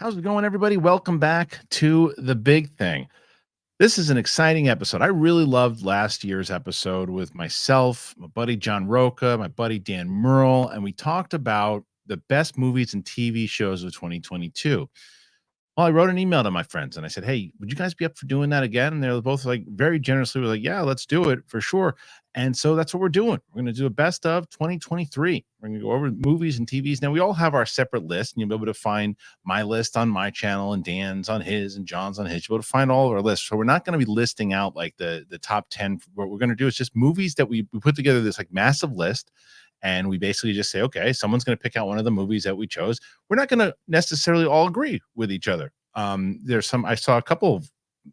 How's it going, everybody? Welcome back to The Big Thing. This is an exciting episode. I really loved last year's episode with myself, my buddy John Rocha, my buddy Dan Murrell, and we talked about the best movies and TV shows of 2022. Well, I wrote an email to my friends and I said, "Hey, would you guys be up for doing that again?" And they were both like very generously were like, "Yeah, let's do it for sure." And so that's what we're doing. We're going to do a best of 2023. We're going to go over movies and TVs. Now we all have our separate lists, and you'll be able to find my list on my channel, and Dan's on his, and John's on his. You'll be able to find all of our lists. So we're not going to be listing out like the top 10. What we're going to do is just movies that we put together this like massive list. And we basically just say, okay, someone's going to pick out one of the movies that we chose. We're not going to necessarily all agree with each other. I saw a couple of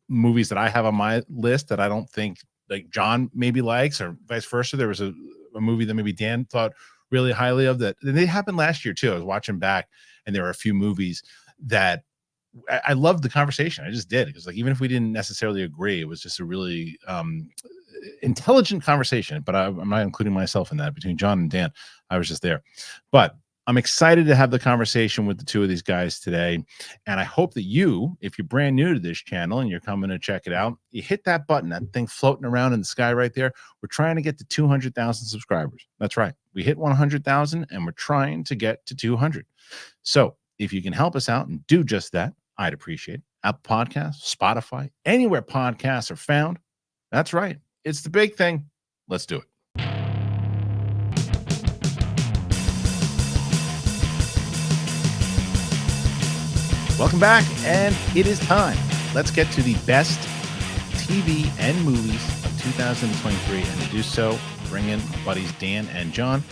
movies that I have on my list that I don't think like John maybe likes, or vice versa. There was a movie that maybe Dan thought really highly of that. And they happened last year too. I was watching back and there were a few movies that I loved the conversation. I just did, because like, even if we didn't necessarily agree, it was just a really intelligent conversation. But I'm not including myself in that. Between John and Dan, I was just there. But I'm excited to have the conversation with the two of these guys today. And I hope that you, if you're brand new to this channel and you're coming to check it out, you hit that button, that thing floating around in the sky right there. We're trying to get to 200,000 subscribers. That's right. We hit 100,000 and we're trying to get to 200. So if you can help us out and do just that, I'd appreciate it. Apple Podcasts, Spotify, anywhere podcasts are found. That's right. It's the big thing. Let's do it. Welcome back, and it is time. Let's get to the best TV and movies of 2023, and to do so, bring in my buddies Dan and John.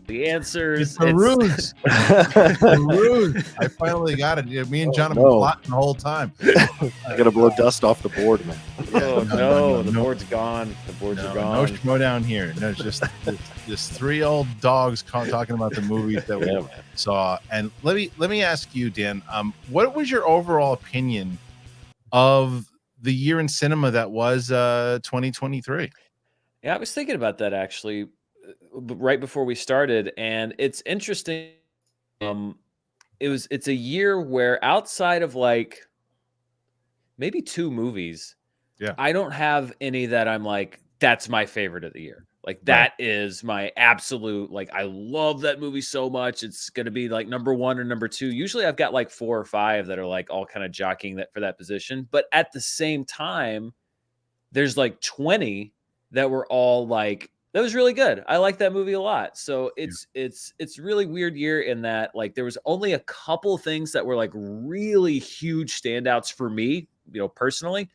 The answers. It's a ruse. It's a ruse. I finally got it. Me and John have been plotting the whole time. I gotta blow dust off the board, man. No, the board's gone. The boards are gone. No schmo down here. No, it's just three old dogs talking about the movies that we saw. And let me ask you, Dan. What was your overall opinion of the year in cinema that was 2023? Yeah, I was thinking about that actually right before we started, and it's interesting. It's a year where outside of like maybe two movies, I don't have any that I'm like, that's my favorite of the year. Like that is my absolute, like, I love that movie so much. It's going to be like number one or number two. Usually I've got like 4 or 5 that are like all kind of jockeying that for that position. But at the same time, there's like 20 that were all like, that was really good. I like that movie a lot. So it's really weird year in that like there was only a couple things that were like really huge standouts for me, personally.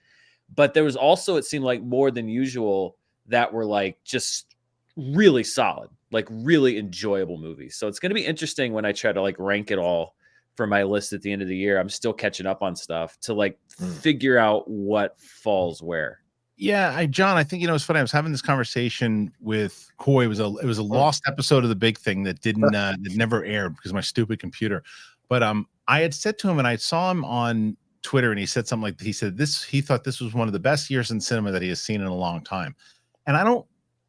But there was also, it seemed like more than usual that were like just really solid, like really enjoyable movies. So it's going to be interesting when I try to like rank it all for my list at the end of the year. I'm still catching up on stuff to like figure out what falls where. Yeah, John, I think it's funny. I was having this conversation with Coy. It was a lost episode of The Big Thing that didn't that never aired because of my stupid computer. But I had said to him, and I saw him on Twitter, and he said something like, he thought this was one of the best years in cinema that he has seen in a long time. And I don't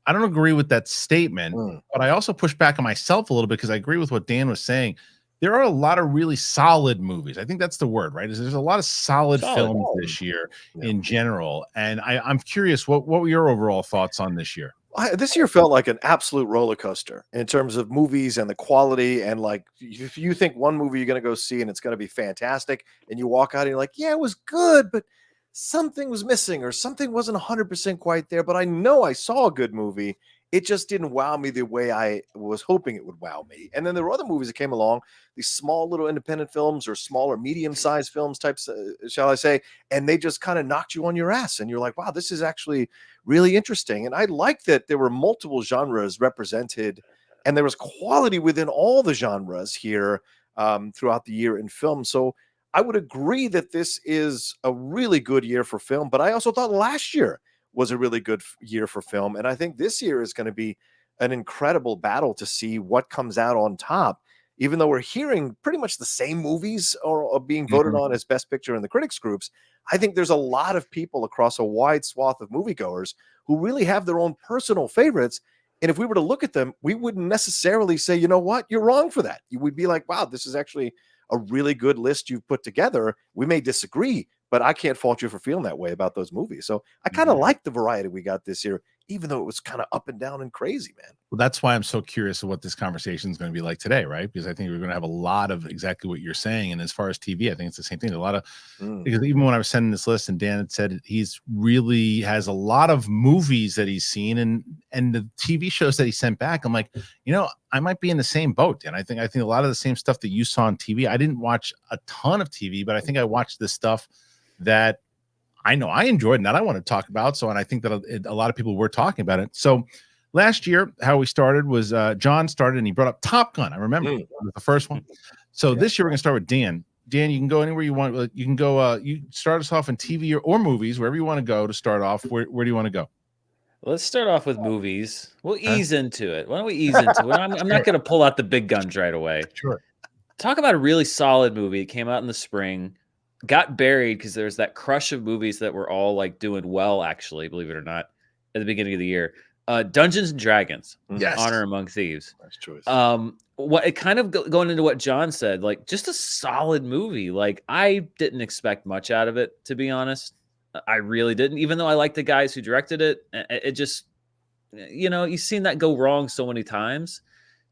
agree with that statement, but I also push back on myself a little bit because I agree with what Dan was saying. There are a lot of really solid movies. I think that's the word, right? There's a lot of solid films this year in general. And I'm curious, what were your overall thoughts on this year? This year felt like an absolute roller coaster in terms of movies and the quality. And like, if you think one movie you're going to go see and it's going to be fantastic, and you walk out and you're like, yeah, it was good, but something was missing or something wasn't 100% quite there. But I know I saw a good movie. It just didn't wow me the way I was hoping it would wow me. And then there were other movies that came along, these small little independent films or smaller medium-sized films types, shall I say, and they just kind of knocked you on your ass. And you're like, wow, this is actually really interesting. And I like that there were multiple genres represented, and there was quality within all the genres here throughout the year in film. So I would agree that this is a really good year for film, but I also thought last year was a really good year for film. And I think this year is going to be an incredible battle to see what comes out on top. Even though we're hearing pretty much the same movies are being voted on as Best Picture in the critics groups, I think there's a lot of people across a wide swath of moviegoers who really have their own personal favorites. And if we were to look at them, we wouldn't necessarily say, you know what, you're wrong for that. You would be like, wow, this is actually a really good list you've put together. We may disagree, but I can't fault you for feeling that way about those movies. So I kind of like the variety we got this year, even though it was kind of up and down and crazy, man. Well, that's why I'm so curious of what this conversation is going to be like today, right? Because I think we're going to have a lot of exactly what you're saying. And as far as TV, I think it's the same thing. A lot of because even when I was sending this list, and Dan had said he's really has a lot of movies that he's seen, and the TV shows that he sent back. I'm like, you know, I might be in the same boat, and I think a lot of the same stuff that you saw on TV. I didn't watch a ton of TV, but I think I watched the stuff that I know I enjoyed and that I want to talk about. So, and I think that a lot of people were talking about it. So last year, how we started was John started and he brought up Top Gun. I remember it was the first one. So this year we're going to start with Dan. Dan, you can go anywhere you want. You can go, you start us off in TV or movies, wherever you want to go to start off. Where do you want to go? Let's start off with movies. We'll ease into it. Why don't we ease into it? I'm not going to pull out the big guns right away. Sure. Talk about a really solid movie. It came out in the spring. Got buried because there's that crush of movies that were all like doing well, actually, believe it or not, at the beginning of the year. Dungeons and Dragons, yes. Honor Among Thieves. Nice choice. What it kind of going into what John said, like just a solid movie. Like I didn't expect much out of it, to be honest. I really didn't, even though I like the guys who directed it. It just, you know, you've seen that go wrong so many times.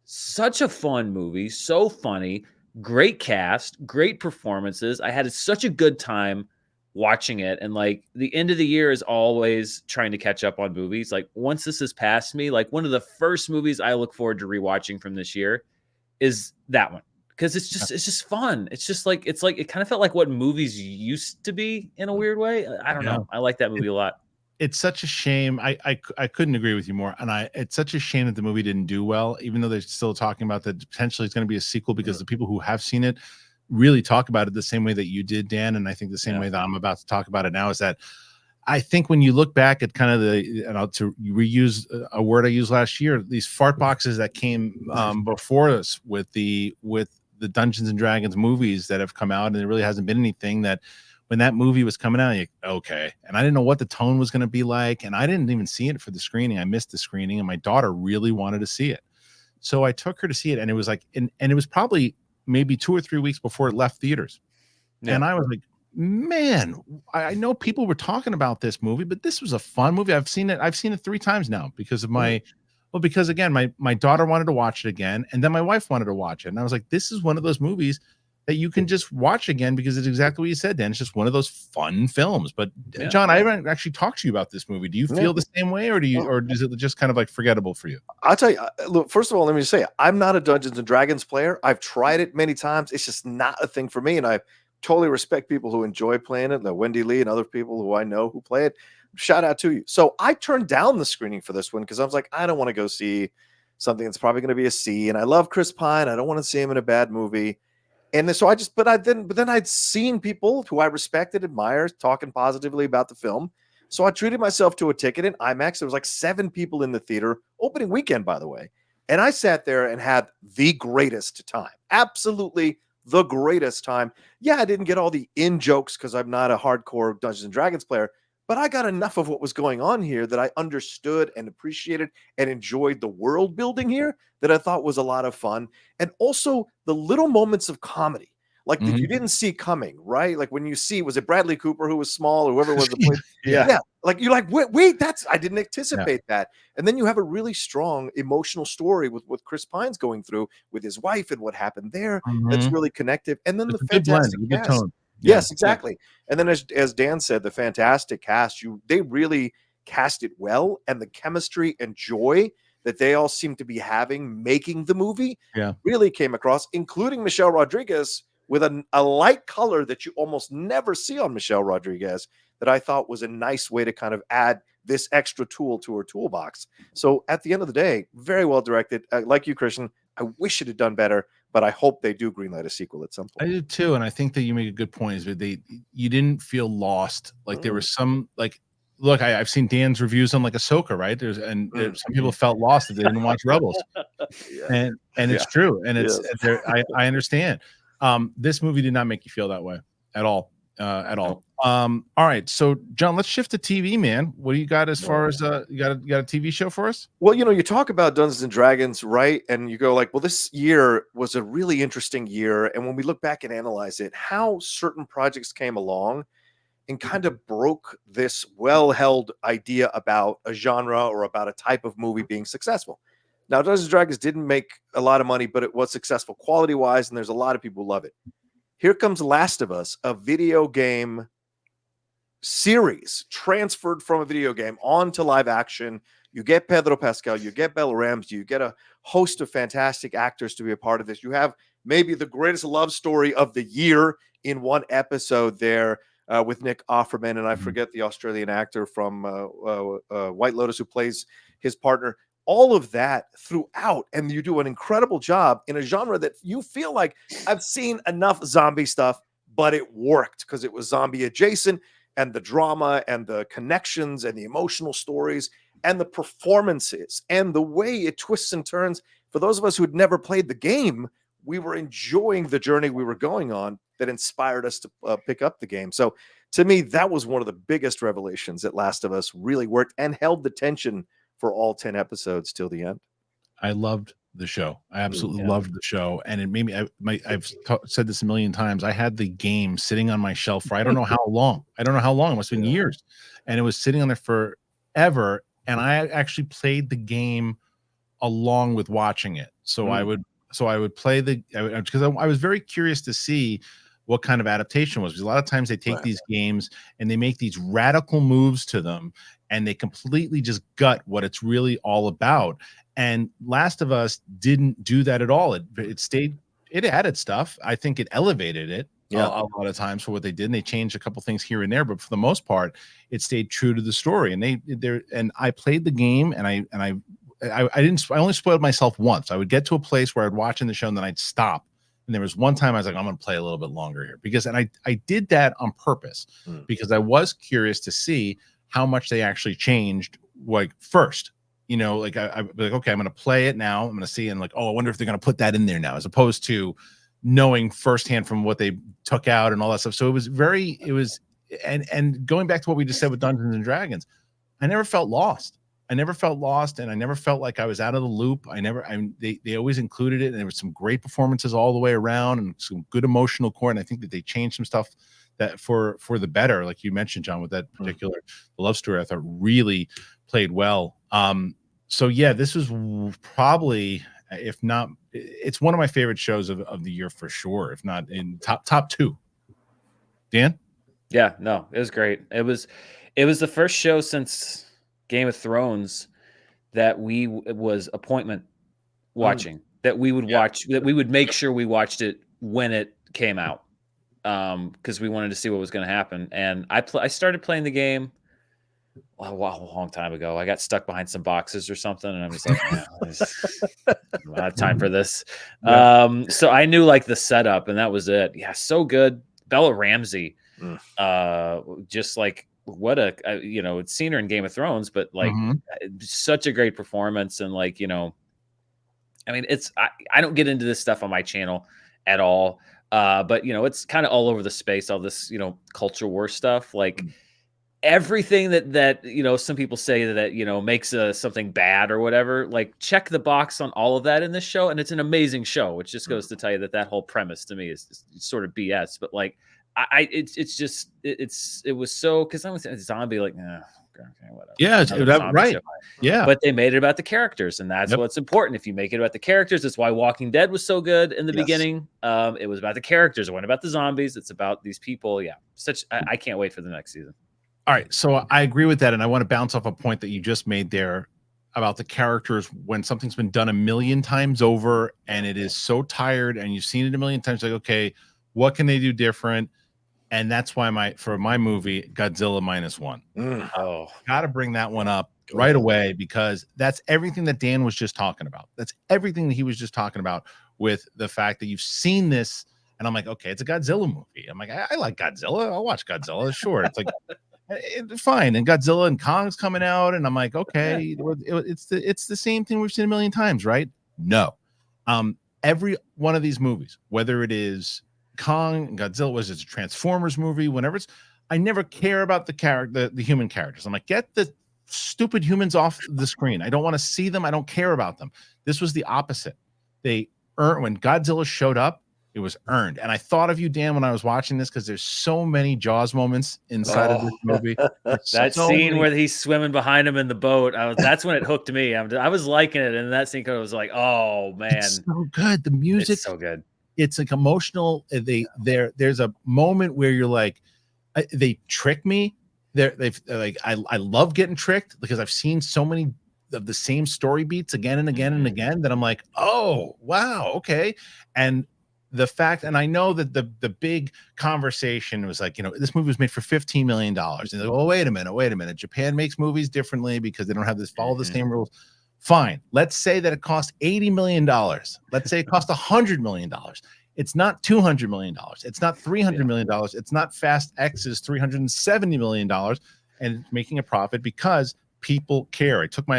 Such a fun movie, so funny. Great cast, great performances. I had such a good time watching it. And like the end of the year is always trying to catch up on movies. Like once this has passed me, like one of the first movies I look forward to rewatching from this year is that one. Because it's just fun. It's just like it kind of felt like what movies used to be in a weird way. I don't know. I like that movie a lot. It's such a shame. I couldn't agree with you more. And it's such a shame that the movie didn't do well, even though they're still talking about that potentially it's going to be a sequel, because the people who have seen it really talk about it the same way that you did, Dan. And I think the same way that I'm about to talk about it now is that I think when you look back at kind of to reuse a word I used last year, these fart boxes that came before us with the Dungeons and Dragons movies that have come out, and there really hasn't been anything that when that movie was coming out, okay. And I didn't know what the tone was going to be like. And I didn't even see it for the screening. I missed the screening, and my daughter really wanted to see it. So I took her to see it, and it was like, and it was probably maybe 2 or 3 weeks before it left theaters. Yeah. And I was like, man, I know people were talking about this movie, but this was a fun movie. I've seen it 3 times now because of because again, my daughter wanted to watch it again, and then my wife wanted to watch it. And I was like, this is one of those movies that you can just watch again because it's exactly what you said, Dan. It's just one of those fun films. But John, I haven't actually talked to you about this movie. Do you feel the same way, or is it just kind of like forgettable for you? I'll tell you, look, first of all, let me just say, I'm not a Dungeons and Dragons player. I've tried it many times. It's just not a thing for me. And I totally respect people who enjoy playing it. Wendy Lee and other people who I know who play it. Shout out to you. So I turned down the screening for this one because I was like, I don't want to go see something that's probably going to be a C. And I love Chris Pine. I don't want to see him in a bad movie. And then, so but then I'd seen people who I respected, admired, talking positively about the film. So I treated myself to a ticket in IMAX. There was like 7 people in the theater, opening weekend, by the way. And I sat there and had the greatest time. Absolutely the greatest time. Yeah, I didn't get all the in-jokes because I'm not a hardcore Dungeons and Dragons player, but I got enough of what was going on here that I understood and appreciated and enjoyed the world building here that I thought was a lot of fun. And also the little moments of comedy, like that you didn't see coming, right? Like when you see, was it Bradley Cooper who was small or whoever was the place? Yeah. Like you're like, wait, I didn't anticipate that. And then you have a really strong emotional story with what Chris Pine's going through with his wife and what happened there. That's really connective. And then it's the fantastic good tone. Yes, exactly. And then as Dan said, the fantastic cast, they really cast it well, and the chemistry and joy that they all seem to be having making the movie really came across, including Michelle Rodriguez with a light color that you almost never see on Michelle Rodriguez, that I thought was a nice way to kind of add this extra tool to her toolbox. So at the end of the day, very well directed. Like you, Kristian, I wish it had done better, but I hope they do greenlight a sequel at some point. I do too, and I think that you make a good point. Is that you didn't feel lost. Like there was some, like look, I've seen Dan's reviews on like Ahsoka, right? There's some people felt lost that they didn't watch Rebels, and it's true, and it's I understand. This movie did not make you feel that way at all, at all. All right, so John, let's shift to TV, man. What do you got as far as you got a TV show for us? Well, you talk about Dungeons and Dragons, right? And you go like, well, this year was a really interesting year, and when we look back and analyze it, how certain projects came along and kind of broke this well-held idea about a genre or about a type of movie being successful. Now, Dungeons and Dragons didn't make a lot of money, but it was successful quality-wise, and there's a lot of people who love it. Here comes Last of Us, a video game series transferred from a video game onto live action. You get Pedro Pascal, you get Bella Ramsey, you get a host of fantastic actors to be a part of this. You have maybe the greatest love story of the year in one episode there with Nick Offerman, and I forget the Australian actor from White Lotus who plays his partner. All of that throughout, and you do an incredible job in a genre that you feel like I've seen enough zombie stuff, but it worked because it was zombie adjacent, and the drama and the connections and the emotional stories and the performances and the way it twists and turns. For those of us who had never played the game, we were enjoying the journey we were going on that inspired us to pick up the game. So to me, that was one of the biggest revelations that Last of Us really worked and held the tension for all 10 episodes till the end. I loved the show. I absolutely loved the show. And it made me, I've said this a million times. I had the game sitting on my shelf for I don't know how long. It must have been years. And it was sitting on there forever. And I actually played the game along with watching it. So I would play because I was very curious to see what kind of adaptation was, because a lot of times they take these games and they make these radical moves to them and they completely just gut what it's really all about. And Last of Us didn't do that at all. It added stuff. I think it elevated it a lot of times for what they did. And they changed a couple things here and there, but for the most part, it stayed true to the story. And I played the game, and I only spoiled myself once. I would get to a place where I'd watch in the show and then I'd stop. And there was one time I was like, I'm going to play a little bit longer here, because I did that on purpose because I was curious to see how much they actually changed. Like first, like I'd be like, okay, I'm going to play it now. I'm going to see, and like, oh, I wonder if they're going to put that in there now, as opposed to knowing firsthand from what they took out and all that stuff. So and going back to what we just said with Dungeons and Dragons, I never felt lost. And I never felt like I was out of the loop. They always included it, and there was some great performances all the way around and some good emotional core. And I think that they changed some stuff that for the better, like you mentioned, John, with that particular love story, I thought really played well. So yeah, this was probably, if not, it's one of my favorite shows of the year for sure, if not in top two. Dan? Yeah, no, it was great. It was the first show since Game of Thrones that was appointment watching, that we would watch, that we would make sure we watched it when it came out, because we wanted to see what was going to happen. And I started playing the game a long time ago. I got stuck behind some boxes or something, and I was like, I don't have time for this. So I knew like the setup, and that was it. Yeah, so good. Bella Ramsey, just like, what it's seen her in Game of Thrones, but like such a great performance. And like, I mean, I don't get into this stuff on my channel at all. But it's kind of all over the space, all this, culture war stuff, like everything that some people say that makes something bad or whatever, like check the box on all of that in this show. And it's an amazing show, which just goes to tell you that whole premise to me is sort of BS. But like, it was so, because I was a zombie, like, okay, whatever. Yeah, right. Show. Yeah, but they made it about the characters, and that's what's important. If you make it about the characters, that's why Walking Dead was so good in the beginning. It was about the characters. It wasn't about the zombies. It's about these people. Yeah, I can't wait for the next season. All right, so I agree with that, and I want to bounce off a point that you just made there about the characters. When something's been done a million times over and it is so tired, and you've seen it a million times, like, okay, what can they do different? And that's why for my movie, Godzilla Minus One. Got to bring that one up right away, because that's everything that Dan was just talking about. That's everything that he was just talking about, with the fact that you've seen this. And I'm like, okay, it's a Godzilla movie. I'm like, I like Godzilla. I'll watch Godzilla. Sure. It's like, Fine. And Godzilla and Kong's coming out, and I'm like, okay, it's the same thing we've seen a million times, right? No. Every one of these movies, whether it is Kong and Godzilla, was it a Transformers movie, whenever it's, I never care about the human characters. I'm like, get the stupid humans off the screen. I don't want to see them. I don't care about them. This was the opposite. They earned, when Godzilla showed up, it was earned. And I thought of you, Dan, when I was watching this, because there's so many Jaws moments inside of this movie. That scene where he's swimming behind him in the boat, that's when it hooked me. I was liking it, and that scene was like, oh man, it's so good. The music, it's so good. It's like emotional. There's a moment where you're like, they trick me. They're like, I love getting tricked, because I've seen so many of the same story beats again and again and again, that I'm like, oh wow, okay. And the fact, and I know that the big conversation was like, this movie was made for $15 million. And they're like, oh, wait a minute. Japan makes movies differently because they don't have follow the same rules. Fine. Let's say that it cost $80 million. Let's say it cost $100 million. It's not $200 million. It's not $300 million. It's not Fast X's $370 million, and it's making a profit because people care. I took my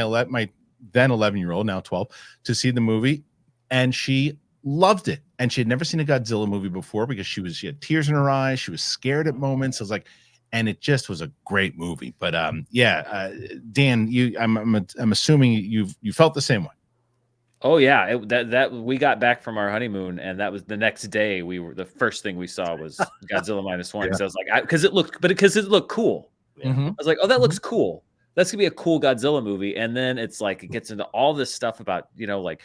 then 11-year-old, now 12, to see the movie, and she loved it. And she had never seen a Godzilla movie before, because she had tears in her eyes. She was scared at moments. I was like, and it just was a great movie. But Dan, I'm assuming you felt the same way. Oh yeah, that we got back from our honeymoon, and that was the next day. The first thing we saw was Godzilla Minus One. So I was like, because it looked cool. I was like, oh, that looks cool. That's gonna be a cool Godzilla movie. And then it's like, it gets into all this stuff about like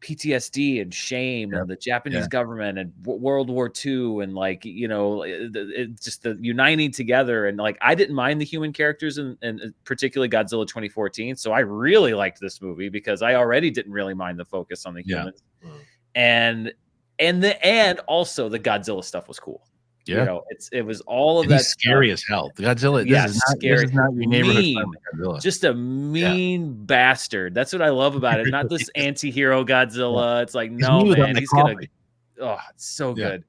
PTSD and shame and the Japanese government and World War II, and like, just the uniting together. And like, I didn't mind the human characters, and particularly Godzilla 2014. So I really liked this movie, because I already didn't really mind the focus on the humans. And also the Godzilla stuff was cool. It was all of that. Scary stuff. As hell. The Godzilla, scary. This is not your neighborhood Godzilla. Just a mean bastard. That's what I love about it. Not this anti-hero Godzilla. It's like, no, man, he's gonna. Oh, it's so good.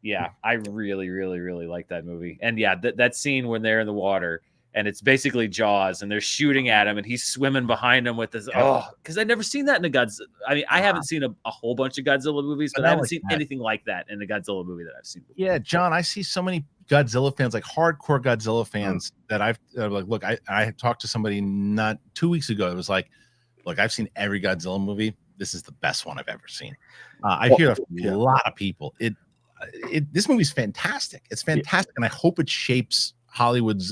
Yeah, I really, really, really like that movie. And yeah, that scene when they're in the water, and it's basically Jaws, and they're shooting at him, and he's swimming behind him with this. Because I've never seen that in a Godzilla. I mean, I haven't seen a whole bunch of Godzilla movies, but I haven't seen anything like that in a Godzilla movie that I've seen before. Yeah, John, I see so many Godzilla fans, like hardcore Godzilla fans, that I've like, look, I talked to somebody not 2 weeks ago. It was like, look, I've seen every Godzilla movie. This is the best one I've ever seen. I hear a lot of people. This movie's fantastic. It's fantastic, and I hope it shapes Hollywood's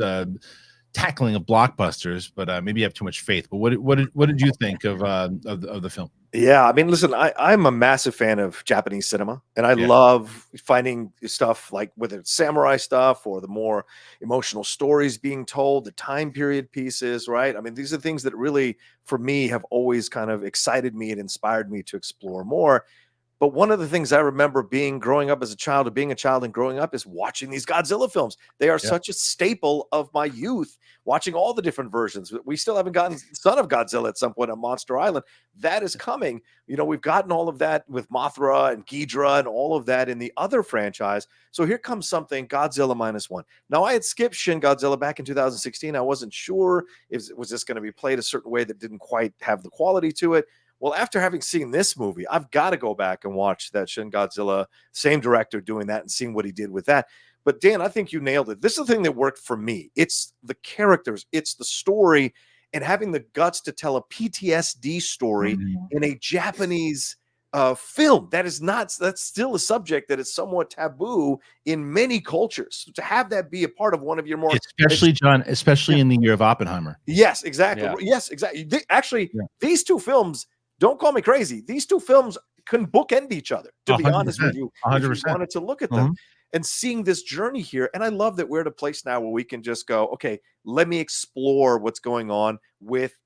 tackling of blockbusters, but maybe you have too much faith. But what did you think of the film? Yeah, I mean, listen, I'm a massive fan of Japanese cinema, and I love finding stuff like, whether it's samurai stuff or the more emotional stories being told, the time period pieces, right? I mean, these are things that really, for me, have always kind of excited me and inspired me to explore more. But one of the things I remember growing up as a child, or being a child and growing up, is watching these Godzilla films. They are such a staple of my youth, watching all the different versions. We still haven't gotten Son of Godzilla at some point on Monster Island. That is coming. We've gotten all of that with Mothra and Ghidorah and all of that in the other franchise. So here comes something, Godzilla Minus One. Now, I had skipped Shin Godzilla back in 2016. I wasn't sure was this going to be played a certain way that didn't quite have the quality to it. Well, after having seen this movie, I've got to go back and watch that Shin Godzilla, same director doing that, and seeing what he did with that. But Dan, I think you nailed it. This is the thing that worked for me. It's the characters, it's the story, and having the guts to tell a PTSD story in a Japanese film. That's still a subject that is somewhat taboo in many cultures. To have that be a part of one of your more, especially in the year of Oppenheimer. Yes, exactly. Yeah. Yes, exactly. These two films, don't call me crazy, these two films can bookend each other, to be honest with you. 100%. If you wanted to look at them and seeing this journey here. And I love that we're at a place now where we can just go, okay, let me explore what's going on with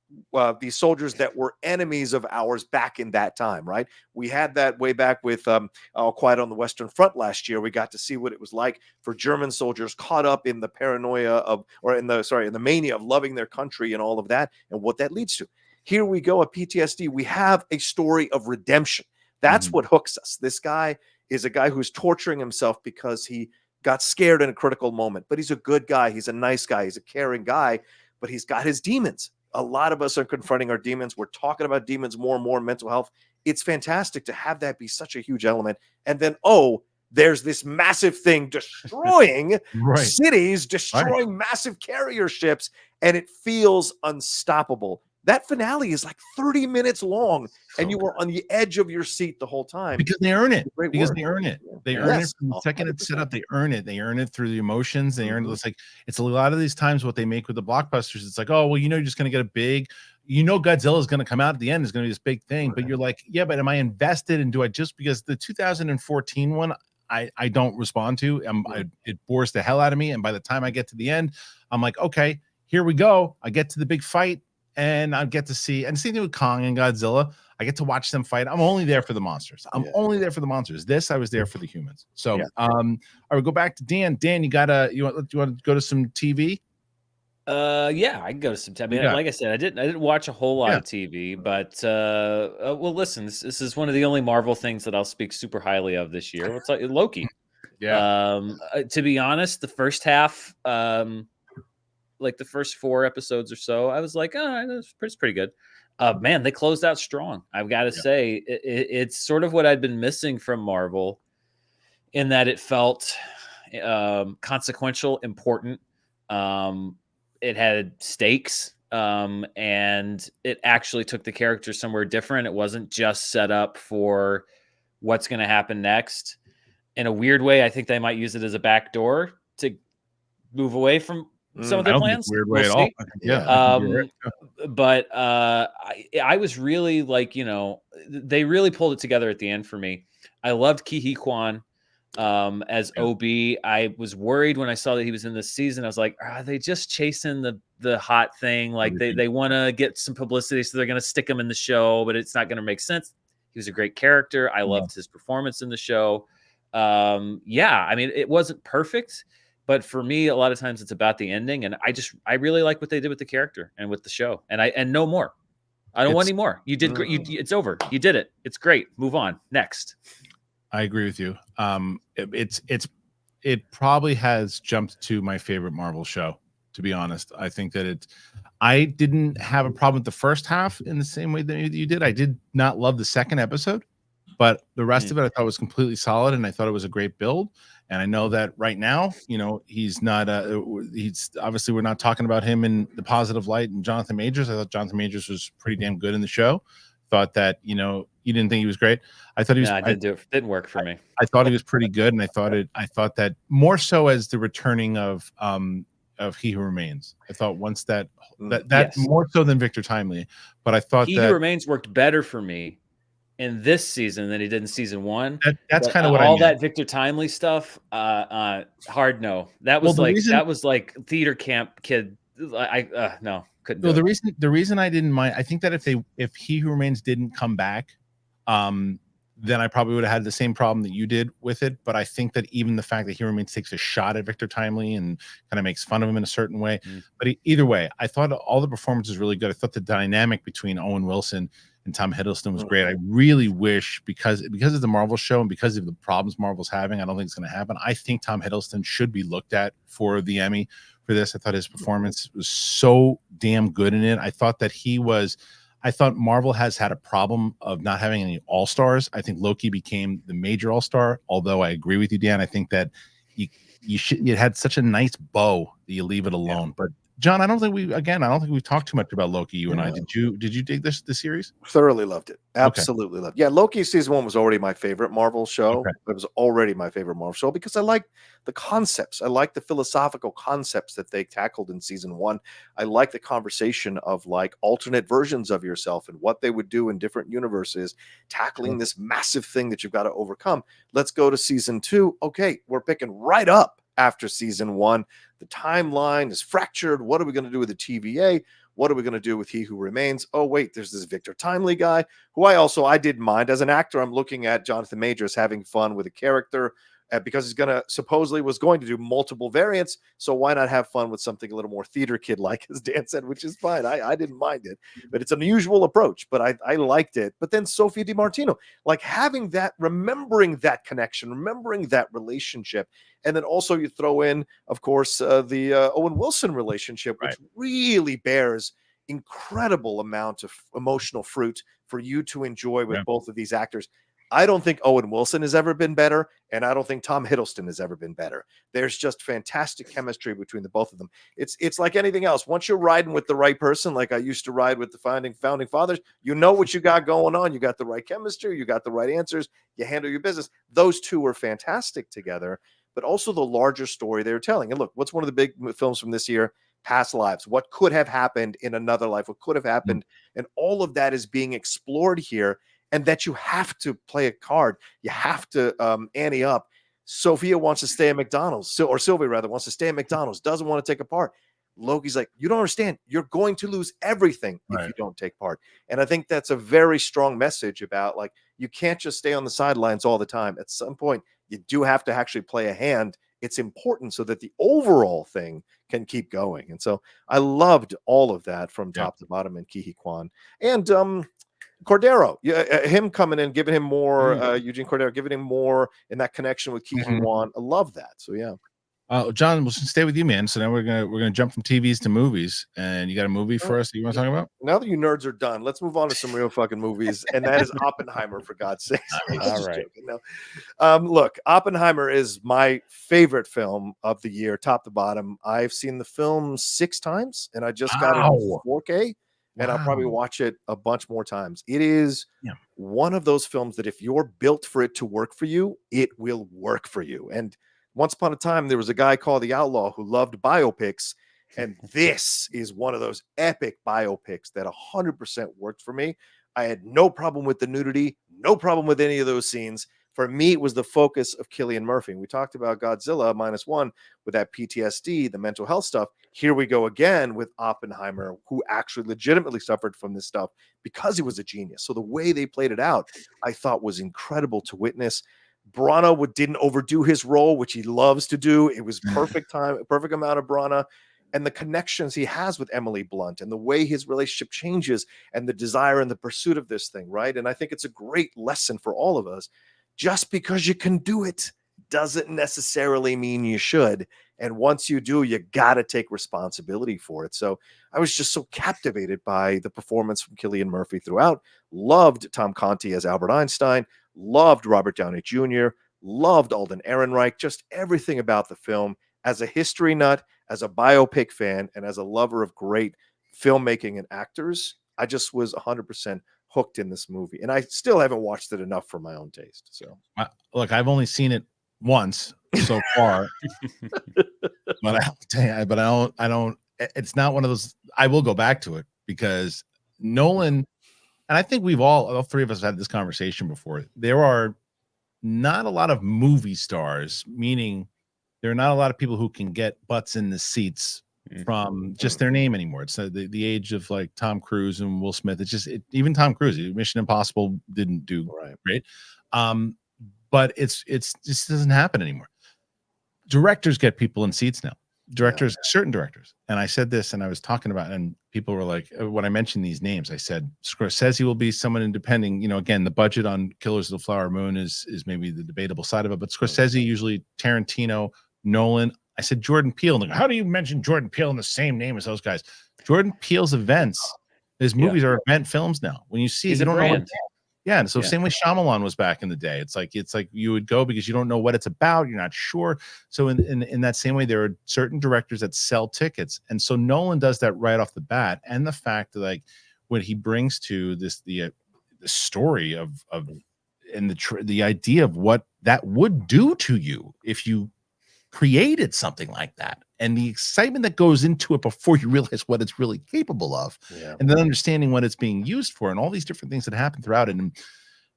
these soldiers that were enemies of ours back in that time, right? We had that way back with All Quiet on the Western Front last year. We got to see what it was like for German soldiers caught up in the paranoia in the mania of loving their country and all of that, and what that leads to. Here we go at PTSD. We have a story of redemption. That's what hooks us. This guy is a guy who's torturing himself because he got scared in a critical moment, but he's a good guy. He's a nice guy. He's a caring guy, but he's got his demons. A lot of us are confronting our demons. We're talking about demons more and more, mental health. It's fantastic to have that be such a huge element. And then, there's this massive thing destroying cities, destroying massive carrier ships, and it feels unstoppable. That finale is like 30 minutes long, and you were on the edge of your seat the whole time. Because they earn it. Because they earn it. They earn it from the 100%. second it's set up. They earn it. They earn it through the emotions. They earn it. It's like, it's a lot of these times what they make with the blockbusters. It's like, oh, well, you're just going to get a big, Godzilla is going to come out at the end. Is going to be this big thing. But you're like, yeah, but am I invested? And do I just, because the 2014 one, I don't respond to. It bores the hell out of me. And by the time I get to the end, I'm like, okay, here we go. I get to the big fight. And I get to see, and same thing with Kong and Godzilla. I get to watch them fight. I'm only there for the monsters. Only there for the monsters. This, I was there for the humans. So, I would go back to Dan. Dan, you want to go to some TV? Yeah, I can go to some TV. Like I said, I didn't watch a whole lot of TV, but well, listen, this is one of the only Marvel things that I'll speak super highly of this year. It's like Loki. To be honest, the first half, like the first 4 episodes or so, I was like, it's pretty good. Man, they closed out strong. I've got to say, it's sort of what I'd been missing from Marvel, in that it felt consequential, important. It had stakes, and it actually took the character somewhere different. It wasn't just set up for what's going to happen next. In a weird way, I think they might use it as a backdoor to move away from some of their plans. Weird way at all. But I was really like, they really pulled it together at the end for me. I loved Ki-Hee Kwan as OB. I was worried when I saw that he was in this season. I was like, are they just chasing the hot thing? Like they want to get some publicity, so they're going to stick him in the show, but it's not going to make sense. He was a great character. I loved his performance in the show. I mean, it wasn't perfect, but for me, a lot of times it's about the ending, and I really like what they did with the character and with the show, and no more. I don't want any more. You did great. It's over. You did it. It's great. Move on. Next. I agree with you. It probably has jumped to my favorite Marvel show, to be honest. I think that I didn't have a problem with the first half in the same way that you did. I did not love the second episode, but the rest of it I thought was completely solid, and I thought it was a great build. And I know that right now, he's not. He's obviously, we're not talking about him in the positive light. And Jonathan Majors, I thought Jonathan Majors was pretty damn good in the show. Thought that you didn't think he was great. I thought he was. Didn't work for me. I thought he was pretty good, and I thought that more so as the returning of He Who Remains. I thought once that more so than Victor Timely, but I thought He Who Remains worked better for me in this season than he did in season 1. That's kind of what all I mean. That Victor Timely stuff. Hard no. That was that was like theater camp kid. No, couldn't. No, the reason I didn't mind, I think that if He Who Remains didn't come back, then I probably would have had the same problem that you did with it. But I think that even the fact that He Remains takes a shot at Victor Timely and kind of makes fun of him in a certain way. But either way, I thought all the performances really good. I thought the dynamic between Owen Wilson and Tom Hiddleston was great. I really wish, because of the Marvel show and because of the problems Marvel's having, I don't think it's going to happen. I think Tom Hiddleston should be looked at for the Emmy for this. I thought his performance was so damn good in it. I thought Marvel has had a problem of not having any all-stars. I think Loki became the major all-star, although I agree with you, Dan. I think that you had such a nice bow that you leave it alone. But John, I don't think we've talked too much about Loki, you and I. Did you dig the series? Thoroughly loved it. Absolutely loved it. Yeah, Loki season 1 was already my favorite Marvel show. Okay. It was already my favorite Marvel show because I like the concepts. I like the philosophical concepts that they tackled in season 1. I like the conversation of like alternate versions of yourself and what they would do in different universes, tackling this massive thing that you've got to overcome. Let's go to season 2. Okay, we're picking right up after season 1. The timeline is fractured. What are we going to do with the TVA? What are we going to do with He Who Remains? Oh, wait, there's this Victor Timely guy who I didn't mind. As an actor, I'm looking at Jonathan Majors having fun with a character, because he's supposedly was going to do multiple variants. So why not have fun with something a little more theater kid like, as Dan said, which is fine. I didn't mind it, but it's an unusual approach, but I liked it. But then Sophia DiMartino, like having that, remembering that connection, remembering that relationship. And then also you throw in, of course, the Owen Wilson relationship, which really bears incredible amount of emotional fruit for you to enjoy with both of these actors. I don't think Owen Wilson has ever been better, and I don't think Tom Hiddleston has ever been better. There's just fantastic chemistry between the both of them. It's like anything else. Once you're riding with the right person, like I used to ride with the founding fathers, you know what you got going on. You got the right chemistry, you got the right answers, you handle your business. Those two are fantastic together, but also the larger story they're telling. And look, what's one of the big films from this year? Past lives. What could have happened in another life? What could have happened? And all of that is being explored here. And that you have to play a card. You have to ante up. Sophia wants to stay at McDonald's, or Sylvia rather wants to stay at McDonald's, doesn't want to take a part. Loki's like, you don't understand. You're going to lose everything if you don't take part. And I think that's a very strong message about, like, you can't just stay on the sidelines all the time. At some point, you do have to actually play a hand. It's important so that the overall thing can keep going. And so I loved all of that from top to bottom, and Ke Huy Quan. And Cordero, him coming in, giving him more, Eugene Cordero, giving him more in that connection with Ke Huy Quan. I love that. So yeah. John, we'll stay with you, man. So now we're gonna jump from TVs to movies, and you got a movie for us that you want to talk about? Now that you nerds are done, let's move on to some real fucking movies, and that is Oppenheimer, for God's sake. All right. Look, Oppenheimer is my favorite film of the year, top to bottom. I've seen the film 6 times, and I just got it in 4K. And I'll probably watch it a bunch more times. It is one of those films that if you're built for it to work for you, it will work for you. And once upon a time, there was a guy called The Outlaw who loved biopics. And this is one of those epic biopics that 100% worked for me. I had no problem with the nudity, no problem with any of those scenes. For me, it was the focus of Cillian Murphy. We talked about Godzilla Minus One with that PTSD, the mental health stuff. Here we go again with Oppenheimer, who actually legitimately suffered from this stuff because he was a genius. So the way they played it out, I thought was incredible to witness. Branagh didn't overdo his role, which he loves to do. It was perfect time, perfect amount of Branagh. And the connections he has with Emily Blunt and the way his relationship changes and the desire and the pursuit of this thing, right? And I think it's a great lesson for all of us. Just because you can do it doesn't necessarily mean you should. And once you do, you got to take responsibility for it. So I was just so captivated by the performance from Cillian Murphy throughout. Loved Tom Conti as Albert Einstein. Loved Robert Downey Jr. Loved Alden Ehrenreich. Just everything about the film. As a history nut, as a biopic fan, and as a lover of great filmmaking and actors, I just was 100% hooked in this movie, and I still haven't watched it enough for my own taste. So look, I've only seen it once so far, but I don't. It's not one of those. I will go back to it because Nolan, and I think we've all 3 of us had this conversation before. There are not a lot of movie stars, meaning there are not a lot of people who can get butts in the seats from just their name anymore. It's the age of like Tom Cruise and Will Smith. It's just even Tom Cruise, Mission Impossible didn't do great. But it's just doesn't happen anymore. Directors get people in seats now. Certain directors. And I said this, and I was talking about, and people were like, when I mentioned these names, I said Scorsese will be someone independent. You know, again, the budget on Killers of the Flower Moon is maybe the debatable side of it, but Scorsese, usually Tarantino, Nolan. I said Jordan Peele. And how do you mention Jordan Peele in the same name as those guys? Jordan Peele's events, his movies are event films now. When you see it, you don't know. And so same way Shyamalan was back in the day. It's like you would go because you don't know what it's about. You're not sure. So in that same way, there are certain directors that sell tickets. And so Nolan does that right off the bat. And the fact that like what he brings to this, the story of and the idea of what that would do to you if you created something like that, and the excitement that goes into it before you realize what it's really capable of, and then understanding what it's being used for, and all these different things that happen throughout it, and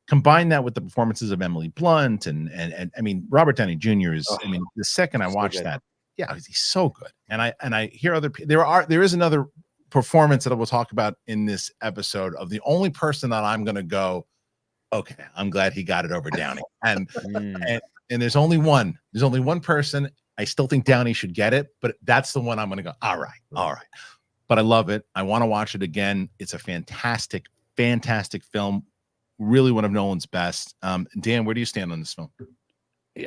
combine that with the performances of Emily Blunt and I mean Robert Downey Jr. is I mean the second I watched that, he's so good. And I hear there is another performance that I will talk about in this episode of the only person that I'm going to go, okay, I'm glad he got it over Downey, and and there's only one. There's only one person. I still think Downey should get it, but that's the one I'm going to go, all right. But I love it. I want to watch it again. It's a fantastic, fantastic film. Really one of Nolan's best. Dan, where do you stand on this film?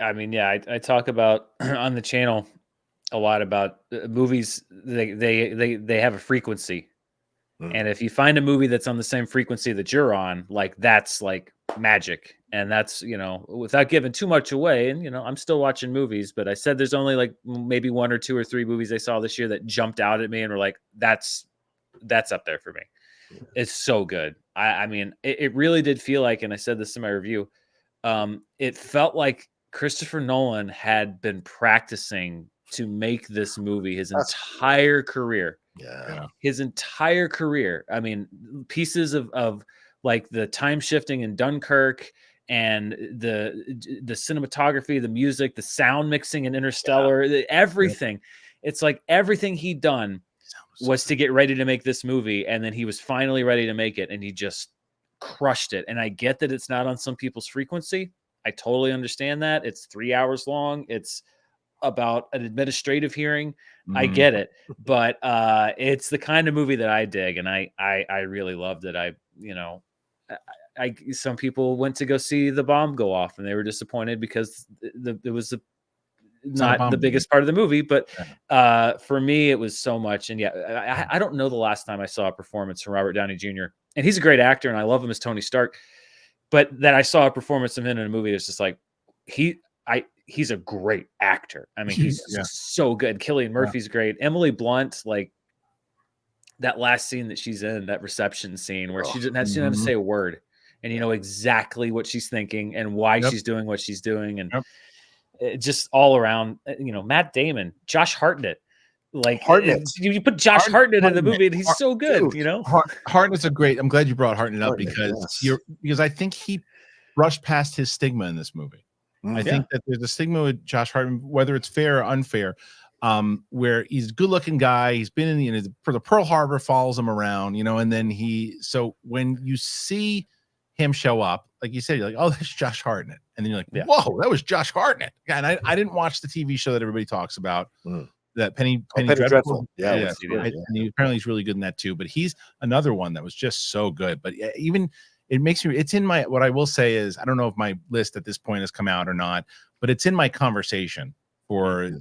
I mean, yeah, I talk about on the channel a lot about movies. They have a frequency. And if you find a movie that's on the same frequency that you're on, like that's like magic. And that's, you know, without giving too much away. And, you know, I'm still watching movies, but I said there's only like maybe 1 or 2 or 3 movies I saw this year that jumped out at me and were like, that's up there for me. It's so good. I mean, it really did feel like, and I said this in my review, it felt like Christopher Nolan had been practicing to make this movie his entire career. Yeah. His entire career. I mean, pieces of like the time shifting in Dunkirk and the cinematography, the music, the sound mixing in Interstellar, everything. It's like everything he'd done was to get ready to make this movie, and then he was finally ready to make it, and he just crushed it. And I get that it's not on some people's frequency. I totally understand that. It's 3 hours long. It's about an administrative hearing. I get it, but it's the kind of movie that I dig, and I really loved it. Some people went to go see the bomb go off, and they were disappointed because it was not the biggest part of the movie, but for me, it was so much. And yeah, I don't know the last time I saw a performance from Robert Downey Jr. And he's a great actor, and I love him as Tony Stark. But that I saw a performance of him in a movie that's just like he's a great actor. I mean, he's so good. Cillian Murphy's great. Emily Blunt, like that last scene that she's in, that reception scene where she doesn't have to say a word, and you know exactly what she's thinking and why she's doing what she's doing, and it just all around. You know, Matt Damon, Josh Hartnett. Like you put Josh Hartnett in the movie, and he's so good. Dude, you know, Hartnett's a great. I'm glad you brought Hartnett up because I think he brushed past his stigma in this movie. I think that there's a stigma with Josh Hartnett, whether it's fair or unfair, where he's a good-looking guy. He's been in for the Pearl Harbor, follows him around, you know, and then so when you see him show up, like you said, you're like, oh, that's Josh Hartnett, and then you're like, whoa, that was Josh Hartnett. And I didn't watch the TV show that everybody talks about. That Penny Dreadful. And apparently he's really good in that too. But he's another one that was just so good. But even it makes me. It's in my. What I will say is, I don't know if my list at this point has come out or not, but it's in my conversation for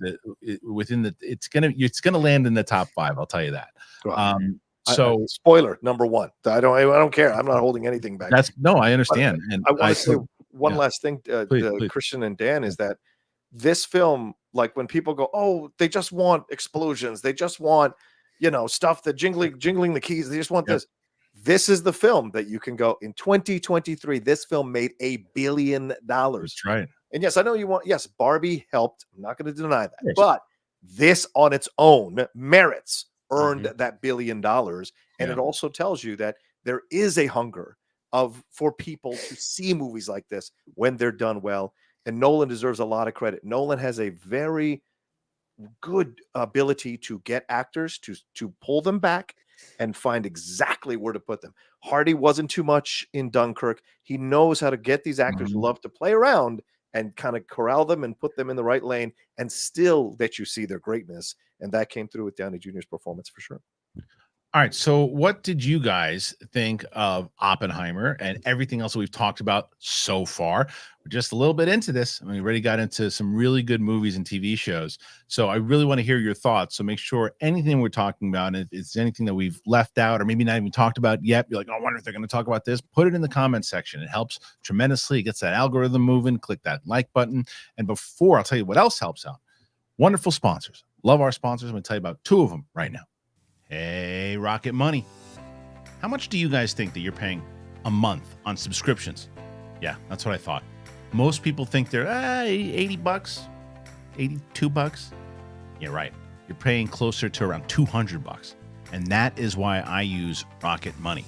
It's gonna land in the top 5. I'll tell you that. So spoiler number 1. I don't care. I'm not holding anything back. I understand. And I want to say one last thing, please. Christian and Dan, is that this film, like when people go, oh, they just want explosions, they just want, you know, stuff that jingling the keys, they just want this. This is the film that you can go in 2023. This film made $1 billion. That's right. And yes, I know you want. Yes, Barbie helped. I'm not going to deny that. But this on its own merits earned that $1 billion, and it also tells you that there is a hunger for people to see movies like this when they're done well. And Nolan deserves a lot of credit. Nolan has a very good ability to get actors to pull them back and find exactly where to put them. Hardy wasn't too much in Dunkirk. He knows how to get these actors who love to play around and kind of corral them and put them in the right lane and still let you see their greatness. And that came through with Downey Jr.'s performance for sure. All right. So what did you guys think of Oppenheimer and everything else that we've talked about so far? We're just a little bit into this. I mean, we already got into some really good movies and TV shows. So I really want to hear your thoughts. So make sure anything we're talking about, if it's anything that we've left out or maybe not even talked about yet, you're like, oh, I wonder if they're going to talk about this. Put it in the comment section. It helps tremendously. It gets that algorithm moving. Click that like button. And before I'll tell you what else helps out. Wonderful sponsors. Love our sponsors. I'm going to tell you about 2 of them right now. Hey, Rocket Money. How much do you guys think that you're paying a month on subscriptions? Yeah, that's what I thought. Most people think they're $80, $82. Yeah, right. You're paying closer to around $200. And that is why I use Rocket Money.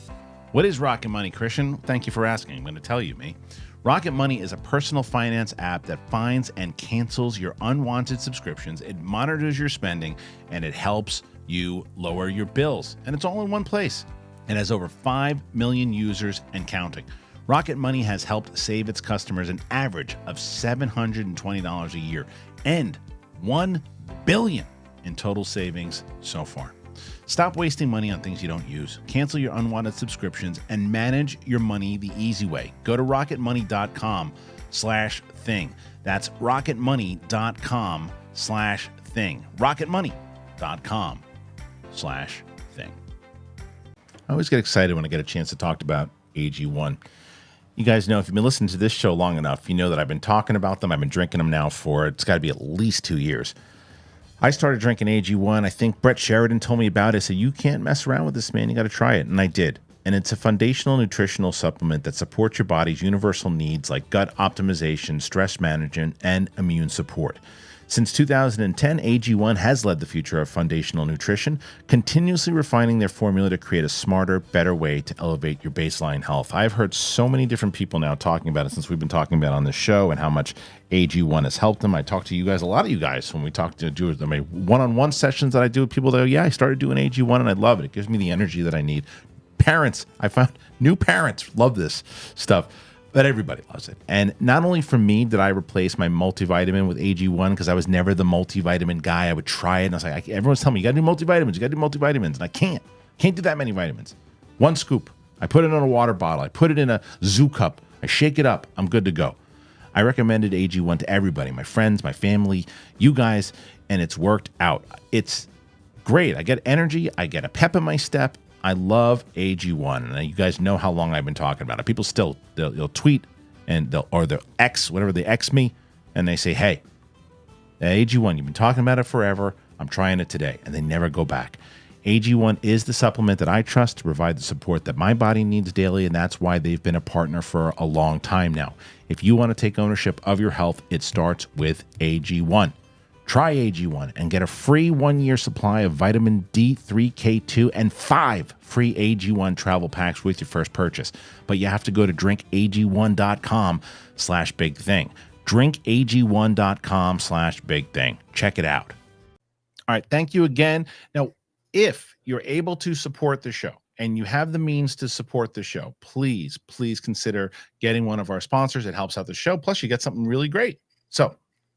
What is Rocket Money, Kristian? Thank you for asking. I'm going to tell you, me. Rocket Money is a personal finance app that finds and cancels your unwanted subscriptions. It monitors your spending, and it helps you lower your bills. And it's all in one place. It has over 5 million users and counting. Rocket Money has helped save its customers an average of $720 a year and $1 billion in total savings so far. Stop wasting money on things you don't use. Cancel your unwanted subscriptions and manage your money the easy way. Go to rocketmoney.com/thing. That's rocketmoney.com/thing. rocketmoney.com/thing. I always get excited when I get a chance to talk about AG1. You guys know, if you've been listening to this show long enough, you know that I've been talking about them. I've been drinking them now for, it's got to be at least 2 years. I started drinking AG1. I think Brett Sheridan told me about it. I said, you can't mess around with this, man. You got to try it. And I did. And it's a foundational nutritional supplement that supports your body's universal needs like gut optimization, stress management, and immune support. Since 2010, AG1 has led the future of foundational nutrition, continuously refining their formula to create a smarter, better way to elevate your baseline health. I've heard so many different people now talking about it since we've been talking about it on this show and how much AG1 has helped them. I talk to you guys, a lot of you guys, when we talk to do one-on-one sessions that I do with people that go, yeah, I started doing AG1 and I love it. It gives me the energy that I need. Parents, I found new parents love this stuff. But everybody loves it. And not only for me did I replace my multivitamin with AG1, because I was never the multivitamin guy. I would try it, and I was like, everyone's telling me, you got to do multivitamins, you got to do multivitamins. And I can't do that many vitamins. One scoop. I put it in a water bottle. I put it in a zoo cup. I shake it up. I'm good to go. I recommended AG1 to everybody, my friends, my family, you guys, and it's worked out. It's great. I get energy. I get a pep in my step. I love AG1, and you guys know how long I've been talking about it. People still, they'll tweet, and they'll X, whatever they X me, and they say, hey, AG1, you've been talking about it forever. I'm trying it today, and they never go back. AG1 is the supplement that I trust to provide the support that my body needs daily, and that's why they've been a partner for a long time now. If you want to take ownership of your health, it starts with AG1. Try AG1 and get a free 1-year supply of vitamin D3, K2, and 5 free AG1 travel packs with your first purchase. But you have to go to drinkag1.com/big-thing. drinkag1.com/big-thing. Check it out. All right. Thank you again. Now, if you're able to support the show and you have the means to support the show, please consider getting one of our sponsors. It helps out the show. Plus, you get something really great. So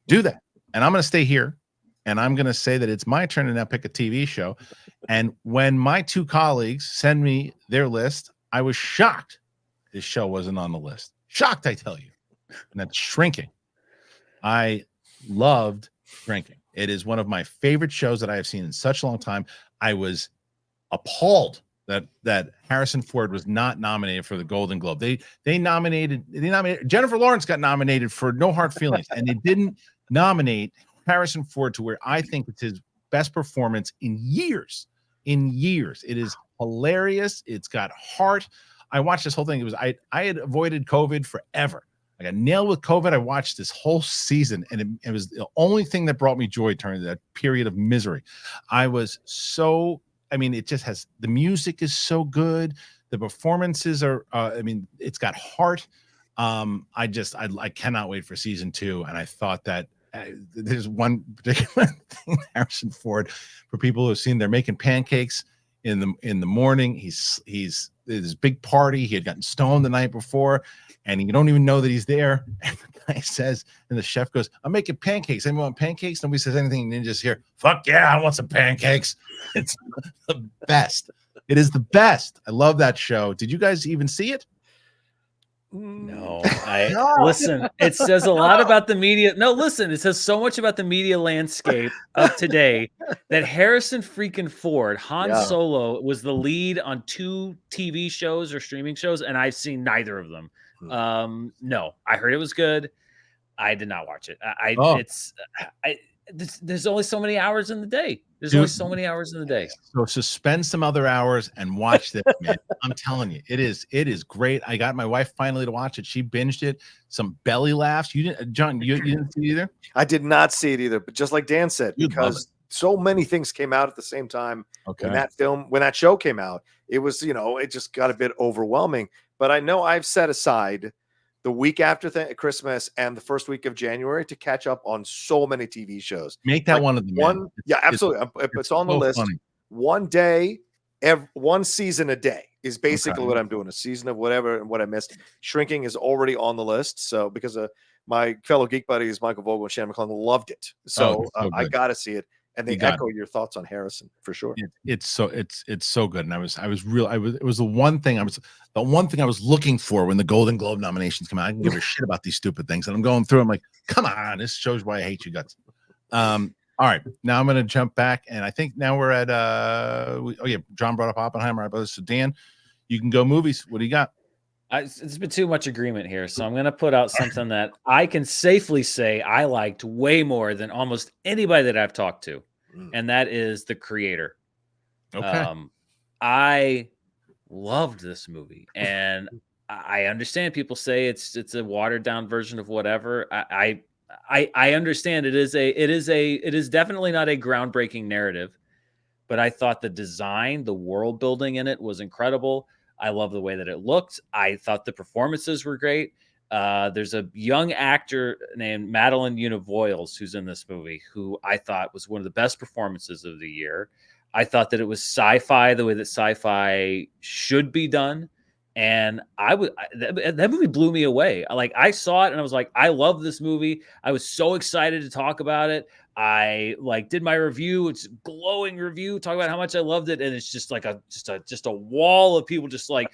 do that. And I'm going to stay here, and I'm going to say that it's my turn to now pick a TV show. And when my two colleagues send me their list, I was shocked this show wasn't on the list. Shocked, I tell you. And that's Shrinking. I loved Shrinking. It is one of my favorite shows that I have seen in such a long time. I was appalled that Harrison Ford was not nominated for the Golden Globe. They nominated Jennifer Lawrence got nominated for No Hard Feelings, and they didn't nominate Harrison Ford to where I think it's his best performance in years. It is hilarious. It's got heart. I watched this whole thing. I had avoided COVID forever. I got nailed with COVID. I watched this whole season, and it was the only thing that brought me joy during that period of misery. It just has, the music is so good. The performances are, it's got heart. I cannot wait for season 2. And I thought that there's one particular thing, Harrison Ford, for people who have seen, they're making pancakes in the morning. He's this big party. He had gotten stoned the night before, and you don't even know that he's there. And the guy says, and the chef goes, I'm making pancakes. Anyone want pancakes? Nobody says anything. Ninja's here. Fuck yeah, I want some pancakes. It's the best. It is the best. I love that show. Did you guys even see it? No, listen, it says a lot about the media. No, listen, it says so much about the media landscape of today that Harrison freaking Ford, Han Solo, was the lead on 2 TV shows or streaming shows, and I've seen neither of them. No, I heard it was good. I did not watch it. There's only so many hours in the day. Only so many hours in the day. So suspend some other hours and watch this, man. I'm telling you, it is great. I got my wife finally to watch it. She binged it. Some belly laughs. You didn't, John, you didn't see it either? I did not see it either, but just like Dan said, because so many things came out at the same time. Okay. When that show came out, it was, it just got a bit overwhelming. But I know I've set aside the week after Christmas and the first week of January to catch up on so many TV shows. Make that one of them. Absolutely. It's on the list. Funny. One day, one season a day. is basically what I'm doing. A season of whatever and what I missed. Shrinking is already on the list. So because my fellow geek buddies, Michael Vogel and Shannon McClung, loved it. So, I got to see it. And they echo your thoughts on Harrison for sure. It's so good. And it was the one thing I was looking for when the Golden Globe nominations come out. I can give a shit about these stupid things. And I'm going through, I'm like, come on, this shows why I hate you guts. All right, now I'm going to jump back, and I think now we're at John brought up Oppenheimer, right? So Dan, you can go movies. What do you got? It's been too much agreement here, so I'm going to put out something that I can safely say I liked way more than almost anybody that I've talked to, and that is The Creator. Okay. I loved this movie, and I understand people say it's a watered down version of whatever. I understand it is definitely not a groundbreaking narrative, but I thought the design, the world building in it was incredible. I love the way that it looked. I thought the performances were great. There's a young actor named Madeline Univoyles who's in this movie, who I thought was one of the best performances of the year. I thought that it was sci-fi the way that sci-fi should be done. And that movie blew me away. I saw it and I was like, I love this movie. I was so excited to talk about it. I did my review. It's a glowing review, talk about how much I loved it. And it's just like just a wall of people just like,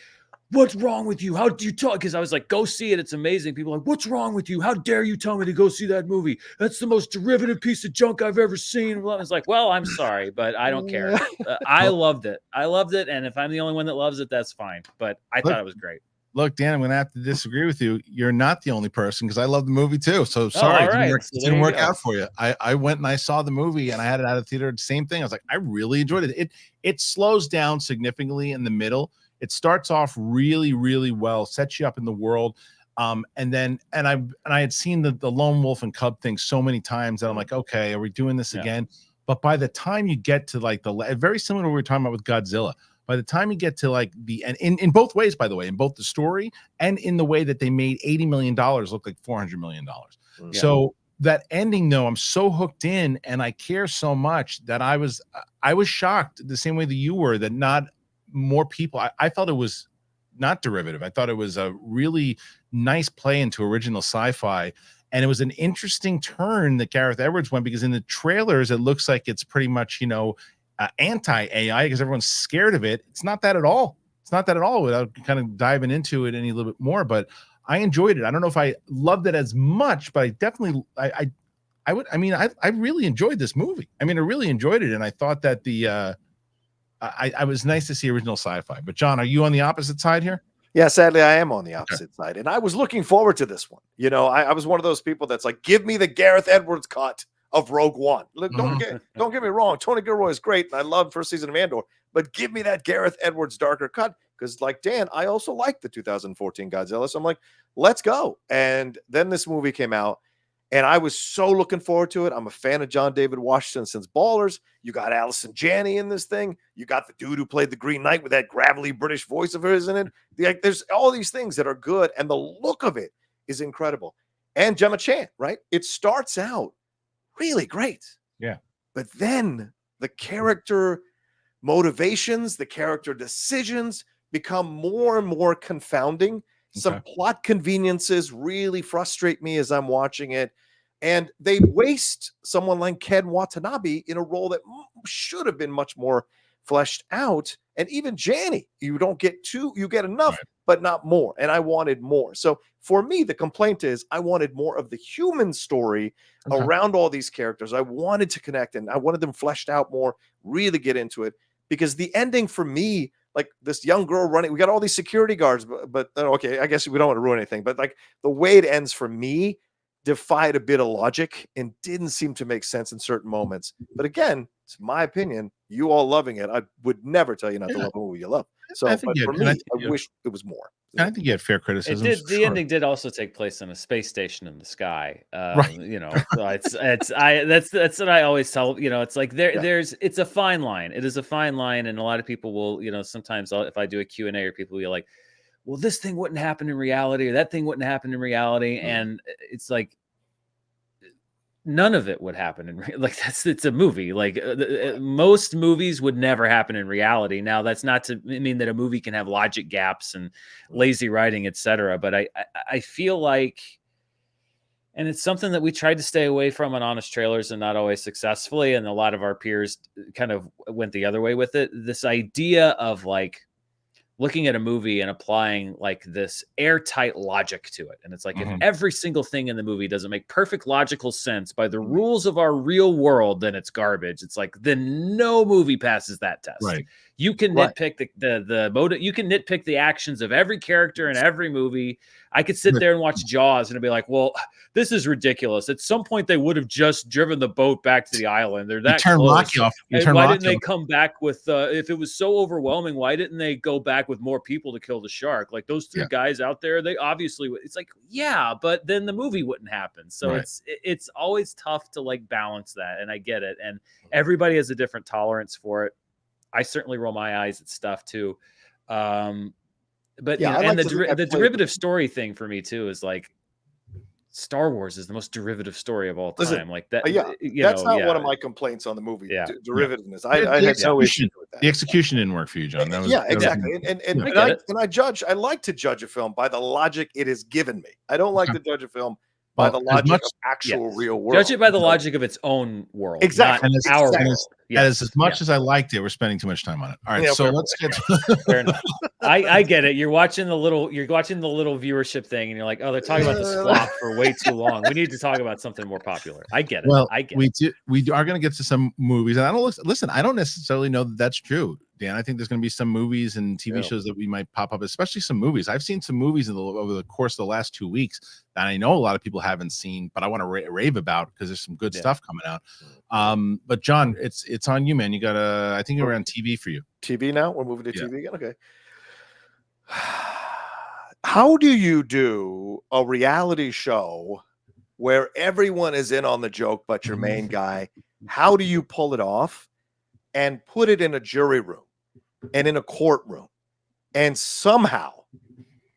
what's wrong with you? How do you talk? Because I was like, go see it. It's amazing. People are like, what's wrong with you? How dare you tell me to go see that movie? That's the most derivative piece of junk I've ever seen. I was like, well, I'm sorry, but I don't care. I loved it. And if I'm the only one that loves it, that's fine. But I thought it was great. Look, Dan, I'm going to have to disagree with you. You're not the only person, because I love the movie too. So sorry, it didn't work out for you. I went and I saw the movie and I had it out of the theater. Same thing. I was like, I really enjoyed it. It slows down significantly in the middle. It starts off really, really well, sets you up in the world. And I had seen the lone wolf and cub thing so many times that I'm like, okay, are we doing this again? But by the time you get to very similar to what we were talking about with Godzilla, by the time you get to and in both ways, by the way, in both the story and in the way that they made $80 million look like $400 million. Yeah. So that ending, though, I'm so hooked in and I care so much that I was shocked the same way that you were, that not more people. I felt it was not derivative. I thought it was a really nice play into original sci-fi. And it was an interesting turn that Gareth Edwards went, because in the trailers, it looks like it's pretty much, anti-AI, because everyone's scared of it. It's not that at all. Without kind of diving into it any little bit more, but I enjoyed it. I don't know if I loved it as much, but I definitely, I really enjoyed this movie. I really enjoyed it. And I thought that I was nice to see original sci-fi. But John, are you on the opposite side here? Yeah, sadly, I am on the opposite side. And I was looking forward to this one. I was one of those people that's like, give me the Gareth Edwards cut of Rogue One. Look, don't get me wrong. Tony Gilroy is great, and I love first season of Andor. But give me that Gareth Edwards darker cut, because like Dan, I also liked the 2014 Godzilla. So I'm like, let's go. And then this movie came out, and I was so looking forward to it. I'm a fan of John David Washington since Ballers. You got Allison Janney in this thing. You got the dude who played the Green Knight with that gravelly British voice of hers in it. There's all these things that are good, and the look of it is incredible. And Gemma Chan, right? It starts out really great. Yeah. But then the character motivations, the character decisions become more and more confounding. Some plot conveniences really frustrate me as I'm watching it. And they waste someone like Ken Watanabe in a role that should have been much more fleshed out. And even Janney, you get enough, but not more. And I wanted more. So for me, the complaint is I wanted more of the human story around all these characters. I wanted to connect, and I wanted them fleshed out more, really get into it. Because the ending for me, like this young girl running, we got all these security guards, but okay, I guess we don't want to ruin anything. But like the way it ends for me defied a bit of logic and didn't seem to make sense in certain moments. But again, it's my opinion. You all loving it, I would never tell you not to love a movie you love. So, but for me, I wish it was more. I think you had fair criticism. The ending did also take place on a space station in the sky. Right. That's what I always tell. It's like it's a fine line. It is a fine line, and a lot of people will. Sometimes if I do a Q&A, or people will be like, well, this thing wouldn't happen in reality, or that thing wouldn't happen in reality. And it's like, none of it would happen in like it's a movie. Like most movies would never happen in reality. Now that's not to mean that a movie can have logic gaps and lazy writing, etc. But I feel like, and it's something that we tried to stay away from on Honest Trailers and not always successfully, and a lot of our peers kind of went the other way with it. This idea of like looking at a movie and applying like this airtight logic to it. And it's like, if every single thing in the movie doesn't make perfect logical sense by the rules of our real world, then it's garbage. It's like, then no movie passes that test. Right. You can nitpick the motive. You can nitpick the actions of every character in every movie. I could sit there and watch Jaws and be like, well, this is ridiculous. At some point, they would have just driven the boat back to the island. They're that close. Rocky off. And why didn't they come back with, if it was so overwhelming, why didn't they go back with more people to kill the shark? Like those three guys out there, they obviously, it's like, yeah, but then the movie wouldn't happen. So it's always tough to like balance that. And I get it. And everybody has a different tolerance for it. I certainly roll my eyes at stuff too. But you know, and the derivative story thing for me too is like Star Wars is the most derivative story of all time. Listen, like that. That's not one of my complaints on the movie. Derivativeness. I had no issue with that. The execution didn't work for you, John. That was, exactly. And I like to judge a film by the logic it has given me. I don't like to judge a film by the logic of actual real world. Judge it by the logic of its own world. Exactly. Not our world. As much as I liked it, we're spending too much time on it. All right, so let's get to fair enough. I get it. You're watching the little viewership thing, and you're like, oh, they're talking about this flop for way too long. We need to talk about something more popular. I get it. Well, I get it. We are going to get to some movies, and I don't necessarily know that that's true, Dan. I think there's going to be some movies and TV shows that we might pop up, especially some movies. I've seen some movies over the course of the last 2 weeks that I know a lot of people haven't seen, but I want to rave about because there's some good stuff coming out. But John, it's on you, man. You got I think you're on TV for you. TV now? We're moving to TV again? Okay. How do you do a reality show where everyone is in on the joke but your main guy? How do you pull it off and put it in a jury room and in a courtroom and somehow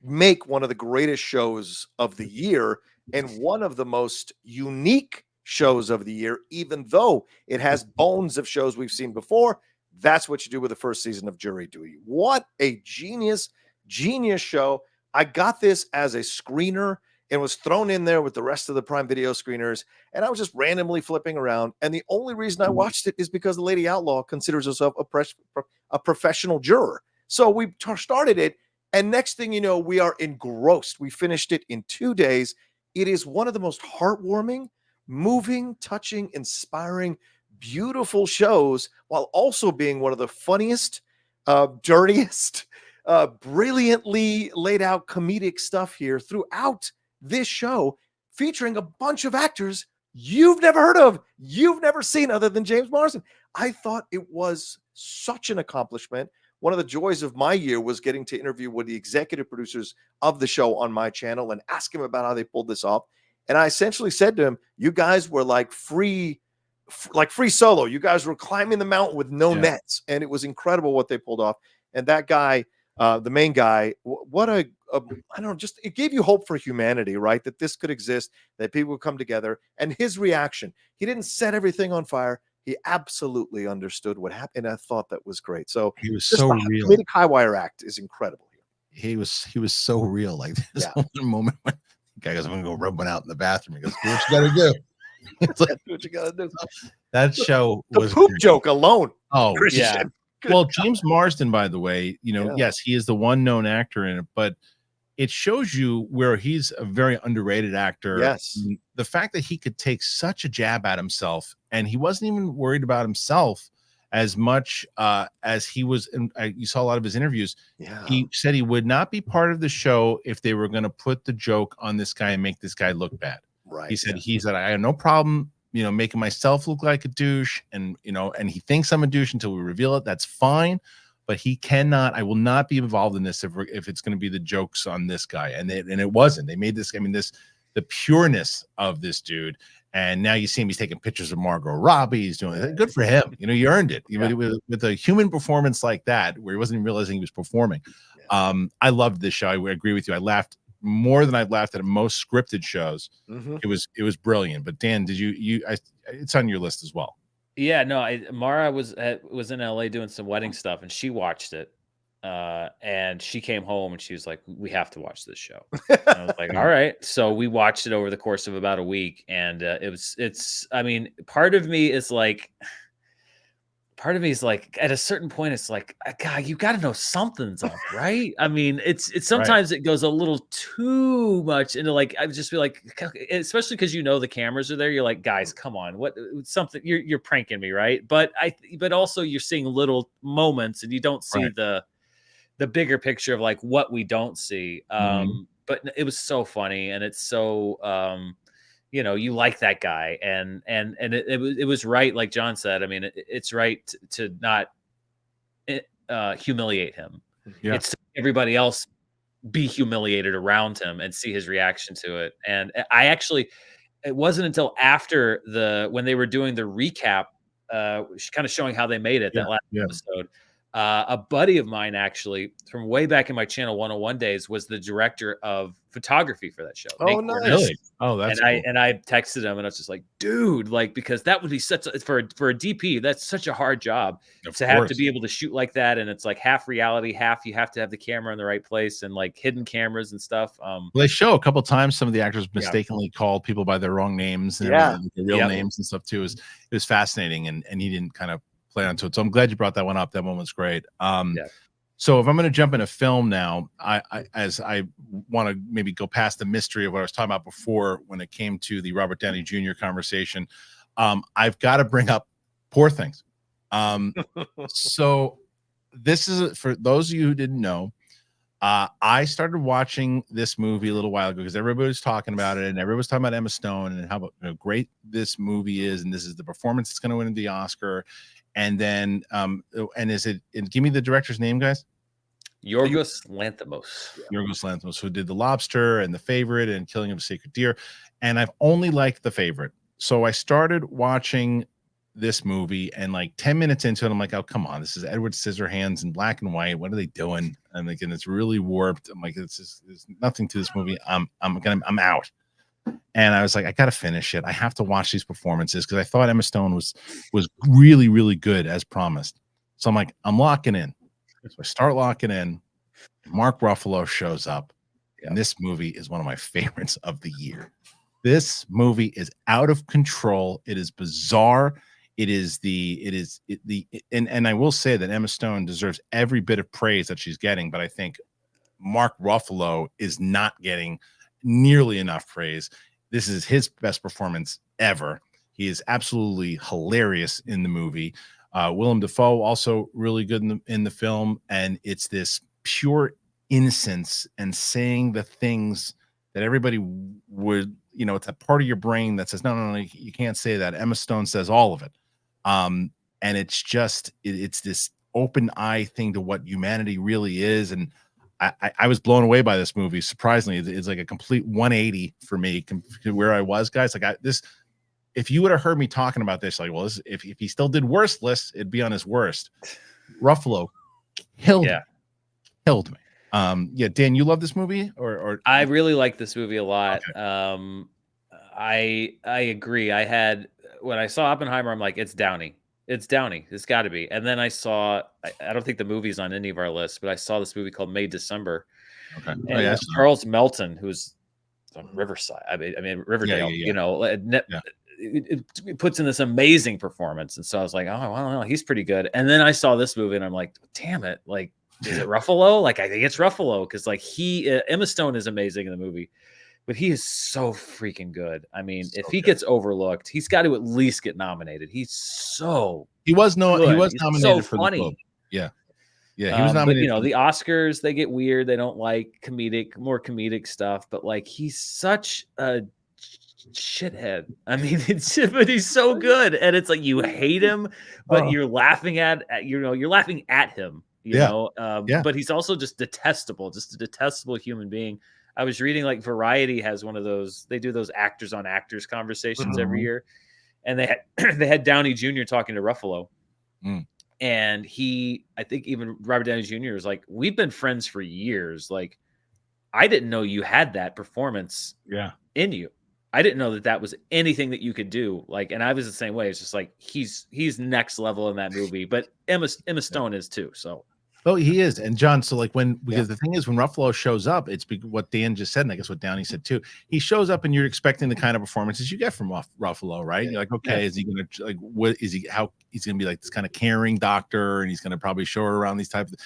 make one of the greatest shows of the year and one of the most unique shows of the year, even though it has bones of shows we've seen before? That's what you do with the first season of Jury Duty. What a genius show. I got this as a screener and was thrown in there with the rest of the Prime Video screeners, and I was just randomly flipping around, and the only reason I watched it is because the Lady Outlaw considers herself a professional juror. So we started it, and next thing you know, we are engrossed. We finished it in 2 days. It is one of the most heartwarming, moving, touching, inspiring, beautiful shows, while also being one of the funniest, dirtiest, brilliantly laid out comedic stuff here throughout this show, featuring a bunch of actors you've never heard of, you've never seen other than James Marsden. I thought it was such an accomplishment. One of the joys of my year was getting to interview with the executive producers of the show on my channel and ask him about how they pulled this off. And I essentially said to him, you guys were like free solo. You guys were climbing the mountain with no nets. And it was incredible what they pulled off. And that guy, the main guy, what I don't know, just it gave you hope for humanity, right? That this could exist, that people would come together. And his reaction, he didn't set everything on fire. He absolutely understood what happened. And I thought that was great. So he was so real. The high wire act is incredible here. He was so real. Like there's one moment when the guy goes, I'm gonna go rub one out in the bathroom. He goes, do what you gotta do. It's like, what you gotta do. That show was the poop joke alone. Oh, Kristian. Yeah. Well, James Marsden, by the way, yes, he is the one known actor in it, but it shows you where he's a very underrated actor. Yes. The fact that he could take such a jab at himself, and he wasn't even worried about himself as much as he was. And you saw a lot of his interviews. Yeah. He said he would not be part of the show if they were going to put the joke on this guy and make this guy look bad. Right. He said, I have no problem, making myself look like a douche, and and he thinks I'm a douche until we reveal it. That's fine. But I will not be involved in this if it's going to be the jokes on this guy. And it wasn't. They made this, the pureness of this dude. And now you see him, he's taking pictures of Margot Robbie. He's doing it. Good for him. You earned it. Yeah. With a human performance like that, where he wasn't even realizing he was performing. Yeah. I loved this show. I agree with you. I laughed more than I've laughed at most scripted shows. Mm-hmm. It was brilliant. But Dan, did it's on your list as well. Yeah, no, Mara was in LA doing some wedding stuff, and she watched it. And she came home and she was like, "We have to watch this show." And I was like, "All right." So we watched it over the course of about a week, and I mean, part of me is like, at a certain point, it's like, God, you got to know something's up, right? I mean, it's sometimes it goes a little too much into like, I would just be like, especially because the cameras are there. You're like, guys, come on, what something you're pranking me, right? But also you're seeing little moments, and you don't see the bigger picture of like what we don't see. But it was so funny, and it's so you like that guy, and it was right, like John said. I mean, it's right to not humiliate him. Yeah. It's everybody else be humiliated around him and see his reaction to it. And it wasn't until after when they were doing the recap, kind of showing how they made it that last episode. A buddy of mine, actually, from way back in my Channel 101 days, was the director of photography for that show. Oh, nice. Really? Oh, that's cool. And I texted him, and I was just like, dude, like, because that would be for a DP, that's such a hard job have to be able to shoot like that. And it's like half reality, half you have to have the camera in the right place, and like hidden cameras and stuff. Well, they show a couple times some of the actors mistakenly called people by their wrong names and their real names and stuff too. It was fascinating, and he didn't kind of play onto it. So I'm glad you brought that one up. That one was great. So if I'm going to jump into film now, I want to maybe go past the mystery of what I was talking about before when it came to the Robert Downey Jr. conversation. I've got to bring up Poor Things. So this is, for those of you who didn't know, I started watching this movie a little while ago because everybody was talking about it, and everybody was talking about Emma Stone and how great this movie is, and this is the performance that's going to win the Oscar. And then, give me the director's name, guys. Yorgos Lanthimos. Yorgos Lanthimos, who did The Lobster and The Favorite and Killing of a Sacred Deer. And I've only liked The Favorite. So I started watching this movie, and like 10 minutes into it, I'm like, oh, come on. This is Edward Scissorhands in black and white. What are they doing? And again, it's really warped. I'm like, there's nothing to this movie. I'm out. And I was like, I got to finish it. I have to watch these performances because I thought Emma Stone was really, really good as promised. So I'm like, I'm locking in. So I start locking in. Mark Ruffalo shows up. And this movie is one of my favorites of the year. This movie is out of control. It is bizarre. And I will say that Emma Stone deserves every bit of praise that she's getting, but I think Mark Ruffalo is not getting nearly enough praise. This is his best performance ever. He is absolutely hilarious in the movie. Willem Dafoe also really good in the film, and it's this pure innocence and saying the things that everybody would, it's that part of your brain that says, no, you can't say that. Emma Stone says all of it. And it's just, it's this open eye thing to what humanity really is. And I was blown away by this movie. Surprisingly, it's like a complete 180 for me to where I was, guys. Like if you would have heard me talking about this, like, well, if he still did worst lists, it'd be on his worst. Ruffalo killed me. Dan, you love this movie, or I really like this movie a lot. Okay. I agree. When I saw Oppenheimer, I'm like, it's Downey. It's got to be. And then I don't think the movie's on any of our lists, but I saw this movie called May December. Okay. And Charles Melton, who's on Riverside. I mean Riverdale. It puts in this amazing performance, and so I was like, oh, well, he's pretty good. And then I saw this movie, and I'm like, damn it, like, is it Ruffalo? Like, I think it's Ruffalo because like Emma Stone is amazing in the movie. But he is so freaking good. I mean, if he gets overlooked, he's got to at least get nominated. He was nominated so for funny. The Globe. Yeah, he was nominated. But the Oscars, they get weird. They don't like more comedic stuff. But like, he's such a shithead. I mean, but he's so good, and it's like you hate him, but you're laughing at you're laughing at him. But he's also just a detestable human being. I was reading, like, Variety has one of those. They do those actors on actors conversations every year, and they had Downey Jr. talking to Ruffalo, and I think even Robert Downey Jr. was like, "We've been friends for years. Like, I didn't know you had that performance in you. I didn't know that was anything that you could do. Like, and I was the same way. It's just like he's next level in that movie, but Emma Stone is too. So. Oh, he is. And John, so like because the thing is, when Ruffalo shows up, it's what Dan just said, and I guess what Downey said too. He shows up and you're expecting the kind of performances you get from Ruffalo, right? Yeah. You're like, okay, is he gonna like what is he how he's gonna be like this kind of caring doctor, and he's gonna probably show her around these types of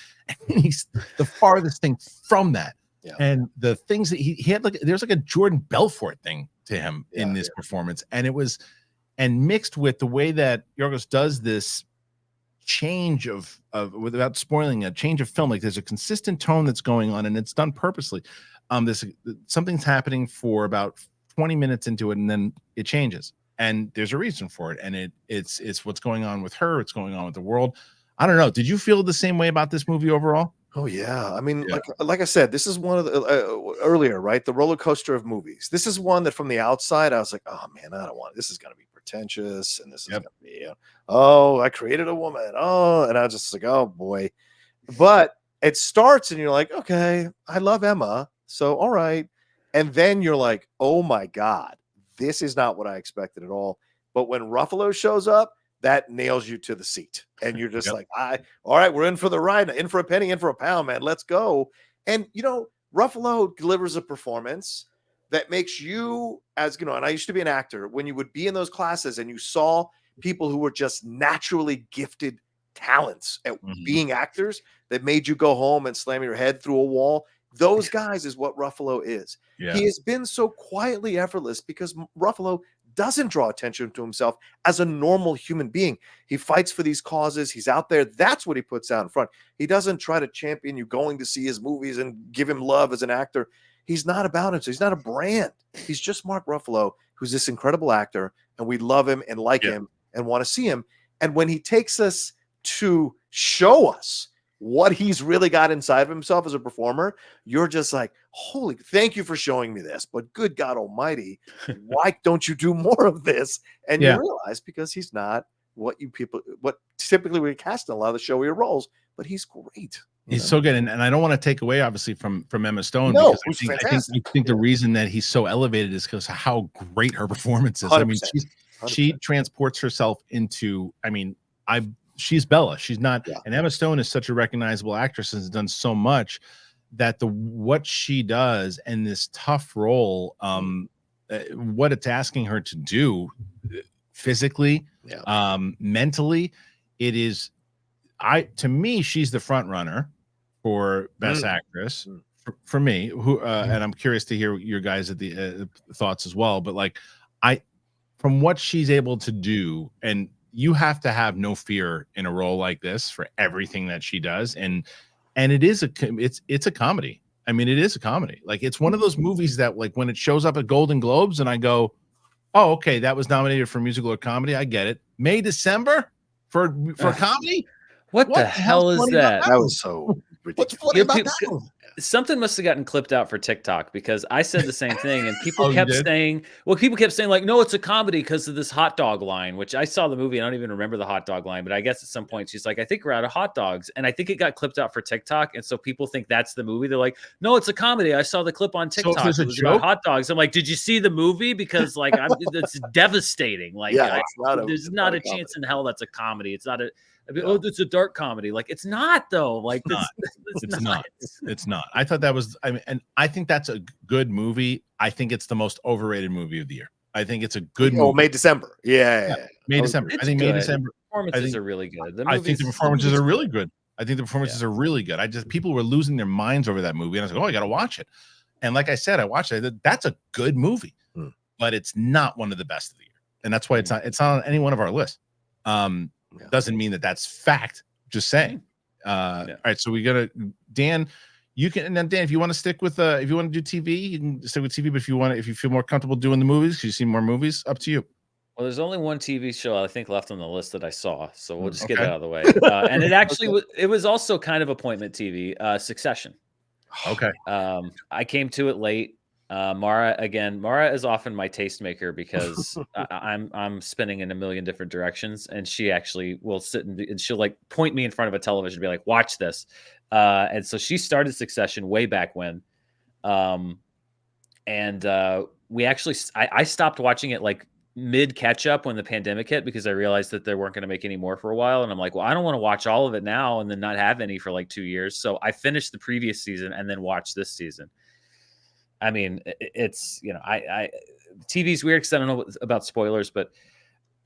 and he's the farthest thing from that. Yeah. And the things that he had, like there's like a Jordan Belfort thing to him in this performance, and it was mixed with the way that Yorgos does this change of without spoiling a change of film. Like there's a consistent tone that's going on, and it's done purposely. This something's happening for about 20 minutes into it, and then it changes, and there's a reason for it, and it's what's going on with her, it's going on with the world. I don't know, did you feel the same way about this movie overall? Oh yeah, I mean, like I said, this is one of the earlier, right? The roller coaster of movies. This is one that from the outside, I was like, oh man, I don't want it. This is going to be pretentious, and this is going to be, oh, I created a woman. Oh, and I was just like, oh boy. But it starts, and you're like, okay, I love Emma, so all right. And then you're like, oh my god, this is not what I expected at all. But when Ruffalo shows up, that nails you to the seat, and you're just like, all right, we're in for the ride, in for a penny, in for a pound, man. Let's go. And Ruffalo delivers a performance that makes you, as and I used to be an actor, when you would be in those classes and you saw people who were just naturally gifted talents at being actors that made you go home and slam your head through a wall. Those guys is what Ruffalo is. Yeah. He has been so quietly effortless because Ruffalo doesn't draw attention to himself as a normal human being. He fights for these causes. He's out there. That's what he puts out in front. He doesn't try to champion you going to see his movies and give him love as an actor. He's not about it. So he's not a brand. He's just Mark Ruffalo, who's this incredible actor, and we love him and like him and want to see him. And when he takes us to show us what he's really got inside of himself as a performer, you're just like, holy, thank you for showing me this, but good God almighty, why don't you do more of this? And you realize because he's not what typically we cast in a lot of the showier roles, but he's great. He's so good. And I don't want to take away, obviously, from Emma Stone. No, because I think the reason that he's so elevated is because of how great her performance is. 100%. I mean, she transports herself into, she's Bella. She's not, and Emma Stone is such a recognizable actress and has done so much that what she does in this tough role, what it's asking her to do physically, mentally, it is, to me, she's the front runner for Best Actress for me. And I'm curious to hear your guys at the thoughts as well. But like, from what she's able to do, and you have to have no fear in a role like this for everything that she does, and it is it's a comedy. I mean, it is a comedy. Like, it's one of those movies that, like, when it shows up at Golden Globes, and I go, oh, okay, that was nominated for musical or comedy. I get it. May, December for comedy. What the hell is that? That was so ridiculous. What's funny about that? Something must have gotten clipped out for TikTok, because I said the same thing, and people kept saying, like, no, it's a comedy because of this hot dog line, which I saw the movie. I don't even remember the hot dog line, but I guess at some point she's like, I think we're out of hot dogs. And I think it got clipped out for TikTok. And so people think that's the movie. They're like, no, it's a comedy. I saw the clip on TikTok. So it was about hot dogs. I'm like, did you see the movie? Because like, it's devastating. Like, there's not a chance in hell that's a comedy. It's not it's a dark comedy. Like, it's not though. Like, it's not. It's not. I thought that was. And I think that's a good movie. I think it's the most overrated movie of the year. I think it's a good movie. May, December. Yeah. May, December. I think May, December. Performances are really good. I think the performances are really good. I think the performances are really good. People were losing their minds over that movie, and I was like, oh, I got to watch it. And like I said, I watched it. That's a good movie, but it's not one of the best of the year, and that's why it's not on any one of our lists. Doesn't mean that that's fact. Just saying. All right, so we gotta Dan. You can, and then Dan, if you want to stick with if you want to do TV, you can stick with TV. But if you feel more comfortable doing the movies, because you see more movies, up to you. Well, there's only one TV show I think left on the list that I saw, so we'll just get that out of the way. And it actually it was also kind of appointment TV. Succession. Okay. I came to it late. Mara is often my tastemaker, because I'm spinning in a million different directions, and she actually will sit and she'll like point me in front of a television and be like, watch this. And so she started Succession way back when. And we actually, I stopped watching it like mid catch up when the pandemic hit because I realized that they weren't going to make any more for a while. And I'm like, well, I don't want to watch all of it now and then not have any for like 2 years. So I finished the previous season and then watched this season. I mean, it's, you know, TV's weird because I don't know about spoilers, but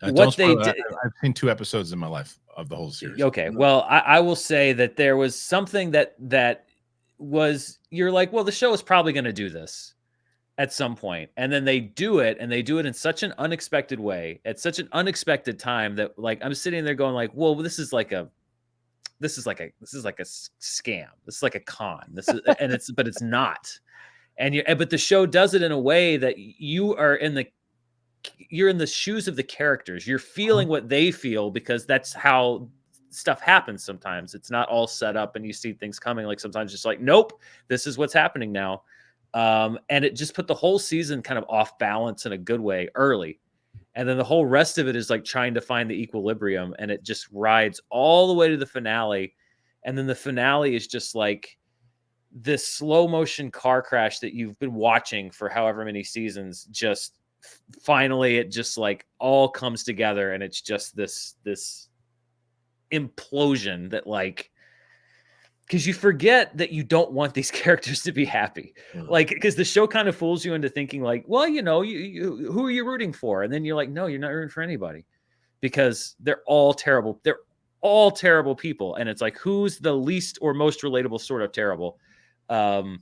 what they did. I've seen 2 episodes in my life of the whole series. Okay. Well, I will say that there was something that was, you're like, well, the show is probably going to do this at some point, and then they do it, and they do it in such an unexpected way at such an unexpected time that like I'm sitting there going like, well, this is like a scam. This is like a con. This is but it's not. But the show does it in a way that you're in the shoes of the characters. You're feeling what they feel because that's how stuff happens sometimes. It's not all set up and you see things coming. Like sometimes it's like, nope, this is what's happening now. And it just put the whole season kind of off balance in a good way early. And then the whole rest of it is like trying to find the equilibrium, and it just rides all the way to the finale. And then the finale is just like this slow motion car crash that you've been watching for however many seasons. Just finally, it just like all comes together, and it's just this implosion that like, because you forget that you don't want these characters to be happy. Like, because the show kind of fools you into thinking like, well, you know, you who are you rooting for? And then you're like, no, you're not rooting for anybody because they're all terrible. They're all terrible people. And it's like, who's the least or most relatable sort of terrible? And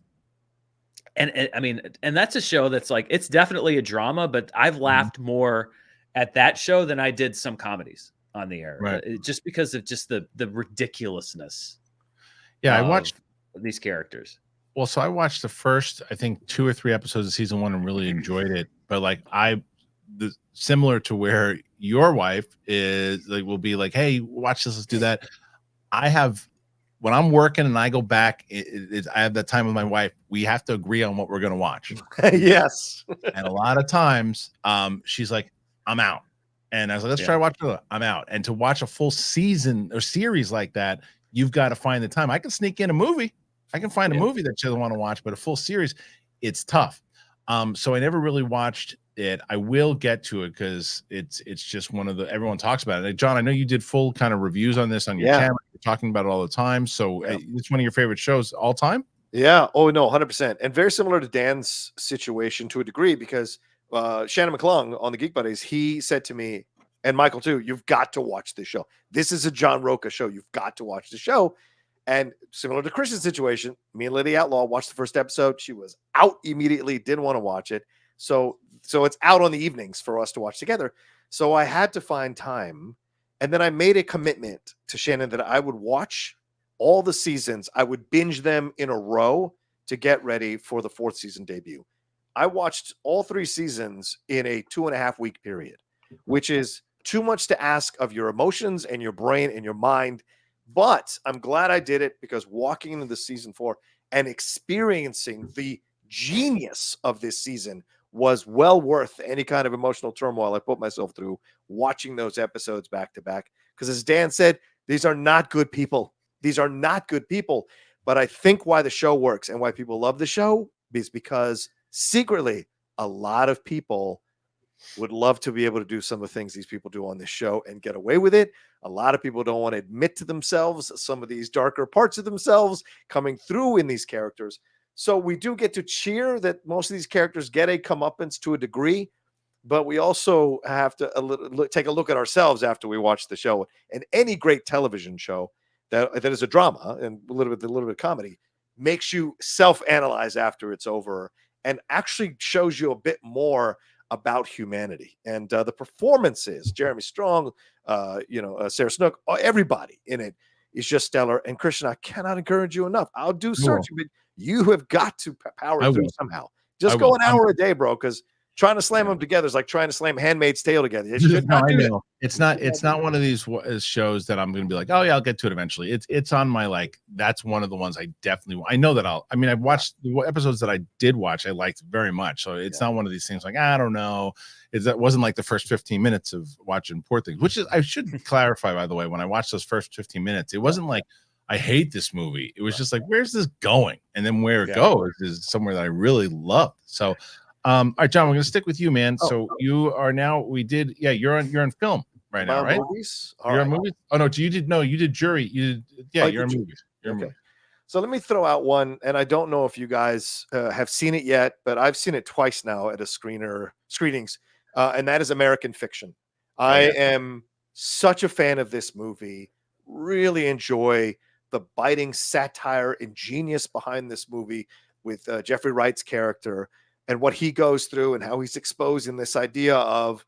I mean, and that's a show that's like, it's definitely a drama, but I've laughed more at that show than I did some comedies on the air, right? Just because of just the ridiculousness. Yeah, I watched these characters. Well, so I watched the first, I think 2 or 3 episodes of season 1 and really enjoyed it. But like similar to where your wife is, like, will be like, hey, watch this, let's do that. When I'm working and I go back, I have that time with my wife. We have to agree on what we're going to watch. Yes. And a lot of times, she's like, I'm out. And I was like, let's try to watch it. I'm out. And to watch a full season or series like that, you've got to find the time. I can sneak in a movie. I can find a movie that she doesn't want to watch, but a full series, it's tough. So I never really watched it. I will get to it because it's just one of everyone talks about it. John, I know you did full kind of reviews on this on your channel. You're talking about it all the time. So it's one of your favorite shows all time? Yeah. Oh, no, 100%. And very similar to Dan's situation to a degree, because Shannon McClung on the Geek Buddies, he said to me, and Michael too, you've got to watch this show. This is a John Rocha show. You've got to watch the show. And similar to Kristian's situation, me and Lady Outlaw watched the first episode. She was out immediately, didn't want to watch it. So it's out on the evenings for us to watch together. So I had to find time. And then I made a commitment to Shannon that I would watch all the seasons. I would binge them in a row to get ready for the 4th season debut. I watched all 3 seasons in a 2.5 week period, which is too much to ask of your emotions and your brain and your mind. But I'm glad I did it, because walking into the season 4 and experiencing the genius of this season was well worth any kind of emotional turmoil I put myself through watching those episodes back to back. Because as Dan said, these are not good people. These are not good people. But I think why the show works and why people love the show is because secretly a lot of people would love to be able to do some of the things these people do on this show and get away with it. A lot of people don't want to admit to themselves some of these darker parts of themselves coming through in these characters. So we do get to cheer that most of these characters get a comeuppance to a degree, but we also have to take a look at ourselves after we watch the show. And any great television show that is a drama and a little bit of comedy makes you self-analyze after it's over and actually shows you a bit more about humanity. And the performances, Jeremy Strong, Sarah Snook, everybody in it is just stellar. And Kristian, I cannot encourage you enough. I'll do searching, but you have got to power through somehow. Just go an hour a day, bro, because trying to slam them together is like trying to slam Handmaid's Tale together. It's not one of these shows that I'm going to be like, oh yeah, I'll get to it eventually. It's on my that's one of the ones I know that I've watched the episodes that I did watch. I liked very much. So it's not one of these things like, I don't know. That wasn't like the first 15 minutes of watching Poor Things, which is, I should clarify, by the way, when I watched those first 15 minutes, it wasn't like, I hate this movie. It was just like, where's this going? And then where it Exactly. goes is somewhere that I really loved. So, all right, John, we're gonna stick with you, man. So you are now. You're on film right now, right? Movies. You're on movies. Oh no, you did jury. You're on movies. You're on movies. So let me throw out one, and I don't know if you guys have seen it yet, but I've seen it twice now at a screenings, and that is American Fiction. I am such a fan of this movie. Really enjoy the biting satire and genius behind this movie with Jeffrey Wright's character and what he goes through and how he's exposing this idea of,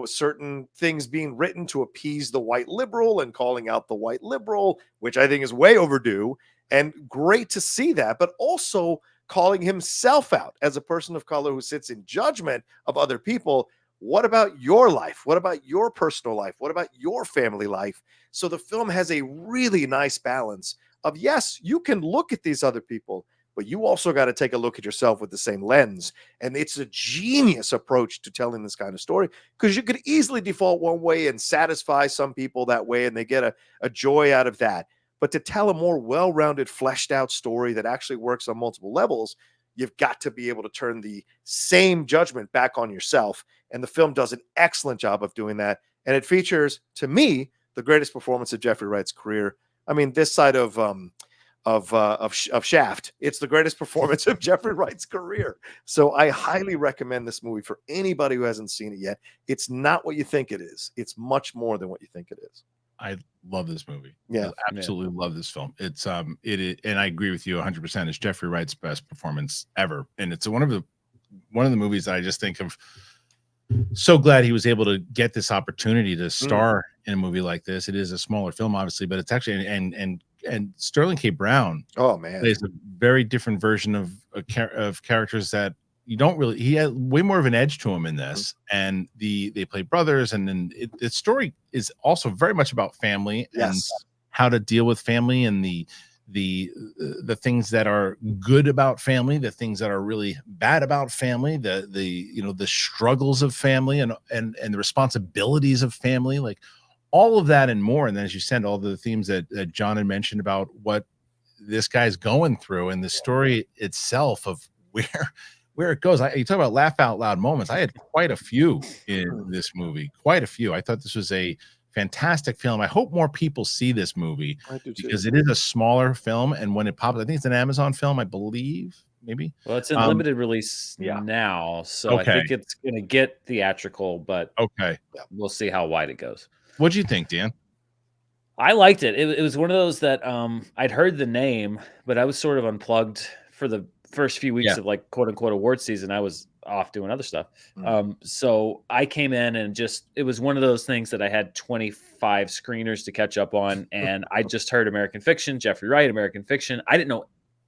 certain things being written to appease the white liberal and calling out the white liberal, which I think is way overdue. And great to see that, but also calling himself out as a person of color who sits in judgment of other people. What about your life? What about your personal life? What about your family life? So the film has a really nice balance of, yes, you can look at these other people, but you also got to take a look at yourself with the same lens. And it's a genius approach to telling this kind of story, because you could easily default one way and satisfy some people that way, and they get a joy out of that. But to tell a more well-rounded, fleshed out story that actually works on multiple levels, you've got to be able to turn the same judgment back on yourself. And the film does an excellent job of doing that. And it features, to me, the greatest performance of Jeffrey Wright's career. I mean, this side of Shaft, it's the greatest performance of Jeffrey Wright's career. So I highly recommend this movie for anybody who hasn't seen it yet. It's not what you think it is. It's much more than what you think it is. I love this movie. Yeah, I absolutely love this film. It's and I agree with you 100%. It's Jeffrey Wright's best performance ever, and it's one of the movies that I just think of. So glad he was able to get this opportunity to star in a movie like this. It is a smaller film, obviously, but it's actually and Sterling K. Brown. Oh man, plays a very different version of characters that you don't really. He had way more of an edge to him in this, and they play brothers, and then the story is also very much about family and how to deal with family and the things that are good about family, the things that are really bad about family, the struggles of family and the responsibilities of family, like all of that and more. And then, as you said, all the themes that John had mentioned about what this guy's going through and the story itself of where it goes. You talk about laugh out loud moments. I had quite a few in this movie, quite a few. I thought this was a fantastic film. I hope more people see this movie because it is a smaller film. And when it pops, I think it's an Amazon film, I believe, maybe. Well, it's in limited release now. So I think it's going to get theatrical, but we'll see how wide it goes. What'd you think, Dan? I liked it. It was one of those that I'd heard the name, but I was sort of unplugged for the first few weeks of like quote unquote award season. I was off doing other stuff. So I came in and it was one of those things that I had 25 screeners to catch up on. And I just heard American Fiction, Jeffrey Wright, American Fiction. I didn't know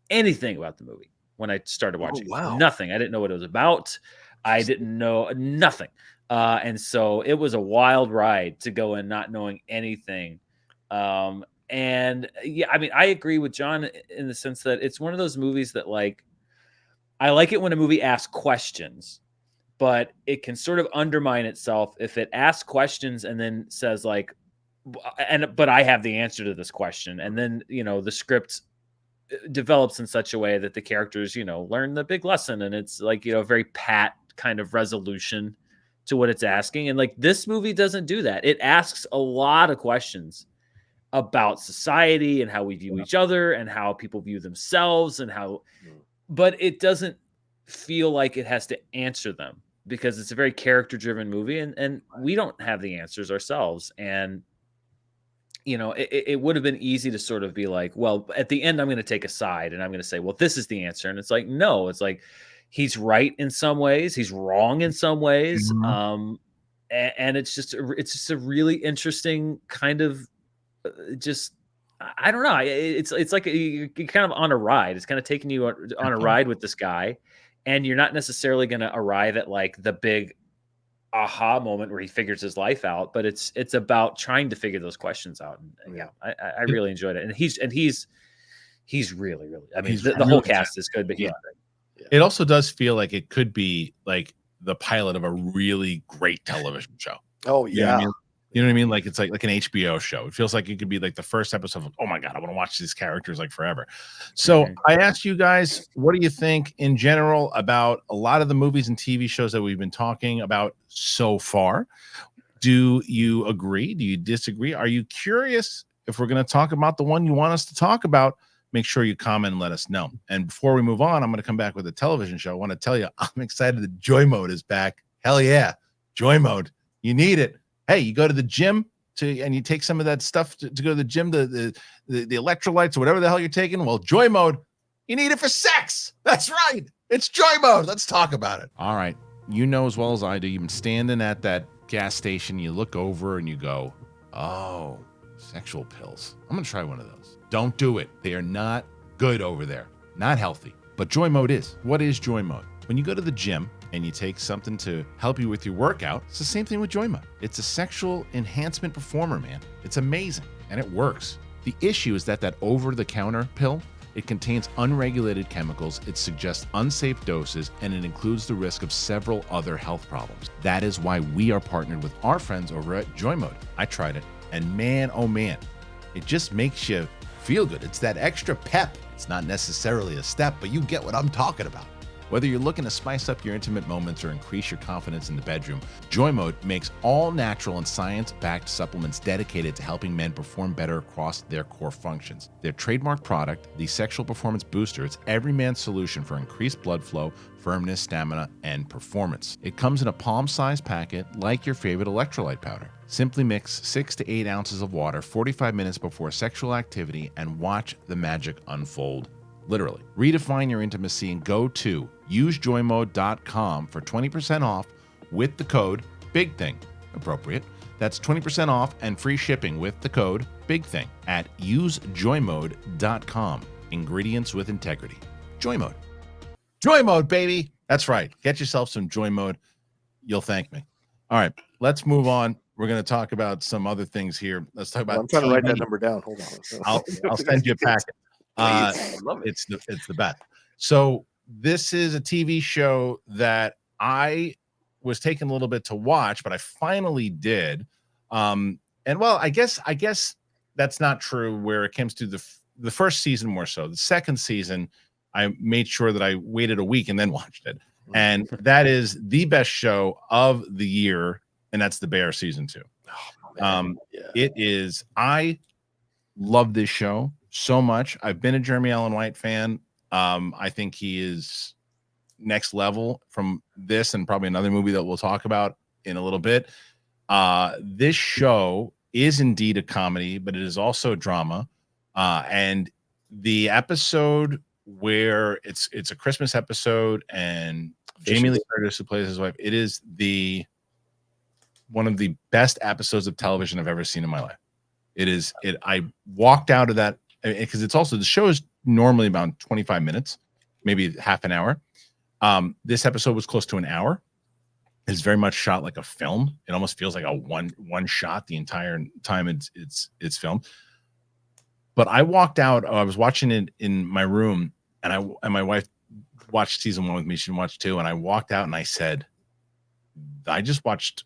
anything about the movie when I started watching. Nothing. I didn't know what it was about. I didn't know nothing. And so it was a wild ride to go in not knowing anything. And yeah, I mean, I agree with John in the sense that it's one of those movies that like, I like it when a movie asks questions, but it can sort of undermine itself if it asks questions and then says like, but I have the answer to this question. And then, the script develops in such a way that the characters, learn the big lesson. And it's like, a very pat kind of resolution to what it's asking. And like this movie doesn't do that. It asks a lot of questions about society and how we view each other and how people view themselves and how, but it doesn't feel like it has to answer them because it's a very character driven movie and we don't have the answers ourselves. And, it would have been easy to sort of be like, well, at the end, I'm going to take a side and I'm going to say, well, this is the answer. And it's like, no, it's like, he's right in some ways. He's wrong in some ways. And it's just a really interesting kind of I don't know. It's like you're kind of on a ride. It's kind of taking you on a ride with this guy, and you're not necessarily going to arrive at like the big aha moment where he figures his life out. But it's about trying to figure those questions out. And I really enjoyed it. And he's really, really. I mean, the whole cast is good, but he's great. It also does feel like it could be like the pilot of a really great television show. Oh yeah. I mean? You know what I mean? Like it's like an HBO show. It feels like it could be like the first episode of, oh my God, I want to watch these characters like forever. So I asked you guys, what do you think in general about a lot of the movies and TV shows that we've been talking about so far? Do you agree? Do you disagree? Are you curious if we're going to talk about the one you want us to talk about? Make sure you comment and let us know. And before we move on, I'm going to come back with a television show. I want to tell you, I'm excited that Joy Mode is back. Hell yeah. Joy Mode. You need it. Hey, you go to the gym and you take some of that stuff to go to the gym, the electrolytes or whatever the hell you're taking. Well, Joy Mode, you need it for sex. That's right. It's Joy Mode. Let's talk about it. All right. You know as well as I do, you've been standing at that gas station, you look over and you go, oh, sexual pills. I'm going to try one of those. Don't do it. They are not good over there. Not healthy. But Joy Mode is. What is Joy Mode? When you go to the gym and you take something to help you with your workout, it's the same thing with Joy Mode. It's a sexual enhancement performer, man. It's amazing, and it works. The issue is that over-the-counter pill, it contains unregulated chemicals, it suggests unsafe doses, and it includes the risk of several other health problems. That is why we are partnered with our friends over at Joy Mode. I tried it, and man, oh man, it just makes you feel good. It's that extra pep. It's not necessarily a step, but you get what I'm talking about. Whether you're looking to spice up your intimate moments or increase your confidence in the bedroom, Joy Mode makes all natural and science-backed supplements dedicated to helping men perform better across their core functions. Their trademark product, the Sexual Performance Booster, it's every man's solution for increased blood flow, firmness, stamina, and performance. It comes in a palm-sized packet like your favorite electrolyte powder. Simply mix 6 to 8 ounces of water 45 minutes before sexual activity and watch the magic unfold. Literally. Redefine your intimacy and go to usejoymode.com for 20% off with the code BIGTHING. Appropriate. That's 20% off and free shipping with the code BIGTHING at usejoymode.com. Ingredients with integrity. Joy Mode. Joy Mode, baby. That's right. Get yourself some Joy Mode. You'll thank me. All right. Let's move on. We're going to talk about some other things here. Let's talk about I'm trying to write that number down. Hold on. I'll send you a packet. It's the best. So this is a TV show that I was taking a little bit to watch, but I finally did. And well, I guess that's not true where it comes to the first season more so. The second season, I made sure that I waited a week and then watched it. And that is the best show of the year, and that's The Bear season 2. It is. I love this show so much. I've been a Jeremy Allen White fan. I think he is next level from this and probably another movie that we'll talk about in a little bit. This show is indeed a comedy, but it is also a drama. And the episode where it's a Christmas episode and Jamie Lee Curtis, who plays his wife, it is one of the best episodes of television I've ever seen in my life. I walked out of that because it's also, the show is normally about 25 minutes, maybe half an hour. This episode was close to an hour. It's very much shot like a film. It almost feels like a one shot the entire time it's filmed. But I walked out. I was watching it in my room, and my wife watched season 1 with me. She watched 2, and I walked out and I said, I just watched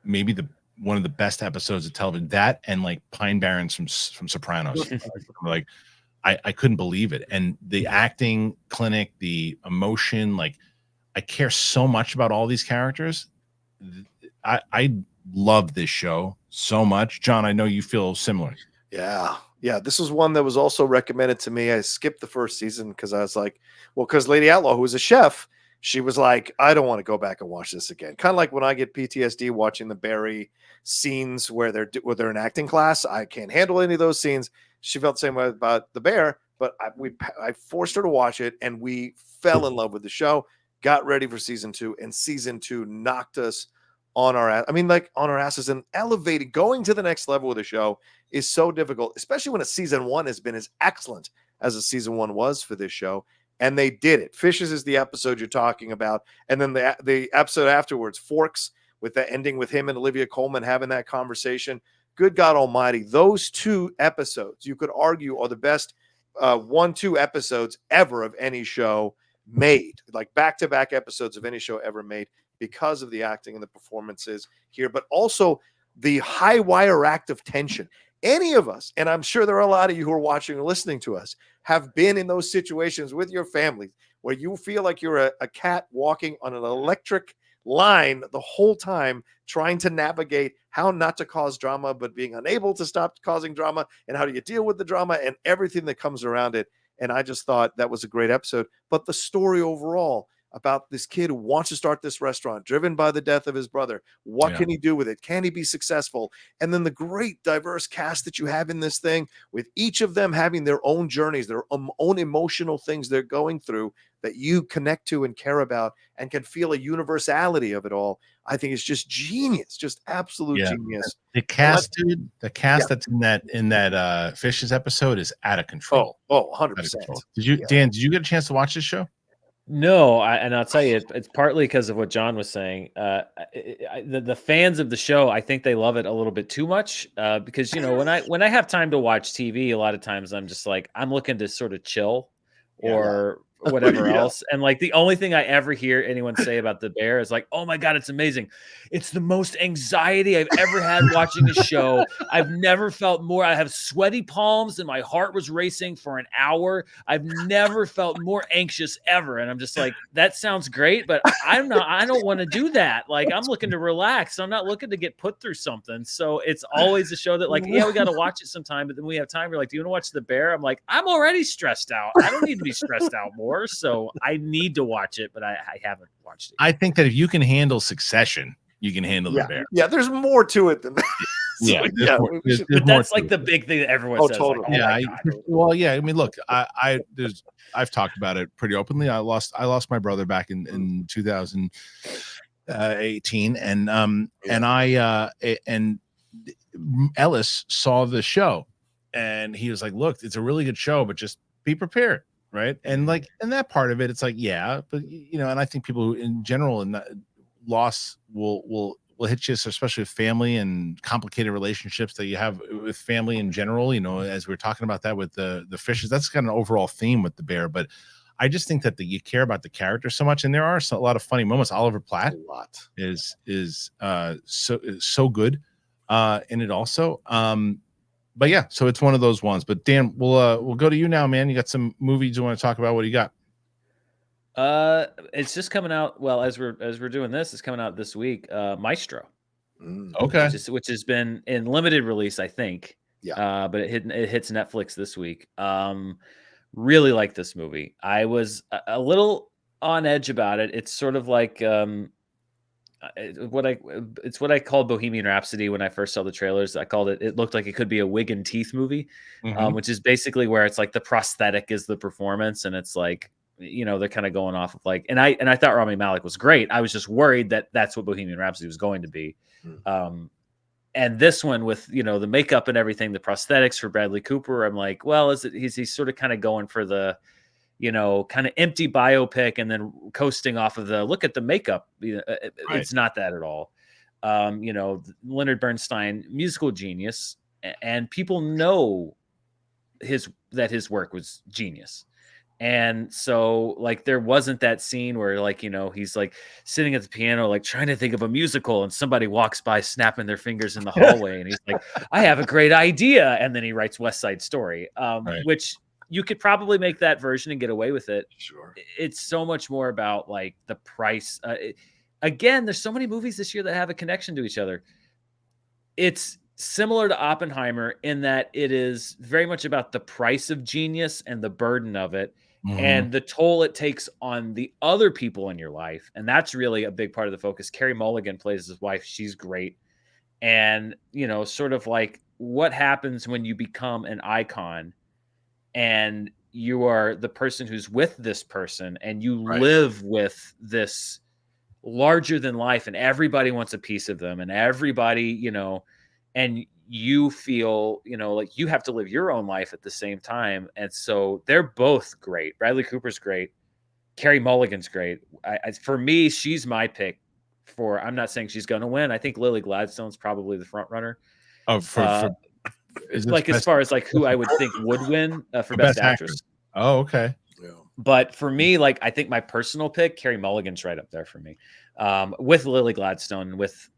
maybe one of the best episodes of television. That and like Pine Barrens from Sopranos. Like I couldn't believe it. And the acting clinic, the emotion, like I care so much about all these characters. I love this show so much. John, I know you feel similar. Yeah, this was one that was also recommended to me. I skipped the first season because I was like, well, because Lady Outlaw, who was a chef, she was like, I don't want to go back and watch this again. Kind of like when I get PTSD watching the Barry scenes where they're in acting class. I can't handle any of those scenes. She felt the same way about The Bear, but I forced her to watch it, and we fell in love with the show, got ready for season 2, and season 2 knocked us on our ass. I mean, like on our asses, and elevating, going to the next level of the show is so difficult, especially when a season 1 has been as excellent as a season 1 was for this show. And they did it. Fishes is the episode you're talking about. And then the episode afterwards, Forks, with the ending with him and Olivia Colman having that conversation. Good God Almighty. Those 2 episodes, you could argue, are the best 1-2 episodes ever of any show made, like back-to-back episodes of any show ever made, because of the acting and the performances here. But also, the high wire act of tension. Any of us, and I'm sure there are a lot of you who are watching or listening to us, have been in those situations with your family where you feel like you're a cat walking on an electric line the whole time, trying to navigate how not to cause drama, but being unable to stop causing drama, and how do you deal with the drama and everything that comes around it. And I just thought that was a great episode. But the story overall about this kid who wants to start this restaurant, driven by the death of his brother. What can he do with it? Can he be successful? And then the great diverse cast that you have in this thing, with each of them having their own journeys, their own emotional things they're going through that you connect to and care about and can feel a universality of it all. I think it's just genius, just absolute genius. The cast, dude, the cast that's in that Fishes episode is out of control. 100%. Did you, Dan, did you get a chance to watch this show? No, and I'll tell you, it's partly because of what John was saying. The fans of the show, I think they love it a little bit too much. Because when I have time to watch TV, a lot of times I'm just like, I'm looking to sort of chill or whatever else. And like the only thing I ever hear anyone say about The Bear is like, oh my God, it's amazing. It's the most anxiety I've ever had watching a show. I've never felt more. I have sweaty palms and my heart was racing for an hour. I've never felt more anxious ever. And I'm just like, that sounds great, but I don't want to do that. Like, I'm looking to relax. I'm not looking to get put through something. So it's always a show that like, yeah, we got to watch it sometime, but then we have time. We're like, do you want to watch The Bear? I'm like, I'm already stressed out. I don't need to be stressed out more. So I need to watch it, but I haven't watched it yet. I think that if you can handle Succession, you can handle The Bear. Yeah, there's more to it than that. But that's like the big thing that everyone says. Totally. Like, I mean, look, I've talked about it pretty openly. I lost my brother back in 2018, and Ellis saw the show, and he was like, "Look, it's a really good show, but just be prepared." Right. And like, in that part of it, it's like, yeah, but and I think people who in general in that loss will hit you, especially with family and complicated relationships that you have with family in general, as we're talking about that with the Fishes, that's kind of an overall theme with The Bear. But I just think that you care about the character so much. And there are a lot of funny moments. Oliver Platt is so good in it also. But yeah, so it's one of those ones. But Dan, we'll go to you now, man. You got some movies you want to talk about? What do you got? It's just coming out. Well, as we're doing this, it's coming out this week. Maestro. Okay. Which has been in limited release, I think. Yeah. But it hits Netflix this week. Really like this movie. I was a little on edge about it. It's sort of like what I called Bohemian Rhapsody when I first saw the trailers. I called it. It looked like it could be a wig and teeth movie, which is basically where it's like the prosthetic is the performance, and it's like they're kind of going off of like. And I thought Rami Malek was great. I was just worried that that's what Bohemian Rhapsody was going to be. And this one with the makeup and everything, the prosthetics for Bradley Cooper, I'm like, well, he's sort of kind of going for the kind of empty biopic and then coasting off of the look at the makeup. It's not that at all. Leonard Bernstein, musical genius, and people know that his work was genius. And so like, there wasn't that scene where like, he's like sitting at the piano, like trying to think of a musical, and somebody walks by snapping their fingers in the hallway. And he's like, I have a great idea. And then he writes West Side Story, which you could probably make that version and get away with it. Sure. It's so much more about like the price. Again, there's so many movies this year that have a connection to each other. It's similar to Oppenheimer in that it is very much about the price of genius and the burden of it and the toll it takes on the other people in your life. And that's really a big part of the focus. Carey Mulligan plays his wife. She's great. And, sort of like what happens when you become an icon and you are the person who's with this person and you live with this larger than life, and everybody wants a piece of them, and everybody, and you feel, like you have to live your own life at the same time. And so they're both great. Bradley Cooper's great. Carey Mulligan's great. For me, she's my pick I'm not saying she's going to win. I think Lily Gladstone's probably the front runner. Oh, like as far as like who I would think would win for best actress. Oh, okay. Yeah. But for me, like I think my personal pick, Carey Mulligan's right up there for me, with Lily Gladstone, with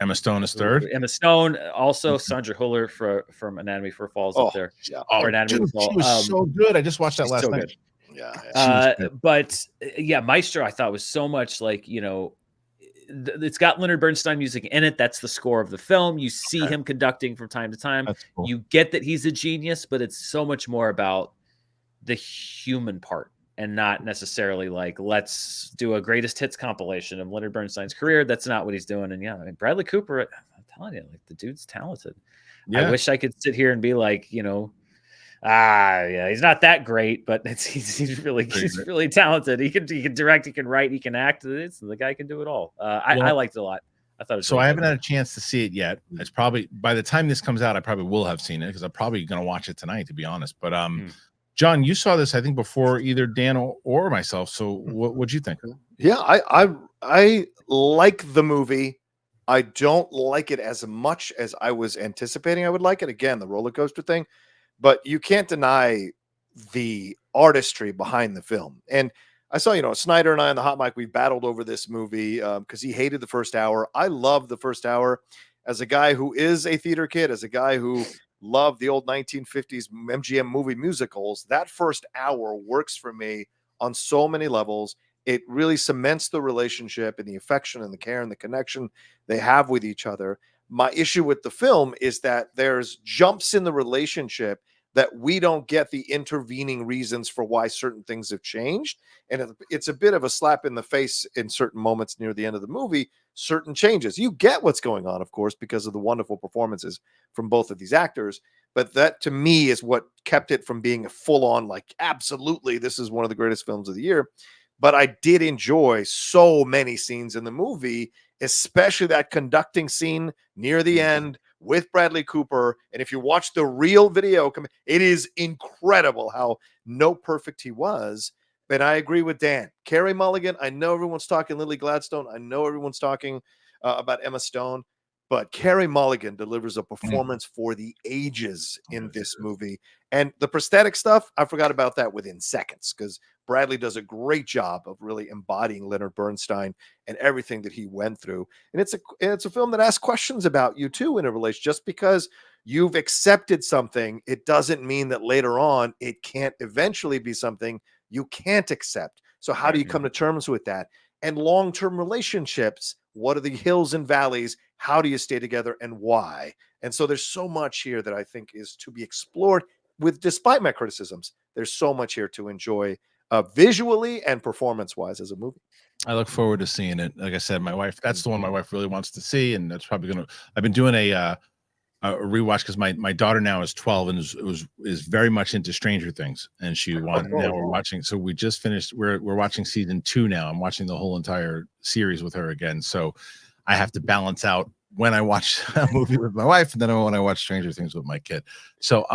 Emma Stone is third. Emma Stone, also Sandra Hüller from Anatomy for Falls up there. Yeah. Oh, or Anatomy dude, of a Fall. she was so good. I just watched that She's last so night. good. Yeah. But yeah, Maestro I thought was so much like, it's got Leonard Bernstein music in it. That's the score of the film. You see him conducting from time to time. That's cool. You get that he's a genius, but it's so much more about the human part and not necessarily like, let's do a greatest hits compilation of Leonard Bernstein's career. That's not what he's doing. And yeah, I mean, Bradley Cooper, I'm telling you, like, the dude's talented. Yeah. I wish I could sit here and be like, yeah, he's not that great, but he's really talented. He can direct, he can write, he can act. The guy can do it all. I liked it a lot. I thought it was so. really I haven't good. had a chance to see it yet. It's probably by the time this comes out, I probably will have seen it because I'm probably going to watch it tonight, to be honest. But John, you saw this I think before either Dan or myself. So what'd you think? Yeah, I like the movie. I don't like it as much as I was anticipating I would like it. Again, the roller coaster thing. But you can't deny the artistry behind the film. And I saw, Snyder and I on the hot mic, we battled over this movie because he hated the first hour. I love the first hour. As a guy who is a theater kid, as a guy who loved the old 1950s MGM movie musicals, that first hour works for me on so many levels. It really cements the relationship and the affection and the care and the connection they have with each other. My issue with the film is that there's jumps in the relationship that we don't get the intervening reasons for why certain things have changed. And it's a bit of a slap in the face in certain moments near the end of the movie, certain changes. You get what's going on, of course, because of the wonderful performances from both of these actors. But that, to me, is what kept it from being a full-on, like, absolutely, this is one of the greatest films of the year. But I did enjoy so many scenes in the movie, especially that conducting scene near the end with Bradley Cooper. And if you watch the real video, it is incredible how perfect he was. But I agree with Dan. Carey Mulligan, I know everyone's talking Lily Gladstone. I know everyone's talking about Emma Stone. But Carey Mulligan delivers a performance for the ages in this movie. And the prosthetic stuff, I forgot about that within seconds because Bradley does a great job of really embodying Leonard Bernstein and everything that he went through. And it's a film that asks questions about you too in a relation. Just because you've accepted something, it doesn't mean that later on it can't eventually be something you can't accept. So how do you come to terms with that? And long-term relationships, what are the hills and valleys? How do you stay together and why? And so there's so much here that I think is to be explored despite my criticisms. There's so much here to enjoy visually and performance-wise as a movie. I look forward to seeing it. Like I said, my wife, that's the one my wife really wants to see. And that's probably I've been doing a rewatch because my daughter now is 12 and is very much into Stranger Things. And now we're watching. So we just finished, we're watching season 2 now. I'm watching the whole entire series with her again. So I have to balance out when I watch a movie with my wife and then when I watch Stranger Things with my kid. So,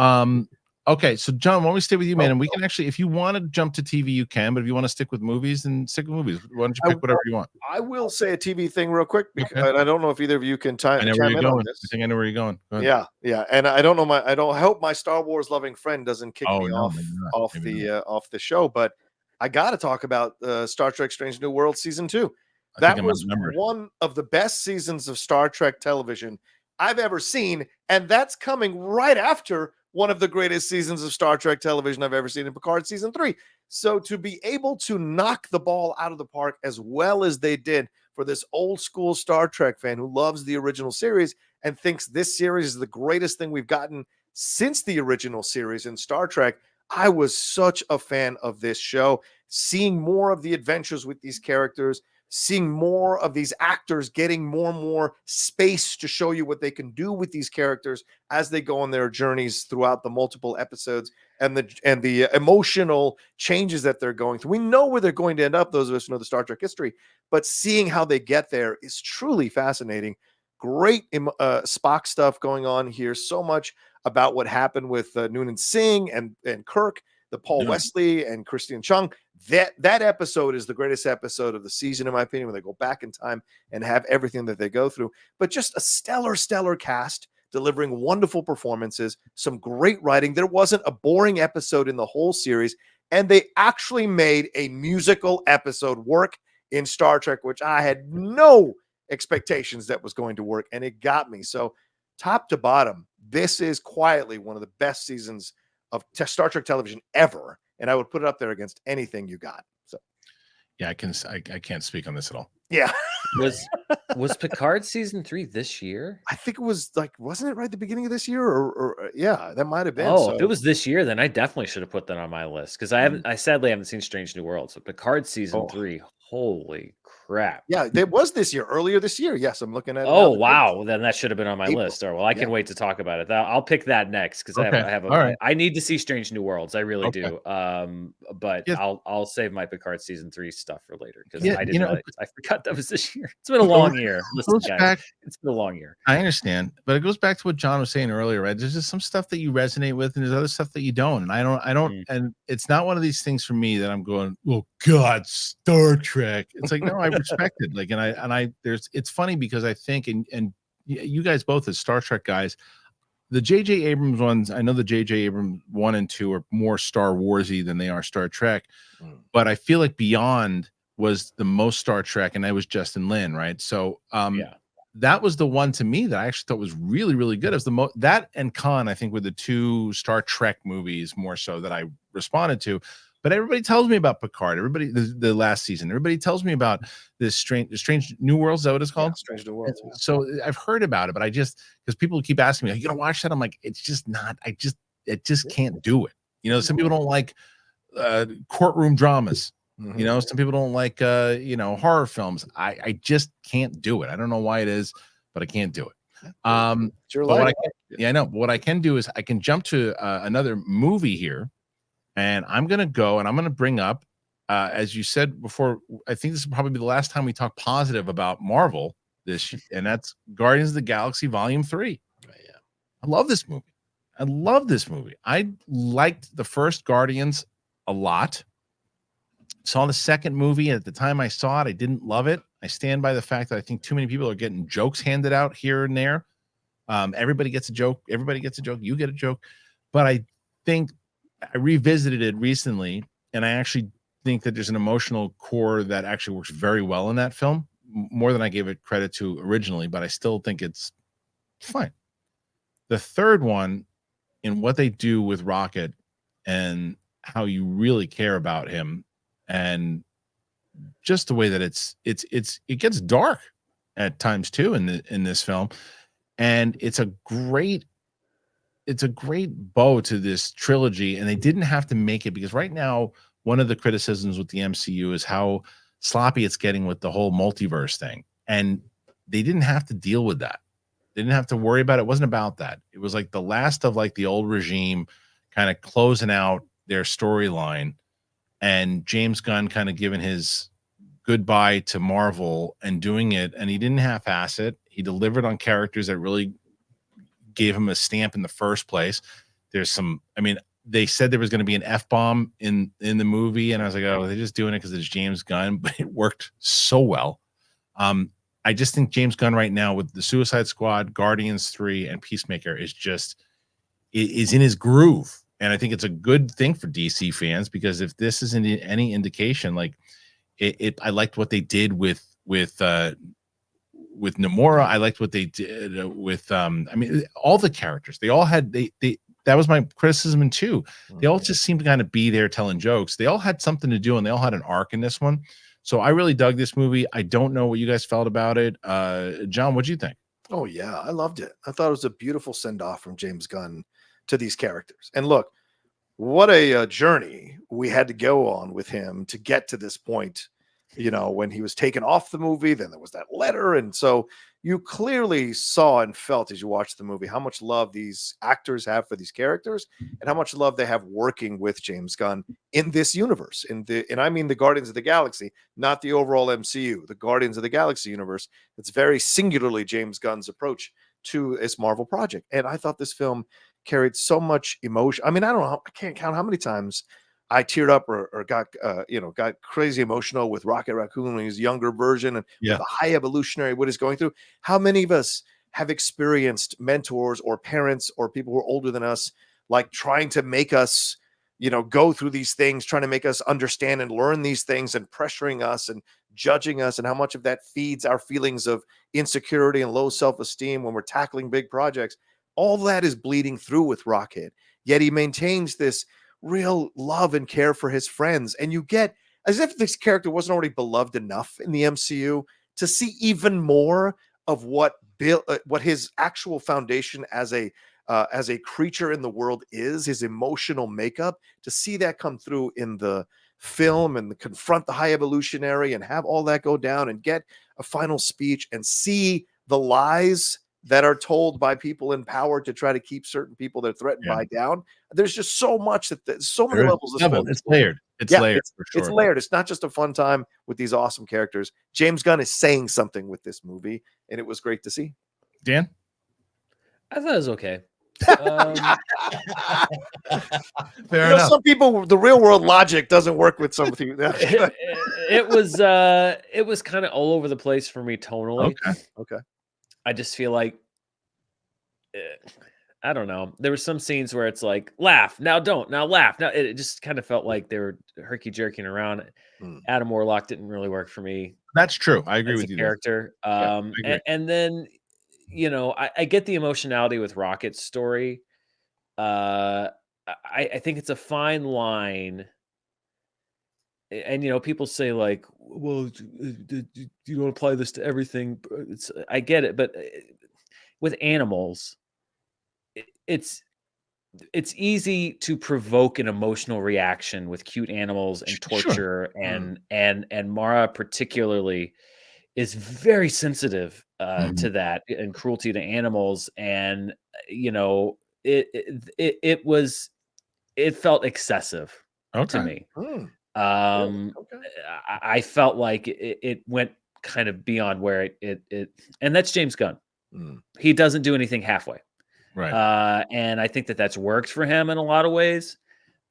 okay. So John, why don't we stay with you, man? And we can actually, if you want to jump to TV, you can, but if you want to stick with movies, then stick with movies. Why don't you pick whatever you want? I will say a TV thing real quick because I don't know if either of you can chime in on this. I think I know where you're going. Yeah. And I hope my Star Wars loving friend doesn't kick me off the show, but I got to talk about Star Trek Strange New World season 2. That was one of the best seasons of Star Trek television I've ever seen. And that's coming right after one of the greatest seasons of Star Trek television I've ever seen in Picard season 3. So to be able to knock the ball out of the park as well as they did for this old school Star Trek fan who loves the original series and thinks this series is the greatest thing we've gotten since the original series in Star Trek, I was such a fan of this show. Seeing more of the adventures with these characters, seeing more of these actors getting more and more space to show you what they can do with these characters as they go on their journeys throughout the multiple episodes and the emotional changes that they're going through. We know where they're going to end up, those of us who know the Star Trek history, but seeing how they get there is truly fascinating. Great Spock stuff going on here. So much about what happened with Noonan Singh and Kirk, the Paul Wesley and Kristian Chung. That episode is the greatest episode of the season, in my opinion, when they go back in time and have everything that they go through. But just a stellar cast delivering wonderful performances, some great writing. There wasn't a boring episode in the whole series, and they actually made a musical episode work in Star Trek, which I had no expectations that was going to work, and it got me. So top to bottom, this is quietly one of the best seasons of Star Trek television ever, and I would put it up there against anything you got. So yeah, I can't speak on this at all. Yeah. Was Picard season 3 this year? I think it was like, wasn't it right at the beginning of this year? Or yeah, that might have been. Oh, so. if it was this year, then I definitely should have put that on my list because I sadly haven't seen Strange New Worlds. So Picard season 3, holy crap! Yeah, it was this year, earlier this year. Yes, I'm looking at. Oh wow, well, then that should have been on my April. list. Or well, I can wait to talk about it. I'll pick that next because I need to see Strange New Worlds. I really do. But I'll save my Picard season 3 stuff for later because I didn't realize, I forgot that was this year. It's been a long year. Listen, guys, it's been a long year. I understand, but it goes back to what John was saying earlier, right? There's just some stuff that you resonate with, and there's other stuff that you don't. And I don't, and it's not one of these things for me that I'm going, oh God, Star Trek. It's like, no, I respect it. Like, it's funny because I think, and you guys both as Star Trek guys, the J.J. Abrams ones, I know the J.J. Abrams 1 and 2 are more Star Warsy than they are Star Trek, but I feel like Beyond was the most Star Trek, and that was Justin Lin, right? So, that was the one to me that I actually thought was really, really good. It was the most, that and Khan, I think, were the 2 Star Trek movies more so that I responded to. But everybody tells me about Picard. Everybody, the last season, everybody tells me about this strange New Worlds. Is that what it's called? Yeah, Strange New Worlds. Yeah. So I've heard about it, but I just, because people keep asking me, are you gonna watch that? I'm like, it's just not. It just can't do it. You know, some people don't like courtroom dramas. You know, some people don't like horror films. I just can't do it. I don't know why it is, but I can't do it. I know. But what I can do is I can jump to another movie here. And I'm going to go and I'm going to bring up, as you said before, I think this will probably be the last time we talk positive about Marvel this year, and that's Guardians of the Galaxy Volume 3. Yeah. I love this movie. I liked the first Guardians a lot. Saw the second movie, and at the time I saw it, I didn't love it. I stand by the fact that I think too many people are getting jokes handed out here and there. Everybody gets a joke. You get a joke. But I think I revisited it recently, and I actually think that there's an emotional core that actually works very well in that film, more than I gave it credit to originally, but I still think it's fine. The third one, in what they do with Rocket and how you really care about him, and just the way that it gets dark at times too in this film, and it's a great bow to this trilogy, and they didn't have to make it, because right now one of the criticisms with the MCU is how sloppy it's getting with the whole multiverse thing, and they didn't have to deal with that. They didn't have to worry about it. It wasn't about that. It was like the last of like the old regime kind of closing out their storyline, and James Gunn kind of giving his goodbye to Marvel and doing it, and he didn't half-ass it. He delivered on characters that really gave him a stamp in the first place. There's some, I mean, they said there was going to be an F-bomb in the movie, and I was like, oh, they're just doing it because it's James Gunn, but it worked so well. I just think James Gunn right now with the Suicide Squad, Guardians 3, and Peacemaker is in his groove. And I think it's a good thing for DC fans, because if this isn't any indication, like I liked what they did with Namora. I liked what they did with all the characters. They all had that was my criticism in 2. They all just seemed to kind of be there telling jokes. They all had something to do, and they all had an arc in this one. So I really dug this movie. I don't know what you guys felt about it. John, what'd you think? Oh yeah, I loved it. I thought it was a beautiful send-off from James Gunn to these characters. And look, what a journey we had to go on with him to get to this point. You know, when he was taken off the movie, then there was that letter. And so you clearly saw and felt as you watched the movie how much love these actors have for these characters, and how much love they have working with James Gunn in this universe. And I mean the Guardians of the Galaxy, not the overall MCU, the Guardians of the Galaxy universe. It's very singularly James Gunn's approach to this Marvel project. And I thought this film carried so much emotion. I mean, I can't count how many times I teared up or got crazy emotional with Rocket Raccoon when he was a younger version, and the high evolutionary what he's going through. How many of us have experienced mentors or parents or people who are older than us, like trying to make us go through these things, trying to make us understand and learn these things, and pressuring us and judging us, and how much of that feeds our feelings of insecurity and low self-esteem when we're tackling big projects. All that is bleeding through with Rocket, yet he maintains this real love and care for his friends. And you get, as if this character wasn't already beloved enough in the MCU, to see even more of what his actual foundation as a creature in the world is, his emotional makeup, to see that come through in the film, and confront the High Evolutionary and have all that go down, and get a final speech, and see the lies that are told by people in power to try to keep certain people they're threatened by down. There's just so much so many levels of it's layered. It's layered. It's layered. It's not just a fun time with these awesome characters. James Gunn is saying something with this movie, and it was great to see. Dan? I thought it was okay. Fair enough. Some people, the real world logic doesn't work with some of you. It was kind of all over the place for me tonally. Okay. I just feel like, I don't know. There were some scenes where it's like, laugh, now don't, now laugh. Now it just kind of felt like they were herky-jerking around. Adam Warlock didn't really work for me. That's true. I agree with you. Character. And then, I get the emotionality with Rocket's story. I think it's a fine line. And people say like, well, you don't apply this to everything. I get it, but with animals, it's easy to provoke an emotional reaction with cute animals and torture, and Mara particularly is very sensitive to that and cruelty to animals, and it felt excessive to me. I felt like it went kind of beyond where it and that's James Gunn. He doesn't do anything halfway. Right. And I think that's worked for him in a lot of ways.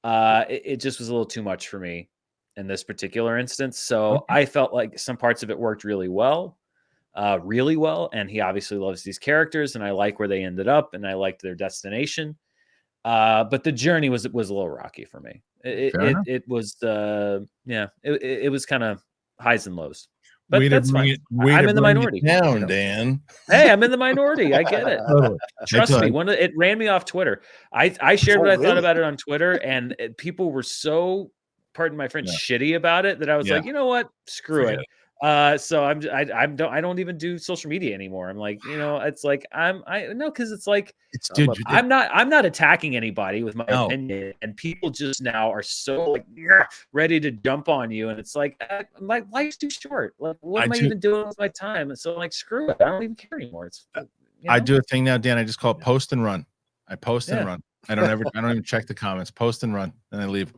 It just was a little too much for me in this particular instance. So I felt like some parts of it worked really well. And he obviously loves these characters, and I like where they ended up, and I liked their destination. But the journey was a little rocky for me. It was it was kind of highs and lows. But that's fine. I'm in the minority. Down, Dan. Hey, I'm in the minority. I get it. Trust me. It ran me off Twitter. I shared what I thought about it on Twitter, and people were so, pardon my French, shitty about it that I was like, you know what? Screw it. So I don't even do social media anymore. I'm like, it's like because it's like, I'm not attacking anybody with my opinion, and people just now are so like ready to jump on you, and it's like, my life's too short. Like, what am I even doing with my time? And so I'm like, screw it, I don't even care anymore. It's I do a thing now, Dan. I just call it post and run. I post and run. I don't even check the comments. Post and run, and I leave.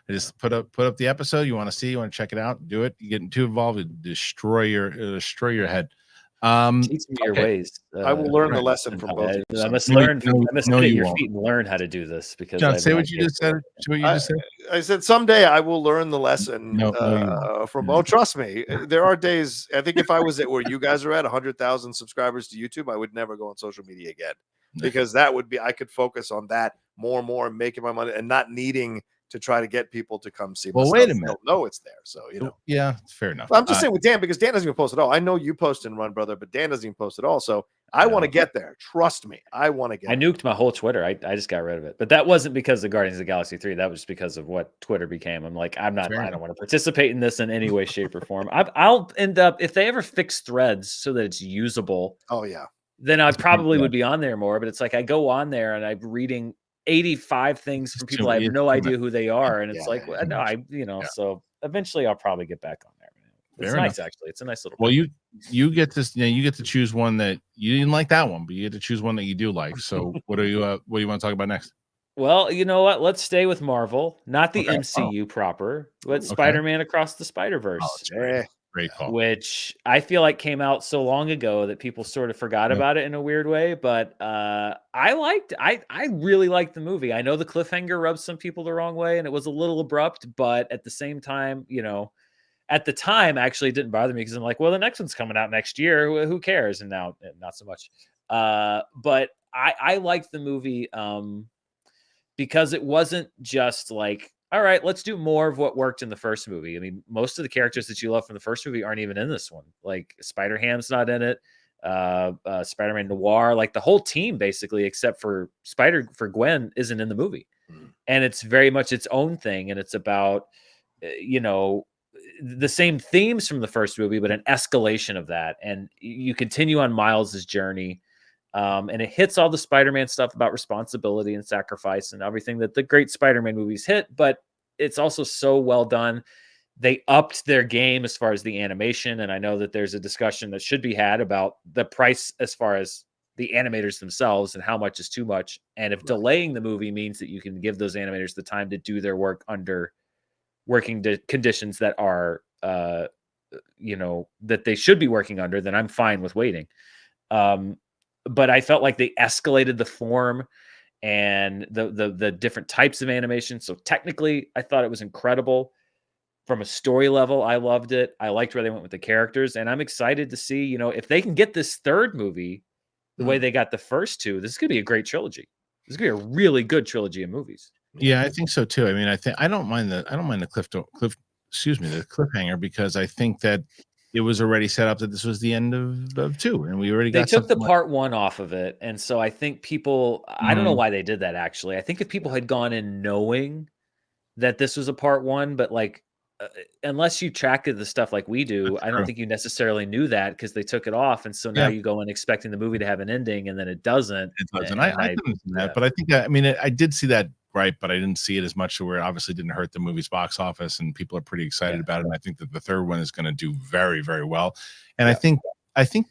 I just put up the episode you want to see, you want to check it out, do it. You get too involved, it destroy your head. Teach me your ways. I will learn the lesson from both. I must learn. I must sit at your feet and learn how to do this. Because John, say what you just said. I said someday I will learn the lesson from. Oh, trust me, there are days. I think if I was at where you guys are at, 100,000 subscribers to YouTube, I would never go on social media again, because that would be, I could focus on that more and more, and making my money, and not needing to try to get people to come see. Well, wait a minute. No, it's there. So, yeah, fair enough. I'm just saying with Dan, because Dan doesn't even post at all. I know you post and run, brother, but Dan doesn't even post at all. So I want to get there. Trust me. I want to get I nuked my whole Twitter. I just got rid of it, but that wasn't because of Guardians of the Galaxy 3. That was just because of what Twitter became. I'm like, I don't want to participate in this in any way, shape, or form. I'll end up, if they ever fix threads so that it's usable. Oh yeah. Then I probably would be on there more, but it's like, I go on there and I'm reading 85 things from people I have no idea who they are, and it's like, no, so eventually I'll probably get back on there. It's nice, actually. It's a nice little. Well, you get this. You get to choose one that you didn't like that one, but you get to choose one that you do like. So what do you want to talk about next? Well, you know what? Let's stay with Marvel, not the MCU proper, but Spider-Man Across the Spider-Verse. Great call. Which I feel like came out so long ago that people sort of forgot about it in a weird way. But I really liked the movie. I know the cliffhanger rubbed some people the wrong way, and it was a little abrupt, but at the same time, at the time, actually, it didn't bother me, because I'm like, well, the next one's coming out next year. Who cares? And now, not so much. But I liked the movie. because it wasn't just like, all right, let's do more of what worked in the first movie. I mean, most of the characters that you love from the first movie aren't even in this one. Like Spider-Ham's not in it. Spider-Man Noir, like the whole team basically, except for Gwen, isn't in the movie. And it's very much its own thing. And it's about, you know, the same themes from the first movie, but an escalation of that. And you continue on Miles's journey. And it hits all the Spider-Man stuff about responsibility and sacrifice and everything that the great Spider-Man movies hit, but it's also so well done. They upped their game as far as the animation. And I know that there's a discussion that should be had about the price as far as the animators themselves and how much is too much. And if delaying the movie means that you can give those animators the time to do their work under working conditions that are, you know, that they should be working under, then I'm fine with waiting. But I felt like they escalated the form and the different types of animation. So technically, I thought it was incredible. From a story level, I loved it. I liked where they went with the characters, and I'm excited to see, you know, if they can get this third movie the way they got the first two, this is going to be a great trilogy. This is going to be a really good trilogy of movies. Yeah, I think so too. I mean, I don't mind the cliffhanger, because I think that it was already set up that this was the end of two, and we already They got took the something part one off of it, and so I think people, I don't know why they did that actually. I think if people had gone in knowing that this was a part one, but like unless you track the stuff like we do, I don't think you necessarily knew that because they took it off, and so now you go in expecting the movie to have an ending, and then it doesn't. It doesn't. I can understand that, but I think I mean I did see that, right, but I didn't see it as much to where it obviously didn't hurt the movie's box office, and people are pretty excited about it. And I think that the third one is going to do very, very well. And I think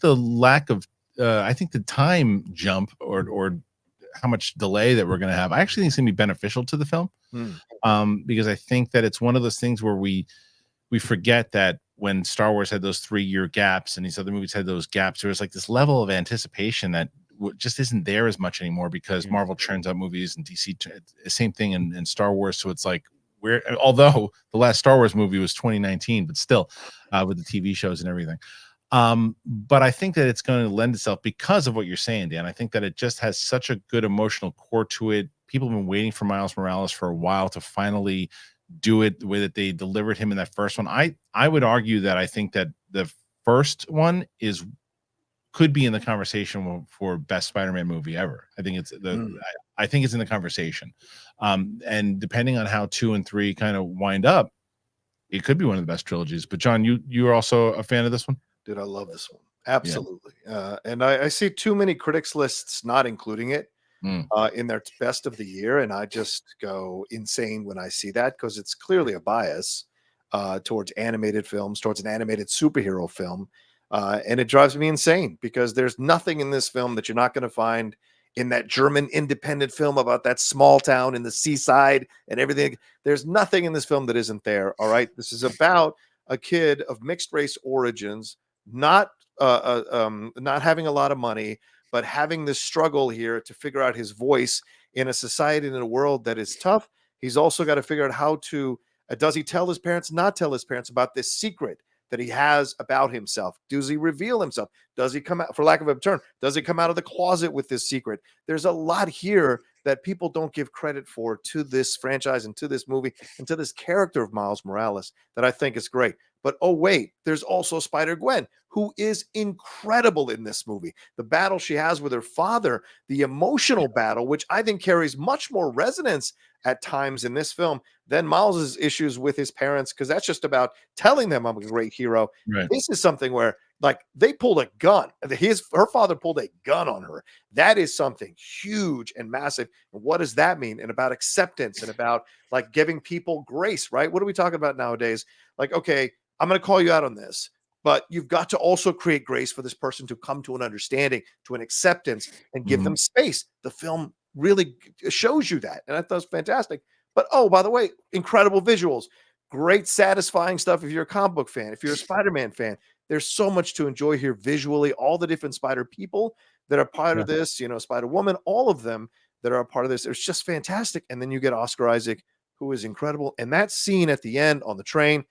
the lack of I think the time jump or how much delay that we're going to have, I actually think it's going to be beneficial to the film. Because I think that it's one of those things where we forget that when Star Wars had those 3-year gaps and these other movies had those gaps, there was like this level of anticipation that just isn't there as much anymore, because Marvel churns out movies and DC, same thing in Star Wars. So it's like, although the last Star Wars movie was 2019, but still with the TV shows and everything. But I think that it's going to lend itself because of what you're saying, Dan. I think that it just has such a good emotional core to it. People have been waiting for Miles Morales for a while to finally do it the way that they delivered him in that first one. I would argue that I think that the first one could be in the conversation for best Spider-Man movie ever. I think it's I think it's in the conversation. And depending on how 2 and 3 kind of wind up, it could be one of the best trilogies. But John, you are also a fan of this one? Dude, I love this one. Absolutely. And I see too many critics lists not including it in their best of the year. And I just go insane when I see that, because it's clearly a bias towards animated films, towards an animated superhero film. And it drives me insane, because there's nothing in this film that you're not going to find in that German independent film about that small town in the seaside and everything. There's nothing in this film that isn't there. All right. This is about a kid of mixed race origins, not having a lot of money, but having this struggle here to figure out his voice in a society and in a world that is tough. He's also got to figure out how to, does he tell his parents, not tell his parents about this secret that he has about himself? Does he reveal himself? Does he come out, for lack of a term, does he come out of the closet with this secret? There's a lot here that people don't give credit for to this franchise and to this movie and to this character of Miles Morales that I think is great. But oh wait, there's also Spider-Gwen, who is incredible in this movie. The battle she has with her father, the emotional battle, which I think carries much more resonance at times in this film than Miles's issues with his parents, because that's just about telling them I'm a great hero. Right. This is something where, like, they pulled a gun. Her father pulled a gun on her. That is something huge and massive. And what does that mean? And about acceptance and about like giving people grace, right? What are we talking about nowadays? Like, okay, I'm going to call you out on this, but you've got to also create grace for this person to come to an understanding, to an acceptance, and give them space. The film really shows you that. And I thought it was fantastic. But oh, by the way, incredible visuals, great, satisfying stuff. If you're a comic book fan, if you're a Spider-Man fan, there's so much to enjoy here visually. All the different Spider people that are part of this, you know, Spider-Woman, all of them that are a part of this. It's just fantastic. And then you get Oscar Isaac, who is incredible. And that scene at the end on the train,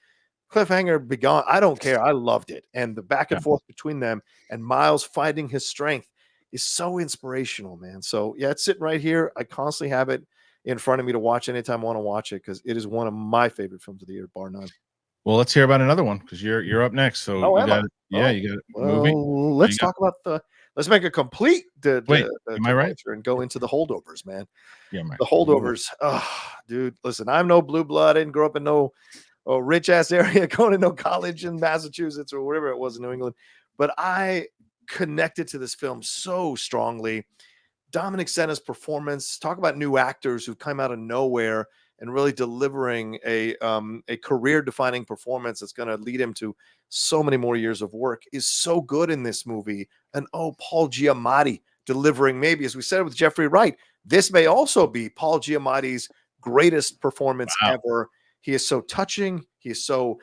cliffhanger be gone. I don't care. I loved it. And the back and forth between them and Miles finding his strength is so inspirational, man. So yeah, it's sitting right here. I constantly have it in front of me to watch anytime I want to watch it, because it is one of my favorite films of the year, bar none. Well, let's hear about another one, because you're up next. So you got you got a movie. Let's talk about let's make a complete Wait, am I right? and go into the holdovers, man. Yeah, right. The holdovers. Oh, dude, listen, I'm no blue blood. I didn't grow up in no rich ass area, going to no college in Massachusetts or wherever it was in New England, but I connected to this film so strongly. Dominic Senna's performance, talk about new actors who come out of nowhere and really delivering a career-defining performance that's going to lead him to so many more years of work, is so good in this movie. And Paul Giamatti delivering, maybe, as we said with Jeffrey Wright, this may also be Paul Giamatti's greatest performance ever. He is so touching. He is so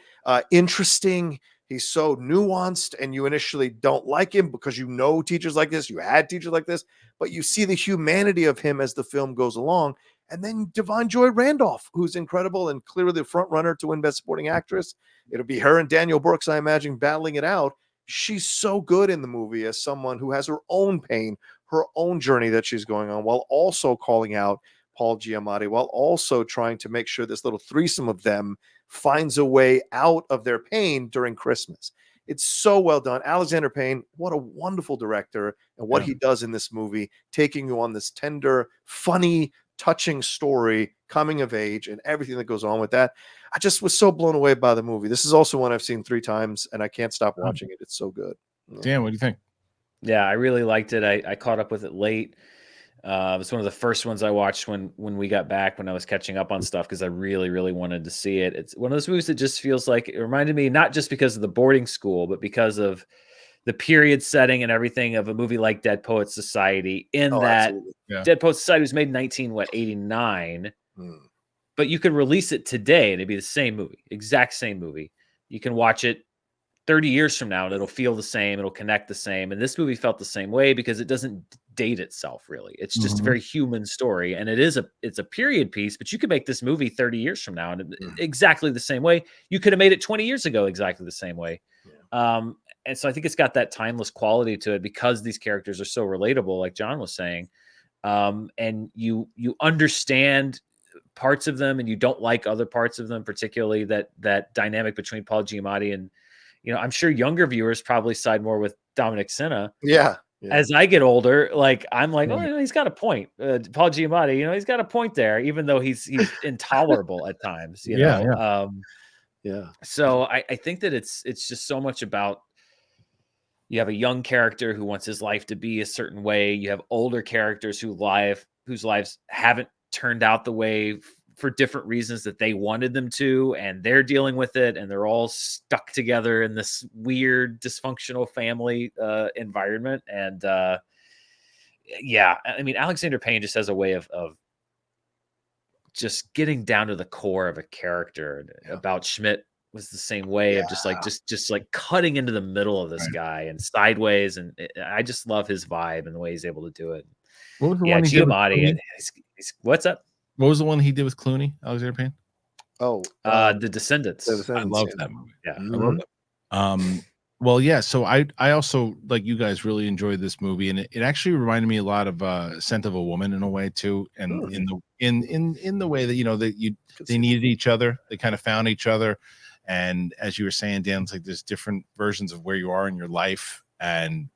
interesting. He's so nuanced, and you initially don't like him because you know teachers like this. You had teachers like this, but you see the humanity of him as the film goes along. And then Divine Joy Randolph, who's incredible and clearly the front runner to win Best Supporting Actress. It'll be her and Daniel Brooks, I imagine, battling it out. She's so good in the movie as someone who has her own pain, her own journey that she's going on, while also calling out Paul Giamatti, while also trying to make sure this little threesome of them finds a way out of their pain during Christmas. It's so well done. Alexander Payne, what a wonderful director, and what he does in this movie, taking you on this tender, funny, touching story, coming of age, and everything that goes on with that. I just was so blown away by the movie. This is also one I've seen 3 times, and I can't stop watching it. It's so good. Dan, what do you think? Yeah, I really liked it. I caught up with it late. It's one of the first ones I watched when we got back, when I was catching up on stuff, because I really, really wanted to see it. It's one of those movies that just feels like, it reminded me, not just because of the boarding school, but because of the period setting and everything, of a movie like Dead Poets Society, in that Dead Poets Society was made in 1989, but you could release it today and it'd be the same movie, exact same movie. You can watch it 30 years from now and it'll feel the same, it'll connect the same. And this movie felt the same way, because it doesn't date itself, really. It's just a very human story, and it's a period piece, but you could make this movie 30 years from now and exactly the same way. You could have made it 20 years ago exactly the same way. And so I think it's got that timeless quality to it, because these characters are so relatable, like John was saying. And you understand parts of them and you don't like other parts of them, particularly that dynamic between Paul Giamatti and, I'm sure younger viewers probably side more with Dominic Senna. Yeah. As I get older, I'm like, oh, he's got a point. Paul Giamatti, he's got a point there, even though he's intolerable at times. So I think that it's just so much about, you have a young character who wants his life to be a certain way. You have older characters whose lives haven't turned out the way for different reasons that they wanted them to, and they're dealing with it, and they're all stuck together in this weird dysfunctional family environment. And I mean, Alexander Payne just has a way of just getting down to the core of a character. About Schmidt was the same way, of just like cutting into the middle of this guy and sideways, and I just love his vibe and the way he's able to do it. What was the one Giamatti, what's up? What was the one he did with Clooney, Alexander Payne? The Descendants. I love that movie. Yeah, I love it. Well, yeah. So I also, like you guys, really enjoyed this movie, and it actually reminded me a lot of Scent of a Woman in a way too, and in the way that they needed each other, they kind of found each other, and as you were saying, Dan, it's like there's different versions of where you are in your life, and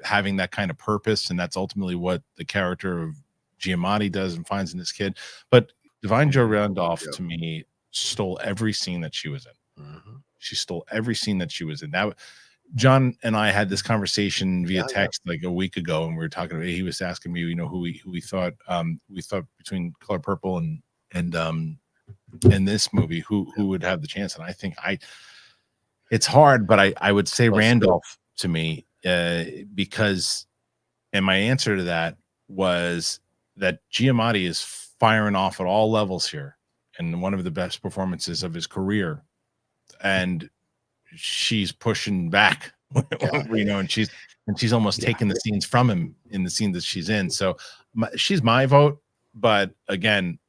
having that kind of purpose, and that's ultimately what the character of Giamatti does and finds in this kid. But Divine Joy Randolph, to me, stole every scene that she was in. She stole every scene that she was in. That John and I had this conversation via text like a week ago, and we were talking about, he was asking me, who we thought between Color Purple and this movie, who would have the chance. And I think it's hard, but I would say Randolph to me, because, and my answer to that was that Giamatti is firing off at all levels here, and one of the best performances of his career, and she's pushing back, and she's almost taking the scenes from him in the scene that she's in. So she's my vote, but again,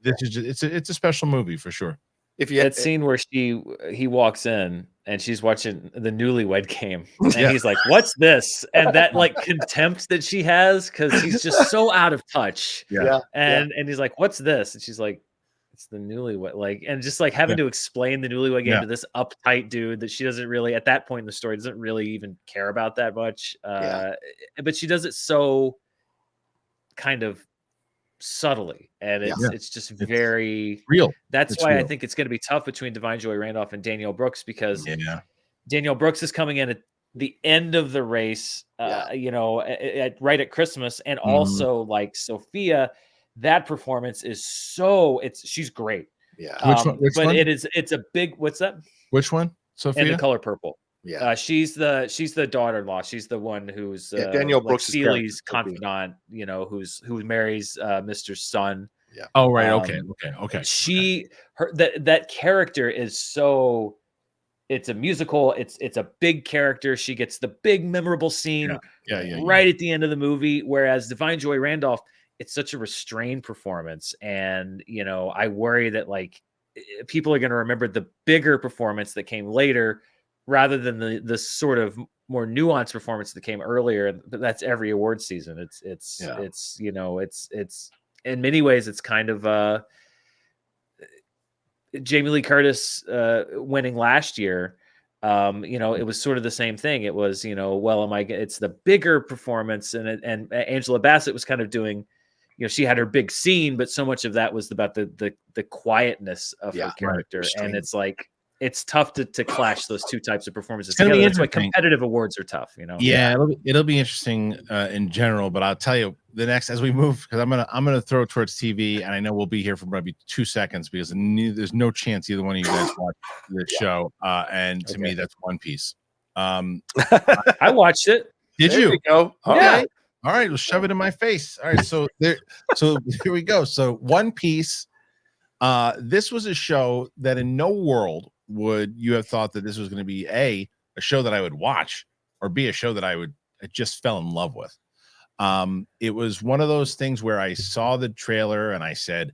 this is it's a special movie for sure. if you that scene where he walks in and she's watching the Newlywed Game, and he's like, "What's this?" And that like contempt that she has because he's just so out of touch. And he's like, "What's this?" And she's like, "It's the Newlywed." Like, and just like having to explain the Newlywed Game to this uptight dude that she doesn't really, at that point in the story, doesn't really even care about that much. But she does it so kind of subtly, and it's just very real. That's why I think it's going to be tough between Divine Joy Randolph and Danielle Brooks, because Danielle Brooks is coming in at the end of the race, you know, right at Christmas, and also like Sophia, that performance is she's great. Which one? It's a big, what's that? Which one? Sophia? In The Color Purple. She's the daughter-in-law. She's the one who's Danielle Brooks' Ceely's confidant, you know, who marries Mr. Sun. Oh, right. Okay. That character is so. It's a musical. It's a big character. She gets the big memorable scene right at the end of the movie. Whereas Divine Joy Randolph, it's such a restrained performance, and you know, I worry that like people are going to remember the bigger performance that came later, rather than the sort of more nuanced performance that came earlier. But that's every award season. It's you know, it's in many ways it's kind of Jamie Lee Curtis winning last year. You know, it was sort of the same thing. It was, you know, it's the bigger performance, and Angela Bassett was kind of doing, you know, she had her big scene, but so much of that was about the quietness of her character, and it's like, it's tough to clash those two types of performances together. That's why competitive awards are tough, you know. It'll be interesting in general, but I'll tell you the next as we move, because I'm gonna throw towards TV, and I know we'll be here for maybe 2 seconds because there's no chance either one of you guys watch this show. And to me, that's One Piece. I watched it. Did you? Go. Okay. All right, we'll shove it in my face. All right, so here we go. So One Piece. This was a show that in no world would you have thought that this was going to be a show that I would watch, or B, a show that I just fell in love with. It was one of those things where I saw the trailer and I said,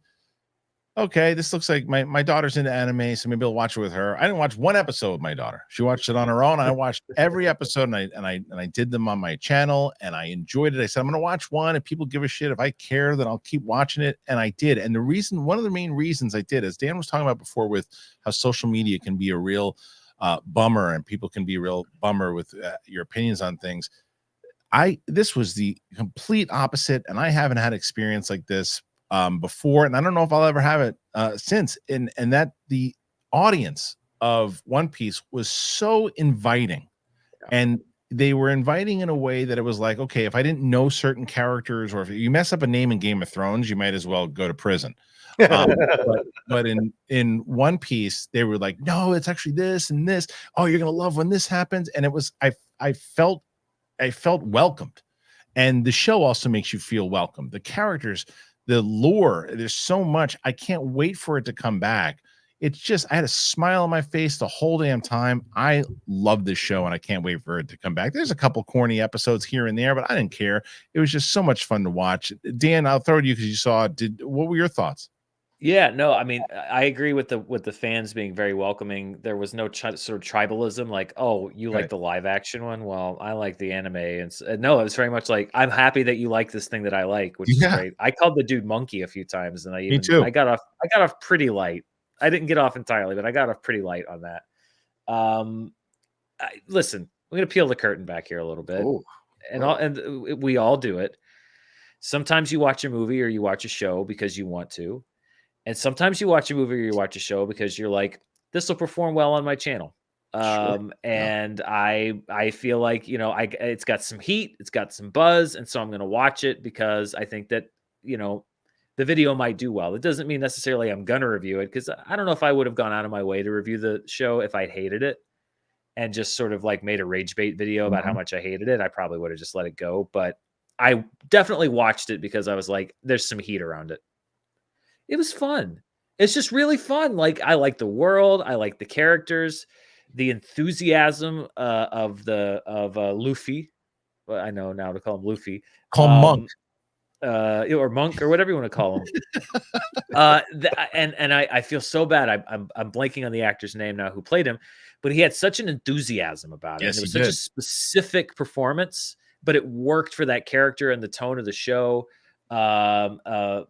okay, this looks like my daughter's into anime, so maybe I'll watch it with her. I didn't watch one episode with my daughter. She watched it on her own. I watched every episode, and I did them on my channel, and I enjoyed it. I said, I'm going to watch one. If people give a shit, if I care, then I'll keep watching it. And I did. And one of the main reasons I did, as Dan was talking about before, with how social media can be a real bummer, and people can be a real bummer with your opinions on things. This was the complete opposite, and I haven't had experience like this before, and I don't know if I'll ever have it since. And that the audience of One Piece was so inviting, and they were inviting in a way that it was like, okay, if I didn't know certain characters, or if you mess up a name in Game of Thrones, you might as well go to prison. But in One Piece, they were like, no, it's actually this and this. Oh, you're gonna love when this happens. And it was, I felt welcomed, and the show also makes you feel welcome. The characters, the lore, there's so much. I can't wait for it to come back. It's just, I had a smile on my face the whole damn time. I love this show, and I can't wait for it to come back. There's a couple corny episodes here and there, but I didn't care. It was just so much fun to watch. Dan, I'll throw it to you because you saw it. What were your thoughts? Yeah, no, I mean, I agree with the fans being very welcoming. There was no sort of tribalism, like, oh, you like the live action one? Well, I like the anime. And no, it was very much like, I'm happy that you like this thing that I like, which is great. I called the dude monkey a few times, and Me too. I got off pretty light. I didn't get off entirely, but I got off pretty light on that. Listen, we're gonna peel the curtain back here a little bit. And we all do it. Sometimes you watch a movie or you watch a show because you want to. And sometimes you watch a movie or you watch a show because you're like, this will perform well on my channel. And I feel like, you know, it's got some heat, it's got some buzz. And so I'm going to watch it because I think that, you know, the video might do well. It doesn't mean necessarily I'm going to review it, because I don't know if I would have gone out of my way to review the show if I'd hated it and just sort of like made a rage bait video about how much I hated it. I probably would have just let it go. But I definitely watched it because I was like, there's some heat around it. It was fun. It's just really fun. Like, I like the world. I like the characters, the enthusiasm of Luffy. Well, I know now to call him Luffy. Call him Monk. or monk or whatever you want to call him. And I feel so bad. I'm blanking on the actor's name now who played him, but he had such an enthusiasm about it. Yes, And it was he such a did. specific performance, but it worked for that character and the tone of the show. McKinney,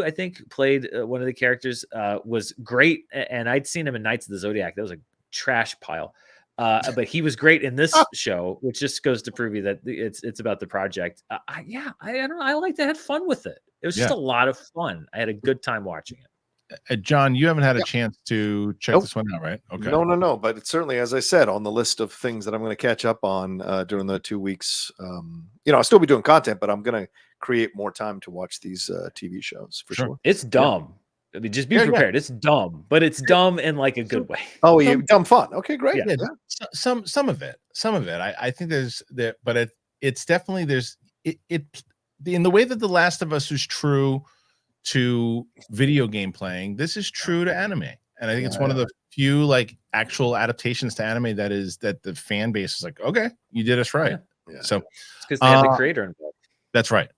I think, played one of the characters, was great. And I'd seen him in Knights of the Zodiac. That was a trash pile. But he was great in this show, which just goes to prove you that it's about the project. I don't know. I liked it. I had fun with it. It was just a lot of fun. I had a good time watching it. John, you haven't had a chance to check this one out, right? Okay. No. But it's certainly, as I said, on the list of things that I'm going to catch up on during the 2 weeks. I'll still be doing content, but I'm going to create more time to watch these TV shows for sure. It's dumb. I mean, just be prepared. It's dumb, but it's dumb in like a good way. Oh, yeah, dumb fun. Okay, great. Yeah. Some of it. I think there's that, but it's definitely in the way that The Last of Us is true to video game playing. This is true to anime, and I think it's one of the few like actual adaptations to anime that the fan base is like, okay, you did us right. Yeah. So it's because they have the creator involved. That's right.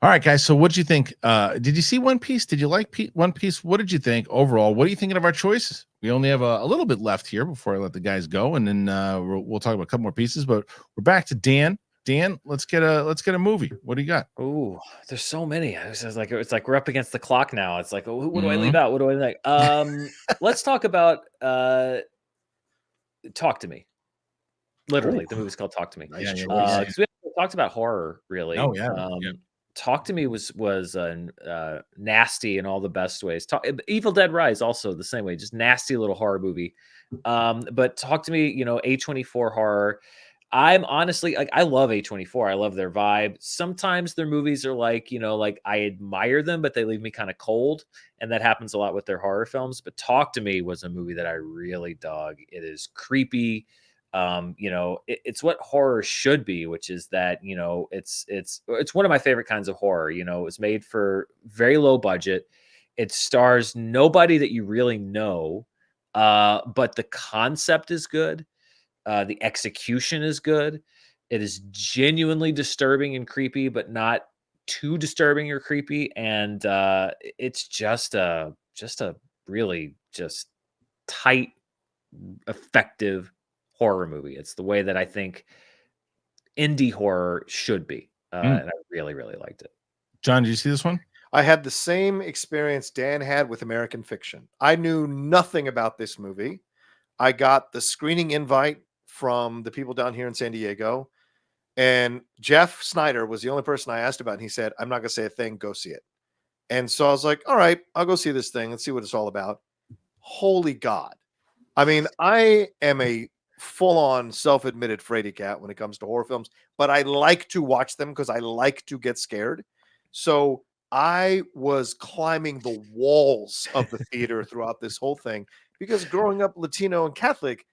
All right, guys. So what did you think? Did you see One Piece? Did you like One Piece? What did you think overall? What are you thinking of our choices? We only have a little bit left here before I let the guys go, and then we'll talk about a couple more pieces. But we're back to Dan. Dan, let's get a movie. What do you got? Oh, there's so many. It's like we're up against the clock now. It's like, what do I leave out? What do I like? Let's talk about Talk to Me. Literally, the movie's called Talk to Me. Nice we haven't talked about horror really. Oh yeah. Talk to Me was nasty in all the best ways. Evil Dead Rise also the same way, just nasty little horror movie. But Talk to Me, A24 horror. I'm honestly like, I love A24. I love their vibe. Sometimes their movies are like, like I admire them, but they leave me kind of cold. And that happens a lot with their horror films. But Talk to Me was a movie that I really dug. It is creepy. It's what horror should be, which is that, it's one of my favorite kinds of horror. It was made for very low budget. It stars nobody that you really know. But the concept is good. The execution is good. It is genuinely disturbing and creepy, but not too disturbing or creepy. And it's just a really just tight, effective horror movie. It's the way that I think indie horror should be. And I really, really liked it. John, did you see this one? I had the same experience Dan had with American Fiction. I knew nothing about this movie. I got the screening invite from the people down here in San Diego, and Jeff Snyder was the only person I asked about, and he said, I'm not going to say a thing, go see it. And so I was like, all right, I'll go see this thing. Let's see what it's all about. Holy God. I mean, I am a full-on self-admitted fraidy cat when it comes to horror films, but I like to watch them because I like to get scared. So I was climbing the walls of the theater throughout this whole thing, because growing up Latino and Catholic,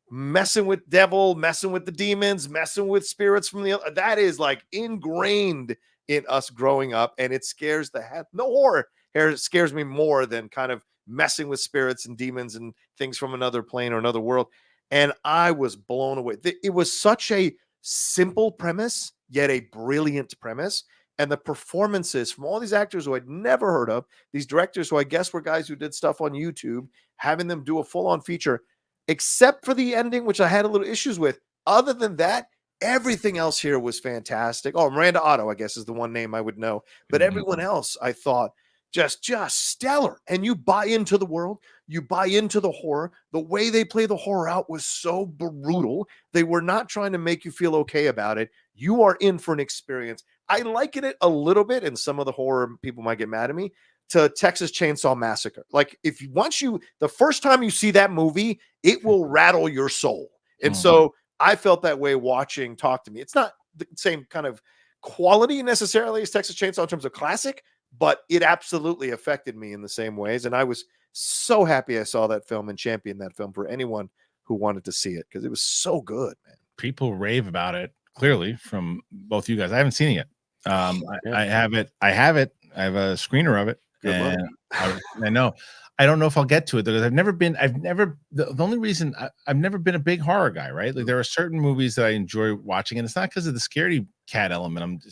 messing with devil, messing with the demons, messing with spirits from the, that is like ingrained in us growing up, and it scares the heck. No horror here scares me more than kind of messing with spirits and demons and things from another plane or another world. And I was blown away. It was such a simple premise, yet a brilliant premise. And the performances from all these actors who I'd never heard of, these directors who I guess were guys who did stuff on YouTube, having them do a full-on feature, except for the ending, which I had a little issues with. Other than that, everything else here was fantastic. Oh, Miranda Otto, I guess, is the one name I would know. But everyone else, I thought, just stellar. And you buy into the world. You buy into the horror. The way they play the horror out was so brutal. They were not trying to make you feel okay about it. You are in for an experience. I liken it a little bit, and some of the horror people might get mad at me, to Texas Chainsaw Massacre. Like, the first time you see that movie, it will rattle your soul. And so I felt that way watching Talk to Me. It's not the same kind of quality necessarily as Texas Chainsaw in terms of classic, but it absolutely affected me in the same ways. And I was so happy I saw that film and championed that film for anyone who wanted to see it, because it was so good, man. People rave about it, clearly, from both you guys. I haven't seen it yet. I have it. I have a screener of it. And I know. I don't know if I'll get to it because I've never been a big horror guy, right? Like, there are certain movies that I enjoy watching, and it's not because of the scaredy cat element.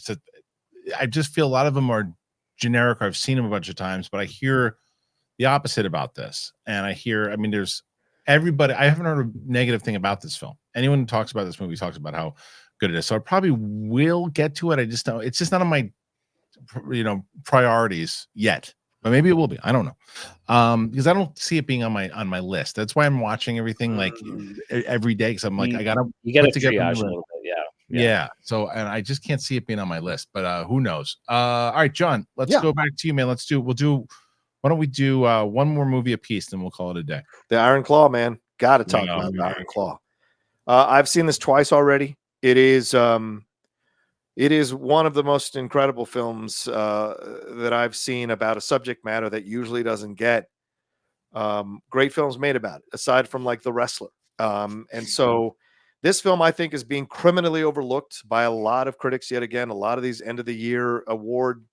I just feel a lot of them are generic. Or I've seen them a bunch of times, but I hear the opposite about this. And I mean, there's everybody. I haven't heard a negative thing about this film. Anyone who talks about this movie talks about how good it is. So I probably will get to it. I just don't. It's just not on my priorities yet. But maybe it will be. I don't know. Because I don't see it being on my list. That's why I'm watching everything like every day. Because I'm like, I gotta triage a little bit. Yeah. So, and I just can't see it being on my list. But who knows? All right, John. Let's go back to you, man. Why don't we do one more movie a piece, then we'll call it a day. The Iron Claw, man. Got to talk about the Iron Claw. I've seen this twice already. It is one of the most incredible films that I've seen about a subject matter that usually doesn't get great films made about it, aside from like The Wrestler. And so this film, I think, is being criminally overlooked by a lot of critics. Yet again, a lot of these end of the year award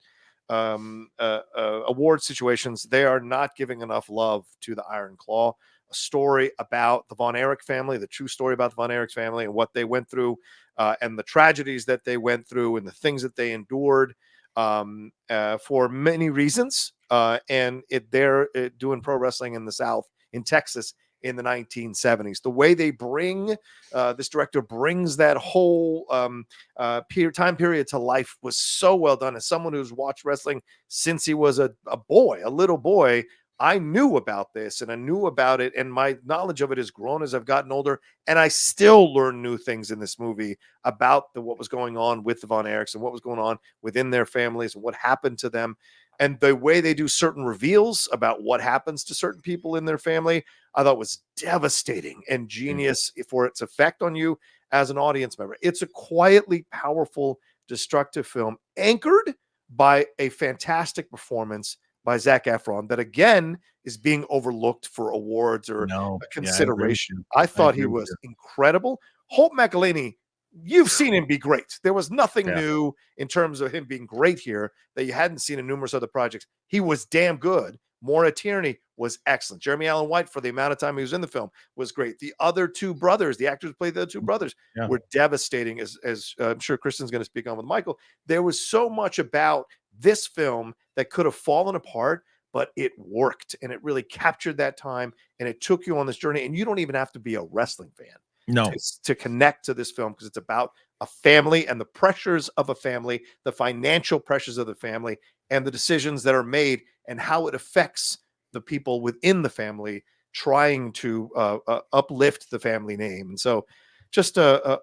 situations, they are not giving enough love to the Iron Claw. A story about the Von Erich family, the true story about the Von Erich family and what they went through, and the tragedies that they went through and the things that they endured for many reasons. And they're doing pro wrestling in the South, in Texas, in the 1970s. The way they bring this director brings that whole time period to life was so well done. As someone who's watched wrestling since he was a little boy, I knew about this and I knew about it, and my knowledge of it has grown as I've gotten older, and I still learn new things in this movie about what was going on with the Von Erichs and what was going on within their families and what happened to them. And the way they do certain reveals about what happens to certain people in their family, I thought was devastating and genius for its effect on you as an audience member. It's a quietly powerful, destructive film anchored by a fantastic performance by Zac Efron that, again, is being overlooked for awards or consideration. I thought he was incredible. Holt McElhaney, you've seen him be great. There was nothing new in terms of him being great here that you hadn't seen in numerous other projects. He was damn good. Maura Tierney was excellent. Jeremy Allen White, for the amount of time he was in the film, was great. The other two brothers, the actors who played the other two brothers, were devastating, as I'm sure Kristian's going to speak on with Michael. There was so much about this film that could have fallen apart, but it worked, and it really captured that time, and it took you on this journey. And you don't even have to be a wrestling fan to connect to this film, because it's about a family and the pressures of a family, the financial pressures of the family, and the decisions that are made and how it affects the people within the family trying to uplift the family name. And so just a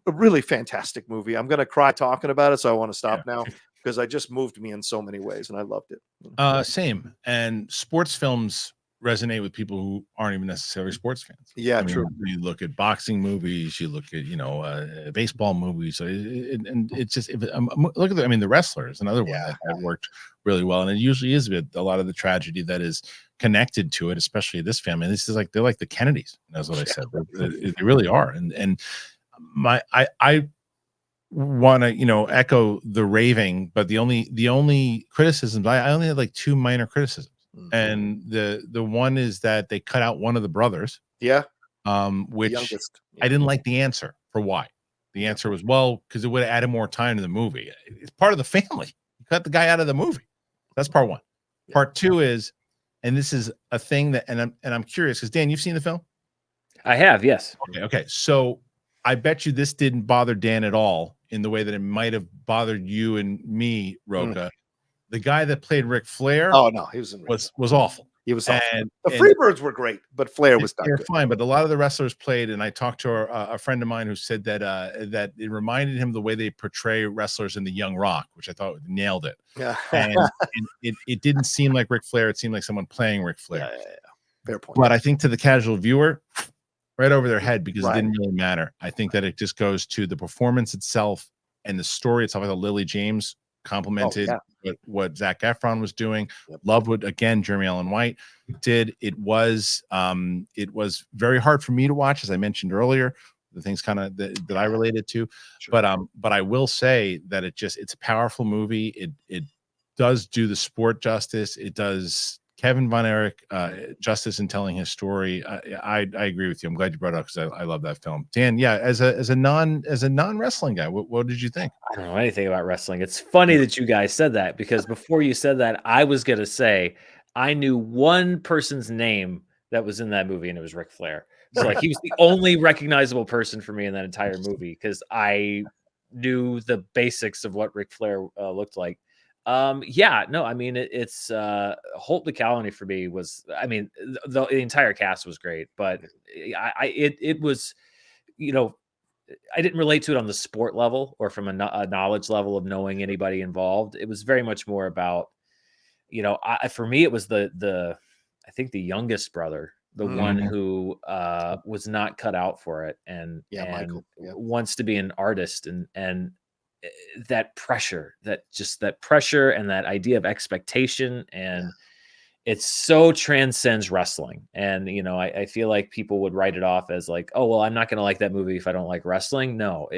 really fantastic movie. I'm going to cry talking about it, so I want to stop now, because I just moved me in so many ways and I loved it. Same. And sports films resonate with people who aren't even necessarily sports fans. Yeah, true. You look at boxing movies, you look at baseball movies, and it's just look at The Wrestler is another one that worked really well, and it usually is with a lot of the tragedy that is connected to it, especially this family. This is they're like the Kennedys. That's what I said. They really are, and I want to echo the raving, but the only criticisms I only had like two minor criticisms. And the one is that they cut out one of the brothers. Which I didn't like the answer for why. The answer was, well, because it would have added more time to the movie. It's part of the family. You cut the guy out of the movie. That's part one. Part two is, and this is a thing that, and I'm curious, because Dan, you've seen the film? I have, yes. Okay. So I bet you this didn't bother Dan at all in the way that it might have bothered you and me, Rocha. The guy that played Ric Flair, he was awful. He was awful. The Freebirds were great, but Flair was not good. Fine, but a lot of the wrestlers played, and I talked to a friend of mine who said that that it reminded him of the way they portray wrestlers in The Young Rock, which I thought nailed it. And it didn't seem like Ric Flair; it seemed like someone playing Ric Flair. Fair point. But I think to the casual viewer, right over their head, because it didn't really matter. I think that it just goes to the performance itself and the story itself. I thought Lily James complimented what Zac Efron was doing. Loved what, again, Jeremy Allen White did. It was very hard for me to watch, as I mentioned earlier, the things kind of that I related to. But I will say that it's a powerful movie. It does do the sport justice. It does Kevin Von Erich, justice in telling his story. I agree with you. I'm glad you brought it up because I love that film. Dan, yeah, as a non wrestling guy, what did you think? I don't know anything about wrestling. It's funny that you guys said that, because before you said that, I was gonna say I knew one person's name that was in that movie, and it was Ric Flair. So like he was the only recognizable person for me in that entire movie, because I knew the basics of what Ric Flair looked like. Yeah, no, I mean it's Holt McCallany for me was, I mean, the entire cast was great, but it was, you know, I didn't relate to it on the sport level or from a knowledge level of knowing anybody involved. It was very much more about, you know, for me, it was I think the youngest brother, the one who was not cut out for it, and Michael. Yeah. wants to be an artist, and that pressure, that pressure and that idea of expectation, and it so transcends wrestling. And, you know, I feel like people would write it off as like, oh, well, I'm not going to like that movie if I don't like wrestling. No,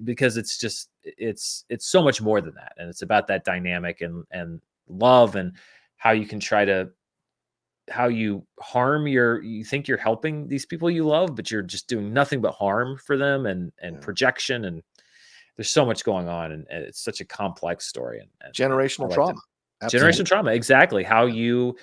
because it's just, it's so much more than that. And it's about that dynamic and love, and how you can try to, how you you think you're helping these people you love, but you're just doing nothing but harm for them, and projection. And there's so much going on, and it's such a complex story. And generational trauma. Generational trauma, exactly. How you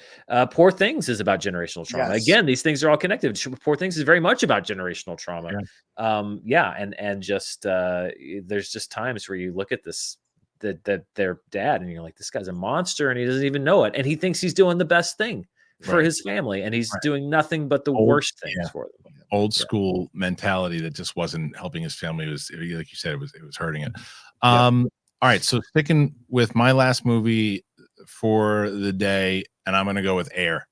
Poor Things is about generational trauma. Yes. Again, these things are all connected. Poor Things is very much about generational trauma. And just there's just times where you look at this, that their dad, and you're like, this guy's a monster, and he doesn't even know it, and he thinks he's doing the best thing for his family, and he's doing nothing but the worst things for them. Old school mentality that just wasn't helping his family. It was, like you said, it was hurting it. All right, so sticking with my last movie for the day, and I'm going to go with Air.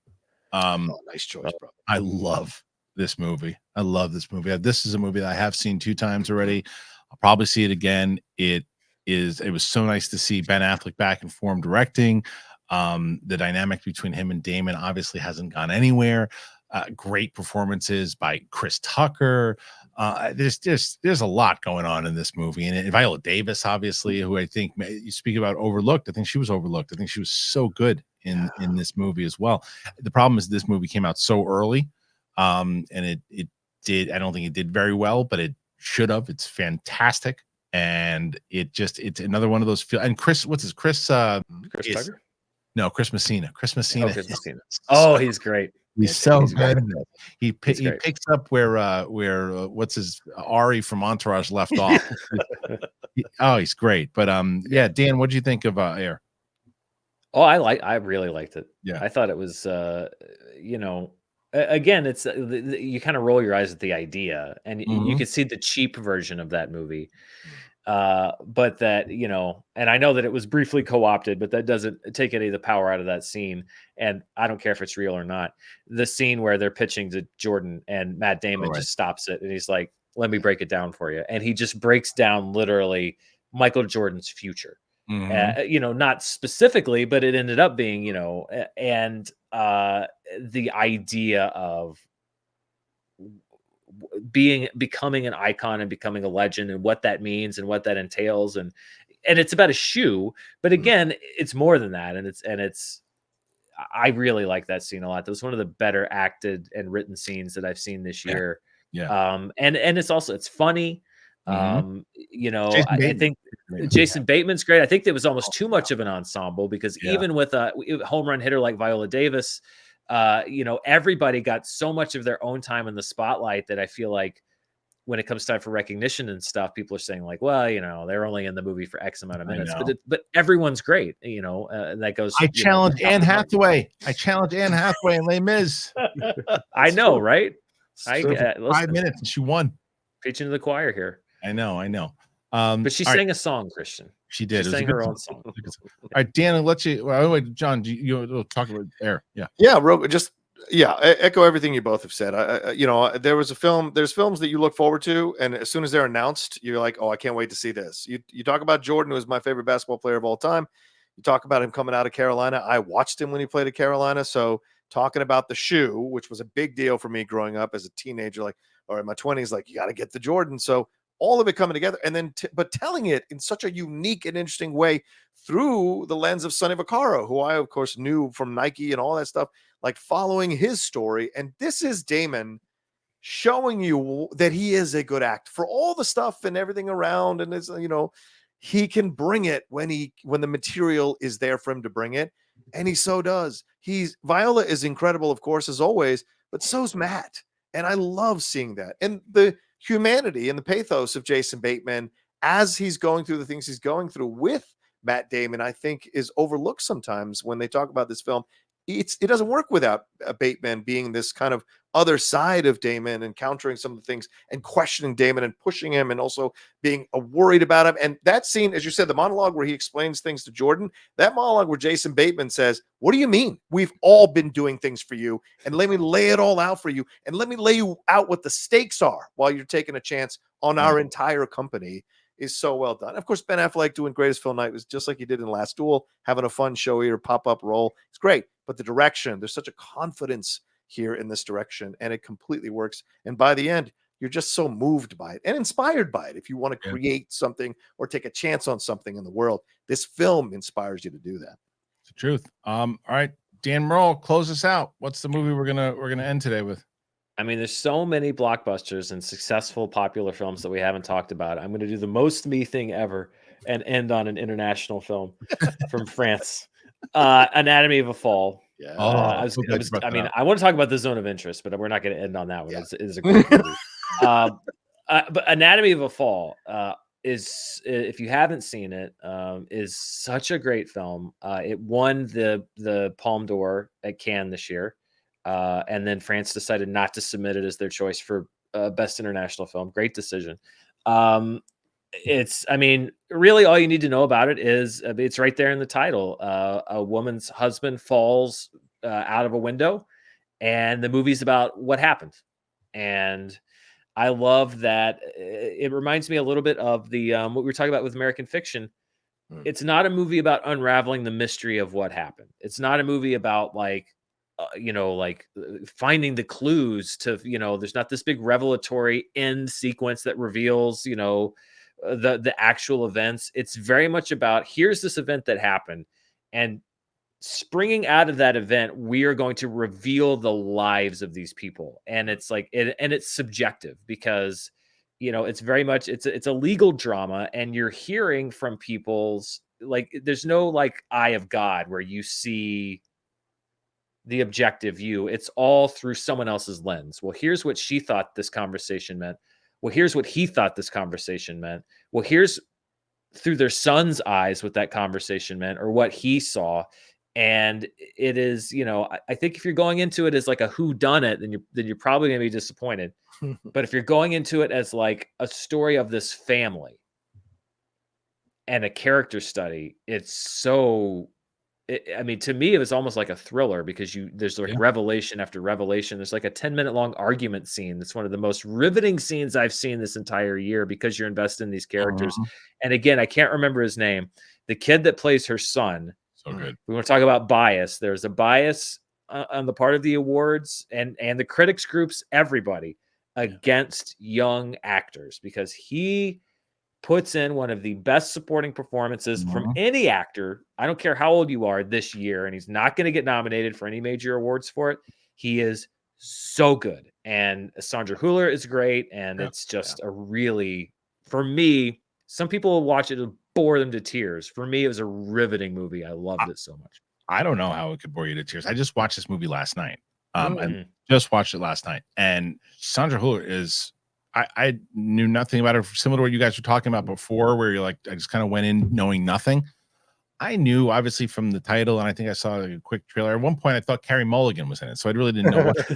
Nice choice, bro. I love this movie. This is a movie that I have seen 2 times already. I'll probably see it again. It was so nice to see Ben Affleck back in form directing. The dynamic between him and Damon obviously hasn't gone anywhere. Great performances by Chris Tucker. There's a lot going on in this movie, and Viola Davis, obviously, who I think you speak about overlooked. I think she was overlooked. I think she was so good in this movie as well. The problem is this movie came out so early, and it did. I don't think it did very well, but it should have. It's fantastic, and it's another one of those. And Chris, what's his Chris? Chris Tucker? No, Chris Messina. Chris Messina. Chris Messina. Oh, he's great. He's so good. He picks up where what's his Ari from Entourage left off. He's great. But yeah, Dan, what do you think of Air? Oh, I really liked it. Yeah, I thought it was you know, again, it's you kind of roll your eyes at the idea, and you can see the cheap version of that movie. But that, you know, and I know that it was briefly co-opted, but that doesn't take any of the power out of that scene. And I don't care if it's real or not. The scene where they're pitching to Jordan and Matt Damon just stops it, and he's like, let me break it down for you. And he just breaks down literally Michael Jordan's future. You know, not specifically, but it ended up being, you know, and the idea of becoming an icon and becoming a legend, and what that means and what that entails, and it's about a shoe, but again, it's more than that. And it's I really like that scene a lot. That was one of the better acted and written scenes that I've seen this year. And it's funny. You know, I think Jason Bateman's great. I think there was almost too much of an ensemble, because even with a home run hitter like Viola Davis, you know, everybody got so much of their own time in the spotlight that I feel like when it comes time for recognition and stuff, people are saying like, well, you know, they're only in the movie for X amount of minutes, but everyone's great, you know, and that goes. I challenge Anne Hathaway. And Les Mis. I know, right? I 5 minutes and she won. Preaching to the choir here. I know. But she sang a song, Kristian. She did. She sang her own song. All right, Dan, I'll let you. Well, wait, John, you'll talk about Air. Echo everything you both have said. You know, there's films that you look forward to, and as soon as they're announced, you're like, oh, I can't wait to see this. You talk about Jordan, who is my favorite basketball player of all time. You talk about him coming out of Carolina. I watched him when he played at Carolina. So talking about the shoe, which was a big deal for me growing up as a teenager, like, or in my 20s, like, you got to get the Jordan. So all of it coming together, and then but telling it in such a unique and interesting way through the lens of Sonny Vaccaro, who I, of course, knew from Nike and all that stuff, like following his story. And this is Damon showing you that he is a good actor for all the stuff and everything around. And it's, he can bring it when the material is there for him to bring it. And he so does. Viola is incredible, of course, as always, but so's Matt. And I love seeing that. And the humanity and the pathos of Jason Bateman as he's going through the things he's going through with Matt Damon, I think, is overlooked sometimes when they talk about this film. It doesn't work without Bateman being this kind of other side of Damon and countering some of the things and questioning Damon and pushing him and also being worried about him. And that scene, as you said, the monologue where he explains things to Jordan, that monologue where Jason Bateman says, "What do you mean? We've all been doing things for you, and let me lay it all out for you, and let me lay you out what the stakes are while you're taking a chance on our entire company," is so well done. Of course, Ben Affleck doing Greatest Phil Knight was just like he did in Last Duel, having a fun, showy or pop-up role. It's great. But the direction, there's such a confidence here in this direction, and it completely works. And by the end, you're just so moved by it and inspired by it. If you want to create something or take a chance on something in the world, this film inspires you to do that. It's the truth. All right, Dan Murrell, close us out. What's the movie we're gonna end today with? I mean, there's so many blockbusters and successful popular films that we haven't talked about. I'm going to do the most me thing ever and end on an international film from France, Anatomy of a Fall. Yeah. I want to talk about The Zone of Interest, but we're not going to end on that one. Yeah. It's a great movie. But Anatomy of a Fall is, if you haven't seen it, is such a great film. It won the Palme d'Or at Cannes this year. And then France decided not to submit it as their choice for best international film. Great decision. Really all you need to know about it is it's right there in the title. A woman's husband falls out of a window, and the movie's about what happened. And I love that. It reminds me a little bit of the what we were talking about with American Fiction. It's not a movie about unraveling the mystery of what happened. It's not a movie about finding the clues to, there's not this big revelatory end sequence that reveals, the actual events. It's very much about, here's this event that happened, and springing out of that event, we are going to reveal the lives of these people. And it's like, it's subjective because, it's very much, it's a legal drama, and you're hearing from people's, there's no eye of God where you see the objective view. It's all through someone else's lens. Well, here's what she thought this conversation meant. Well, here's what he thought this conversation meant. Well, here's through their son's eyes what that conversation meant, or what he saw. And it is, I think if you're going into it as like a whodunit, then you're probably going to be disappointed. But if you're going into it as like a story of this family and a character study, it's so, to me, it was almost like a thriller, because there's revelation after revelation. There's like a 10-minute long argument scene. That's one of the most riveting scenes I've seen this entire year, because you're invested in these characters. And again, I can't remember his name. The kid that plays her son. So good. We want to talk about bias. There's a bias on the part of the awards and the critics groups, everybody, against young actors, because he puts in one of the best supporting performances from any actor. I don't care how old you are this year, and he's not going to get nominated for any major awards for it. He is so good. And Sandra Hüller is great. And it's just a really, for me, some people will watch it and bore them to tears. For me, it was a riveting movie. I loved it so much. I don't know how it could bore you to tears. I just watched this movie last night. I just watched it last night. And Sandra Hüller is, I knew nothing about her, similar to what you guys were talking about before, where you're like, I just kind of went in knowing nothing. I knew obviously from the title, and I think I saw a quick trailer. At one point, I thought Carey Mulligan was in it, so I really didn't know what.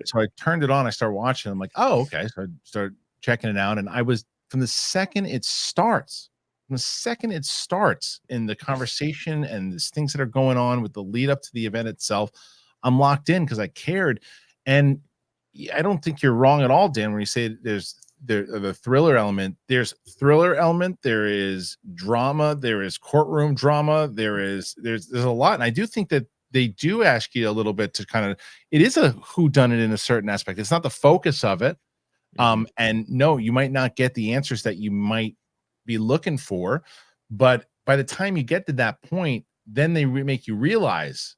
So I turned it on. I started watching. I'm like, oh, okay. So I started checking it out, and I was, from the second it starts in the conversation and the things that are going on with the lead up to the event itself, I'm locked in because I cared. And I don't think you're wrong at all, Dan, when you say there's the thriller element. There's thriller element. There is drama. There is courtroom drama. There's a lot. And I do think that they do ask you a little bit to kind of, it is a whodunit in a certain aspect. It's not the focus of it. And no, you might not get the answers that you might be looking for, but by the time you get to that point, then they make you realize,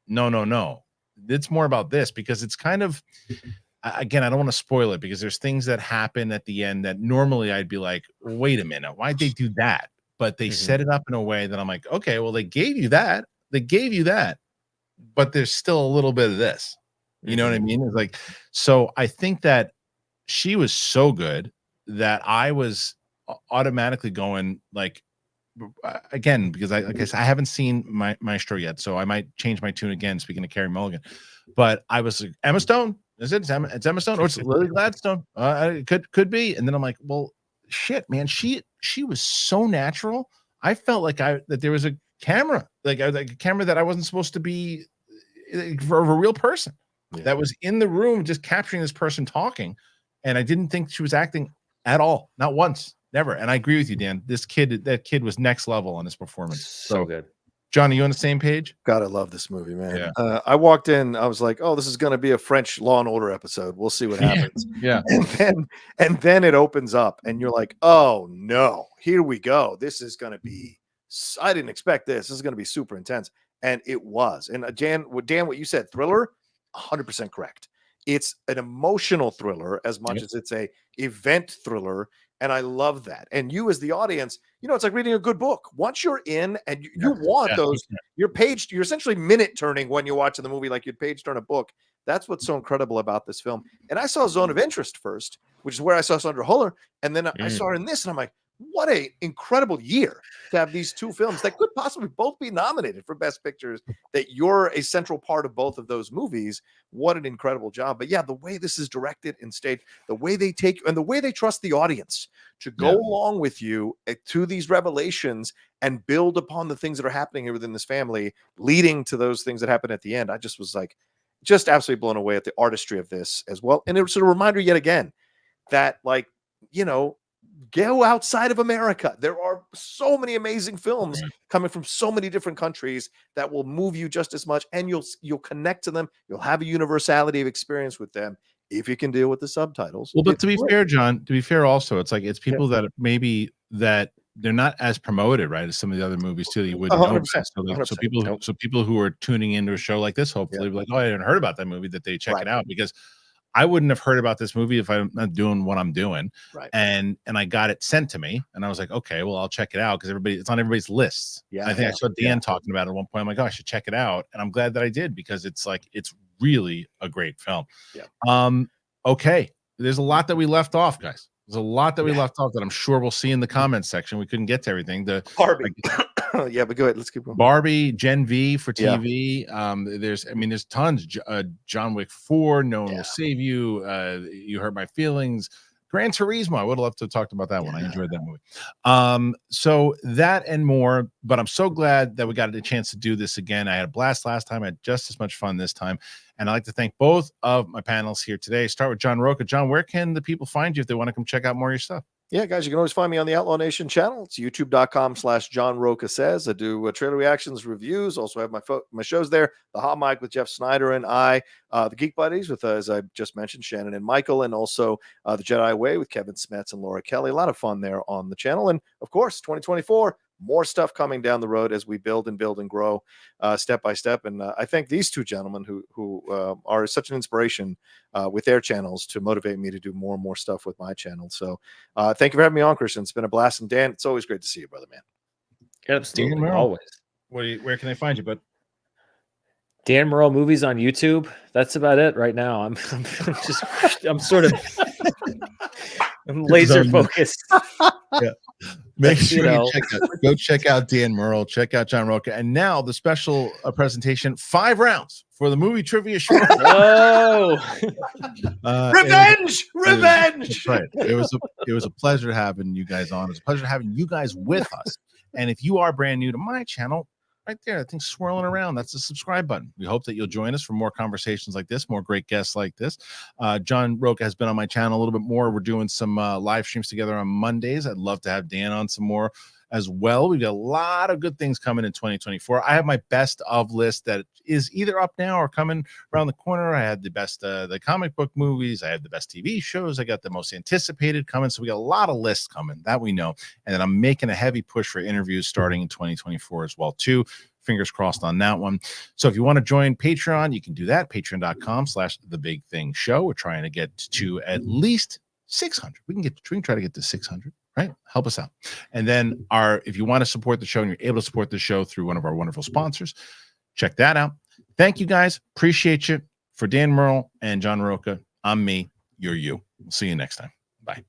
no, it's more about this, because it's kind of, again, I don't want to spoil it, because there's things that happen at the end that normally I'd be like, wait a minute, why'd they do that? But they set it up in a way that I'm like, okay, well, they gave you that, but there's still a little bit of this. You know what I mean? It's like, so I think that she was so good that I was automatically going like, again, because I haven't seen my Maestro yet, so I might change my tune again. Speaking of Carey Mulligan, but I was like, Emma Stone, is it? It's Emma Stone, or it's Lily Gladstone? It could be. And then I'm like, well, shit, man, she was so natural. I felt like that there was a camera, like a camera that I wasn't supposed to be for a real person that was in the room just capturing this person talking, and I didn't think she was acting at all, not once. Never. And I agree with you, Dan. That kid was next level on his performance. So good. John, are you on the same page? God, I love this movie, man. Yeah. I walked in, I was like, oh, this is going to be a French Law and Order episode. We'll see what happens. Yeah. And then it opens up and you're like, oh no, here we go. This is going to be, I didn't expect this. This is going to be super intense. And it was. And Dan, what you said, thriller, 100% correct. It's an emotional thriller as much as it's a event thriller. And I love that. And you as the audience, it's like reading a good book. Once you're in and you want those, you're essentially minute turning when you're watching the movie, like you'd page turn a book. That's what's so incredible about this film. And I saw Zone of Interest first, which is where I saw Sandra Huller. And then I saw her in this and I'm like, what a incredible year to have these two films that could possibly both be nominated for Best Pictures, that you're a central part of both of those movies. What an incredible job. But yeah, the way this is directed and staged, the way they take and the way they trust the audience to go along with you to these revelations and build upon the things that are happening here within this family, leading to those things that happen at the end. I just was like, just absolutely blown away at the artistry of this as well. And it was a reminder yet again that, like, go outside of America. There are so many amazing films coming from so many different countries that will move you just as much, and you'll connect to them. You'll have a universality of experience with them if you can deal with the subtitles. Well, but to be fair, John, also, it's like, it's people that maybe that they're not as promoted, right, as some of the other movies too, that you wouldn't know. So people who are tuning into a show like this, hopefully, like, oh, I hadn't heard about that movie, that they check it out, because I wouldn't have heard about this movie if I'm not doing what I'm doing. Right. And I got it sent to me and I was like, okay, well, I'll check it out, because it's on everybody's lists. Yeah. I think I saw Dan talking about it at one point. I'm like, oh, I should check it out. And I'm glad that I did, because it's really a great film. Yeah. Okay. There's a lot that we left off, guys. There's a lot that we left off that I'm sure we'll see in the comments section. We couldn't get to everything. Barbie. Yeah, but go ahead. Let's keep going. Barbie, Gen V for TV. There's tons. John Wick 4, No One Will Save You. You Hurt My Feelings. Gran Turismo. I would have loved to have talked about that one. I enjoyed that movie. So that and more, but I'm so glad that we got a chance to do this again. I had a blast last time. I had just as much fun this time. And I'd like to thank both of my panels here today. Start with John Rocha. John, where can the people find you if they want to come check out more of your stuff? Yeah, guys, you can always find me on the Outlaw Nation channel. It's youtube.com/John Rocha Says. I do trailer reactions, reviews. Also have my shows there. The Hot Mic with Jeff Snyder and I. The Geek Buddies with, as I just mentioned, Shannon and Michael. And also The Jedi Way with Kevin Smets and Laura Kelly. A lot of fun there on the channel. And, of course, 2024. More stuff coming down the road as we build and grow step by step. And I thank these two gentlemen who are such an inspiration with their channels to motivate me to do more and more stuff with my channel. So thank you for having me on, Kristian. It's been a blast. And Dan, it's always great to see you, brother, man. Absolutely. Always. Where can they find you, bud? Dan Murrell Movies on YouTube. That's about it right now. I'm laser focused. Yeah. Make sure go check out Dan Murrell, check out John Rocha, and now the special presentation, 5 rounds for the movie trivia show. Revenge! That's right. It was a pleasure having you guys on. It was a pleasure having you guys with us. And if you are brand new to my channel, right there, that thing's swirling around. That's the subscribe button. We hope that you'll join us for more conversations like this, more great guests like this. John Rocha has been on my channel a little bit more. We're doing some live streams together on Mondays. I'd love to have Dan on some more as well. We've got a lot of good things coming in 2024. I have my best of list that is either up now or coming around the corner. I had the best the comic book movies. I have the best TV shows. I got the most anticipated coming. So we got a lot of lists coming, that we know. And then I'm making a heavy push for interviews starting in 2024 as well too. Fingers crossed on that one. So if you want to join Patreon, you can do that. Patreon.com/thebigthingshow. We're trying to get to at least 600. We can try to get to 600, right? Help us out. And then if you want to support the show and you're able to support the show through one of our wonderful sponsors, check that out. Thank you guys. Appreciate you. For Dan Murrell and John Rocha, I'm me. You're you. We'll see you next time. Bye.